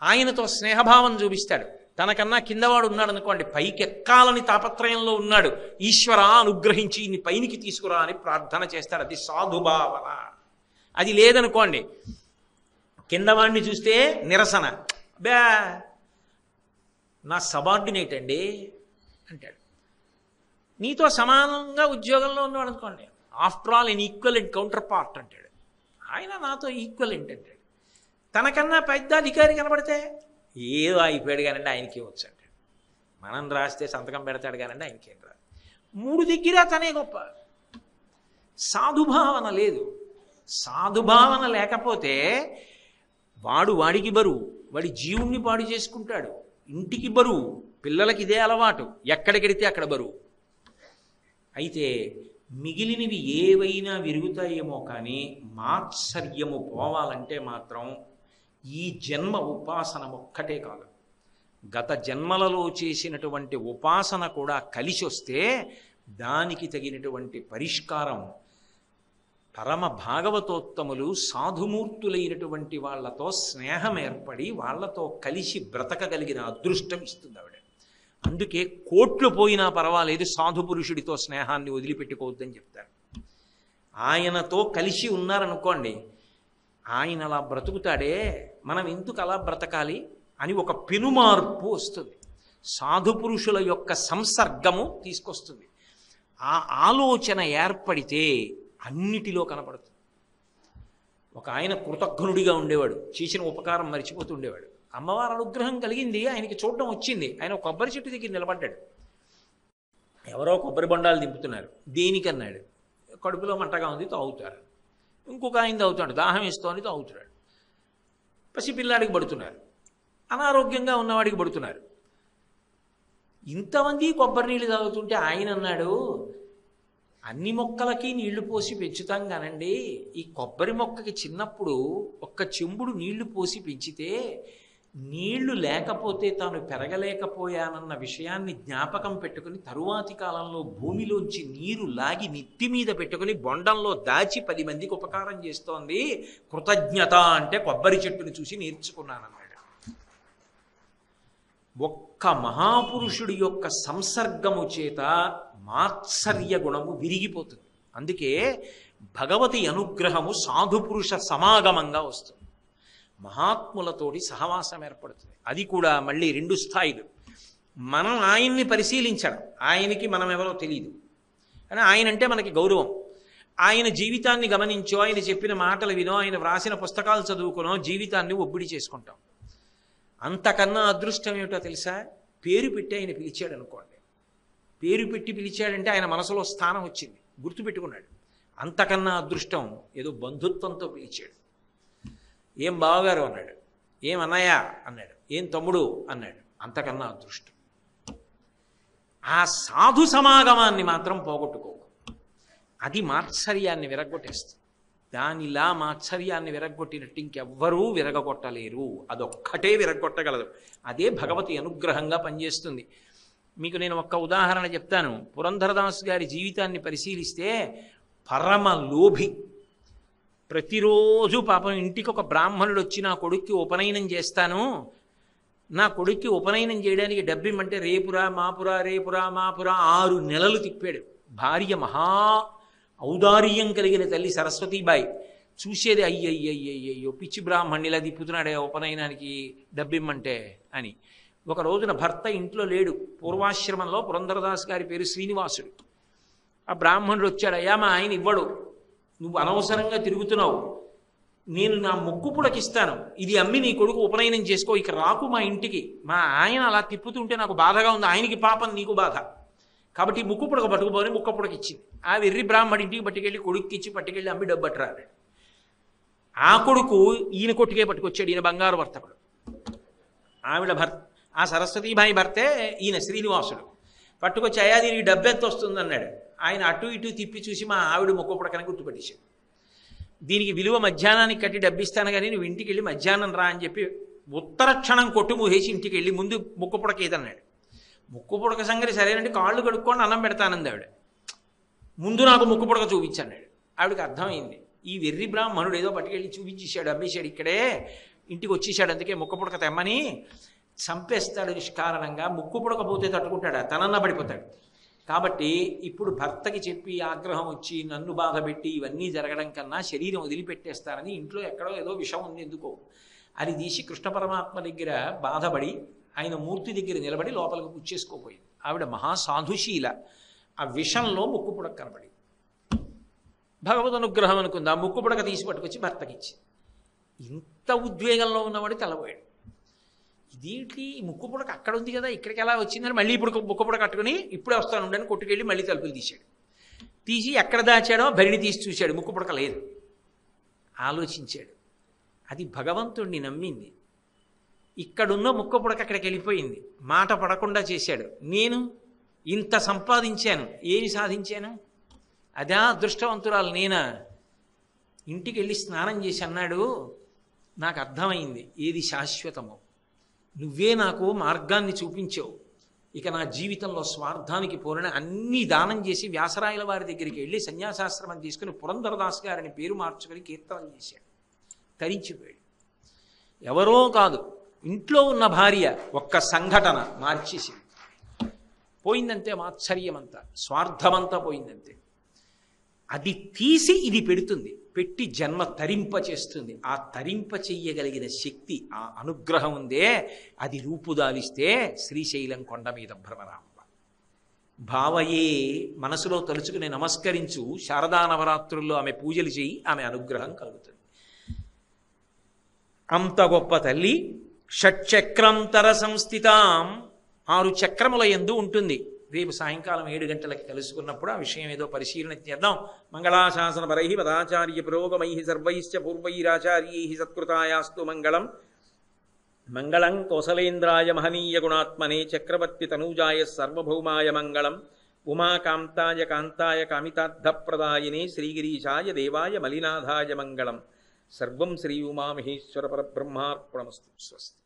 ఆయనతో స్నేహభావం చూపిస్తాడు. తనకన్నా కిందవాడు ఉన్నాడు అనుకోండి, పైకెక్కాలని తాపత్రయంలో ఉన్నాడు, ఈశ్వర అనుగ్రహించి ఇన్ని పైనికి తీసుకురా అని ప్రార్థన చేస్తాడు. అది సాధుభావన. అది లేదనుకోండి, కిందవాడిని చూస్తే నిరసన, బే నా సబార్డినేట్ అండి అంటాడు. నీతో సమానంగా ఉద్యోగంలో ఉన్నవాడు అనుకోండి, ఆఫ్టర్ ఆల్ ఎన్ ఈక్వలెంట్ కౌంటర్ పార్ట్ అంటాడు. ఆయన నాతో ఈక్వలెంట్ అంటాడు. తనకన్నా పెద్ద అధికారి కనబడితే ఏదో అయిపోయాడు కానండి ఆయనకి వచ్చు అంటాడు. మనం రాస్తే సంతకం పెడతాడు కానండి ఆయనకేం రాదు. 3 దగ్గర తనే గొప్ప. సాధుభావన లేదు. సాధుభావన లేకపోతే వాడికి బరువు, వాడి జీవుణ్ణి పాడు చేసుకుంటాడు, ఇంటికి బరువు, పిల్లలకి ఇదే అలవాటు, ఎక్కడికెడితే అక్కడ బరువు. అయితే మిగిలినవి ఏవైనా విరుగుతాయేమో కానీ మాత్సర్యము పోవాలంటే మాత్రం ఈ జన్మ ఉపాసన ఒక్కటే కాదు, గత జన్మలలో చేసినటువంటి ఉపాసన కూడా కలిసి వస్తే దానికి తగినటువంటి పరిష్కారం పరమ భాగవతోత్తములు సాధుమూర్తులైనటువంటి వాళ్లతో స్నేహం ఏర్పడి వాళ్లతో కలిసి బ్రతకగలిగిన అదృష్టం ఇస్తుంది ఆవిడ. అందుకే కోట్లు పోయినా పర్వాలేదు సాధుపురుషుడితో స్నేహాన్ని వదిలిపెట్టుకోవద్దని చెప్తారు. ఆయనతో కలిసి ఉన్నారనుకోండి, ఆయన అలా బ్రతుకుతాడే, మనం ఎందుకు అలా బ్రతకాలి అని ఒక పెనుమార్పు వస్తుంది. సాధుపురుషుల యొక్క సంసర్గము తీసుకొస్తుంది. ఆ ఆలోచన ఏర్పడితే అన్నిటిలో కనపడుతుంది. ఒక ఆయన కృతజ్ఞుడిగా ఉండేవాడు, చేసిన ఉపకారం మరిచిపోతూ ఉండేవాడు. అమ్మవారి అనుగ్రహం కలిగింది, ఆయనకి చూడటం వచ్చింది. ఆయన కొబ్బరి చెట్టు దగ్గర నిలబడ్డాడు. ఎవరో కొబ్బరి బొండాలు దింపుతున్నారు. దేనికన్నాడు, కడుపులో మంటగా ఉంది తాగుతారు. ఇంకొక ఆయన తాగుతాడు, దాహం వేస్తోంది తాగుతున్నాడు. పసిపిల్లాడికి పడుతున్నారు, అనారోగ్యంగా ఉన్నవాడికి పడుతున్నారు. ఇంతమంది కొబ్బరి నీళ్ళు తాగుతుంటే ఆయన అన్నాడు, అన్ని మొక్కలకి నీళ్లు పోసి పెంచుతాం కానండి, ఈ కొబ్బరి మొక్కకి చిన్నప్పుడు ఒక్క చెంబుడు నీళ్లు పోసి పెంచితే నీళ్లు లేకపోతే తాను పెరగలేకపోయానన్న విషయాన్ని జ్ఞాపకం పెట్టుకుని తరువాతి కాలంలో భూమిలోంచి నీరు లాగి నెత్తి మీద పెట్టుకుని బొండంలో దాచి 10 మందికి ఉపకారం చేస్తోంది. కృతజ్ఞత అంటే కొబ్బరి చెట్టుని చూసి నేర్చుకున్నానన్నాడు. ఒక్క మహాపురుషుడి యొక్క సంసర్గము చేత మాత్సర్య గుణము విరిగిపోతుంది. అందుకే భగవతి అనుగ్రహము సాధుపురుష సమాగమంగా వస్తుంది. మహాత్ములతోటి సహవాసం ఏర్పడుతుంది. అది కూడా మళ్ళీ 2 స్థాయిలు. మనం ఆయన్ని పరిశీలించడం, ఆయనకి మనం ఎవరో తెలియదు కానీ ఆయన అంటే మనకి గౌరవం. ఆయన జీవితాన్ని గమనించో, ఆయన చెప్పిన మాటలు వినో, ఆయన వ్రాసిన పుస్తకాలు చదువుకునో జీవితాన్ని ఒబ్బిడి చేసుకుంటాం. అంతకన్నా అదృష్టం ఏమిటో తెలుసా? పేరు పెట్టి ఆయన పిలిచాడు అనుకోండి. పేరు పెట్టి పిలిచాడంటే ఆయన మనసులో స్థానం వచ్చింది, గుర్తుపెట్టుకున్నాడు. అంతకన్నా అదృష్టం ఏదో బంధుత్వంతో పిలిచాడు. ఏం బావగారు అన్నాడు, ఏం అన్నయ్య అన్నాడు, ఏం తమ్ముడు అన్నాడు. అంతకన్నా అదృష్టం. ఆ సాధు సమాగమాన్ని మాత్రం పోగొట్టుకో. అది మాత్సర్యాన్ని విరగొట్టేస్తుంది. దానిలా మాత్సర్యాన్ని విరగొట్టినట్టు ఇంకెవ్వరూ విరగొట్టలేరు. అదొక్కటే విరగొట్టగలదు. అదే భగవతి అనుగ్రహంగా పనిచేస్తుంది. మీకు నేను ఒక్క ఉదాహరణ చెప్తాను. పురంధరదాస్ గారి జీవితాన్ని పరిశీలిస్తే పరమ లోభి. ప్రతిరోజు పాపం ఇంటికి ఒక బ్రాహ్మణుడు వచ్చి నా కొడుక్కి ఉపనయనం చేస్తాను, నా కొడుక్కి ఉపనయనం చేయడానికి డబ్బిమ్మంటే రేపురా మాపురా రేపురా మాపురా 6 నెలలు తిప్పాడు. భార్య మహా ఔదార్యం కలిగిన తల్లి సరస్వతీబాయి చూసేది, అయ్యయ్యయ్యయ్యో పిచ్చి బ్రాహ్మణ్ణి ఇలా తిప్పుతున్నాడే ఉపనయనానికి డబ్బిమ్మంటే అని. ఒక రోజున భర్త ఇంట్లో లేడు. పూర్వాశ్రమంలో పురంధరదాస్ గారి పేరు శ్రీనివాసుడు. ఆ బ్రాహ్మణుడు వచ్చాడు, అయ్యా మా ఆయన ఇవ్వడు, నువ్వు అనవసరంగా తిరుగుతున్నావు, నేను నా ముక్కు పుడకిస్తాను, ఇది అమ్మి నీ కొడుకు ఉపనయనం చేసుకో, ఇక రాకు మా ఇంటికి, మా ఆయన అలా తిప్పుతుంటే నాకు బాధగా ఉంది, ఆయనకి పాపం నీకు బాధ, కాబట్టి ముక్కు పుడక పట్టుకుపోని ముక్క పుడకిచ్చింది. ఆ వెర్రి బ్రాహ్మడి ఇంటికి పట్టుకెళ్ళి కొడుక్కిచ్చి పట్టుకెళ్ళి అమ్మి డబ్బు పట్టరాడు. ఆ కొడుకు ఈయన కొట్టుకే పట్టుకొచ్చాడు, ఈయన బంగారు వర్తకుడు. ఆవిడ భర్త, ఆ సరస్వతీబాయి భర్తే ఈయన శ్రీనివాసుడు. పట్టుకొచ్చి అయ్యా దీనికి డబ్బు ఎంత వస్తుంది అన్నాడు. ఆయన అటు ఇటు తిప్పి చూసి మా ఆవిడ ముక్కు పుడకని గుర్తుపట్టేశాడు. దీనికి విలువ మధ్యాహ్నానికి కట్టి డబ్బిస్తాను కానీ నువ్వు ఇంటికి వెళ్ళి మధ్యాహ్నం రా అని చెప్పి ఉత్తర క్షణం కొట్టు మూసేసి ఇంటికి వెళ్ళి ముందు ముక్కు పుడక ఏదన్నాడు. ముక్కు పుడక సంగతి సరేనండి, కాళ్ళు కడుక్కోండి అన్నం పెడతానంది ఆవిడ. ముందు నాకు ముక్కు పుడక చూపించన్నాడు. ఆవిడకి అర్థమైంది, ఈ వెర్రి బ్రాహ్మణుడు ఏదో పట్టుకెళ్ళి చూపించేశాడు, అమ్మేశాడు, ఇక్కడే ఇంటికి వచ్చేసాడు, అందుకే ముక్కు పుడక తెమ్మని చంపేస్తాడు నిష్కారణంగా. ముక్కు పుడకపోతే తట్టుకుంటాడా, తనన్నా పడిపోతాడు. కాబట్టి ఇప్పుడు భర్తకి చెప్పి ఆగ్రహం వచ్చి నన్ను బాధపెట్టి ఇవన్నీ జరగడం కన్నా శరీరం వదిలిపెట్టేస్తారని ఇంట్లో ఎక్కడో ఏదో విషం ఉంది ఎందుకో అది తీసి కృష్ణ పరమాత్మ దగ్గర బాధపడి ఆయన మూర్తి దగ్గర నిలబడి లోపలికి పుచ్చేసుకోపోయింది. ఆవిడ మహాసాధుశీల. ఆ విషంలో ముక్కు పుడక కనబడి భగవద్ అనుగ్రహం అనుకుంది. ఆ ముక్కు పుడక తీసి పట్టుకొచ్చి భర్తకిచ్చి, ఇంత ఉద్వేగంలో ఉన్నవాడు తెల్లబోయాడు. ఇదేంటి ముక్కు పుడక అక్కడ ఉంది కదా ఇక్కడికి ఎలా వచ్చిందని మళ్ళీ ఇప్పుడు ముక్కు పుడక కట్టుకుని ఇప్పుడే వస్తాను ఉండని కొట్టుకెళ్ళి మళ్ళీ తలుపులు తీశాడు. తీసి ఎక్కడ దాచాడో భరిణి తీసి చూశాడు, ముక్కు పుడక లేదు. ఆలోచించాడు, అది భగవంతుణ్ణి నమ్మింది, ఇక్కడున్న ముక్కు పుడక అక్కడికి వెళ్ళిపోయింది, మాట పడకుండా చేశాడు. నేను ఇంత సంపాదించాను, ఏమి సాధించాను, అదా అదృష్టవంతురాలు నేనా? ఇంటికి వెళ్ళి స్నానం చేసి అన్నాడు, నాకు అర్థమైంది ఏది శాశ్వతమో, నువ్వే నాకు మార్గాన్ని చూపించావు, ఇక నా జీవితంలో స్వార్థానికి పోరని అన్నీ దానం చేసి వ్యాసరాయల వారి దగ్గరికి వెళ్ళి సన్యాసాశ్రమం తీసుకుని పురంధరదాస్ గారిని పేరు మార్చుకొని కీర్తనం చేశాడు. తరించిపోయాడు. ఎవరో కాదు, ఇంట్లో ఉన్న భార్య ఒక్క సంఘటన మార్చేసింది. పోయిందంతే మాత్సర్యమంతా, స్వార్థమంతా పోయిందంతే. అది తీసి ఇది పెడుతుంది, పెట్టి జన్మ తరింప చేస్తుంది. ఆ తరింప చెయ్యగలిగిన శక్తి, ఆ అనుగ్రహం ఉందే, అది రూపుదాలిస్తే శ్రీశైలం కొండ మీద భ్రమరాంబ. భావయే, మనసులో తలుచుకుని నమస్కరించు, శారదా నవరాత్రుల్లో ఆమె పూజలు చేయి, ఆమె అనుగ్రహం కలుగుతుంది. అంత గొప్ప తల్లి. షట్చక్రంతర సంస్థితాం, 6 చక్రముల యందు ఉంటుంది. రేపు సాయంకాలం 7 గంటలకి కలుసుకున్నప్పుడు ఆ విషయం ఏదో పరిశీలన చేద్దాం. మంగళాశాసన పరై పదాచార్య పురోగమై సర్వైశ్చ పూర్వైరాచార్యై సత్కృతాయాస్తు మంగళం. మంగళం కోసలేంద్రాయ మహనీయ గుణాత్మనే చక్రవర్తి తనూజాయ సర్వభౌమాయ మంగళం. ఉమాకాంతాయ కాంతాయ కామితార్థప్రదాయినే శ్రీగిరీశాయ దేవాయ మలినాథాయ మంగళం. సర్వం శ్రీ ఉమామహేశ్వర పరబ్రహ్మార్పణమస్తు. స్వస్తి.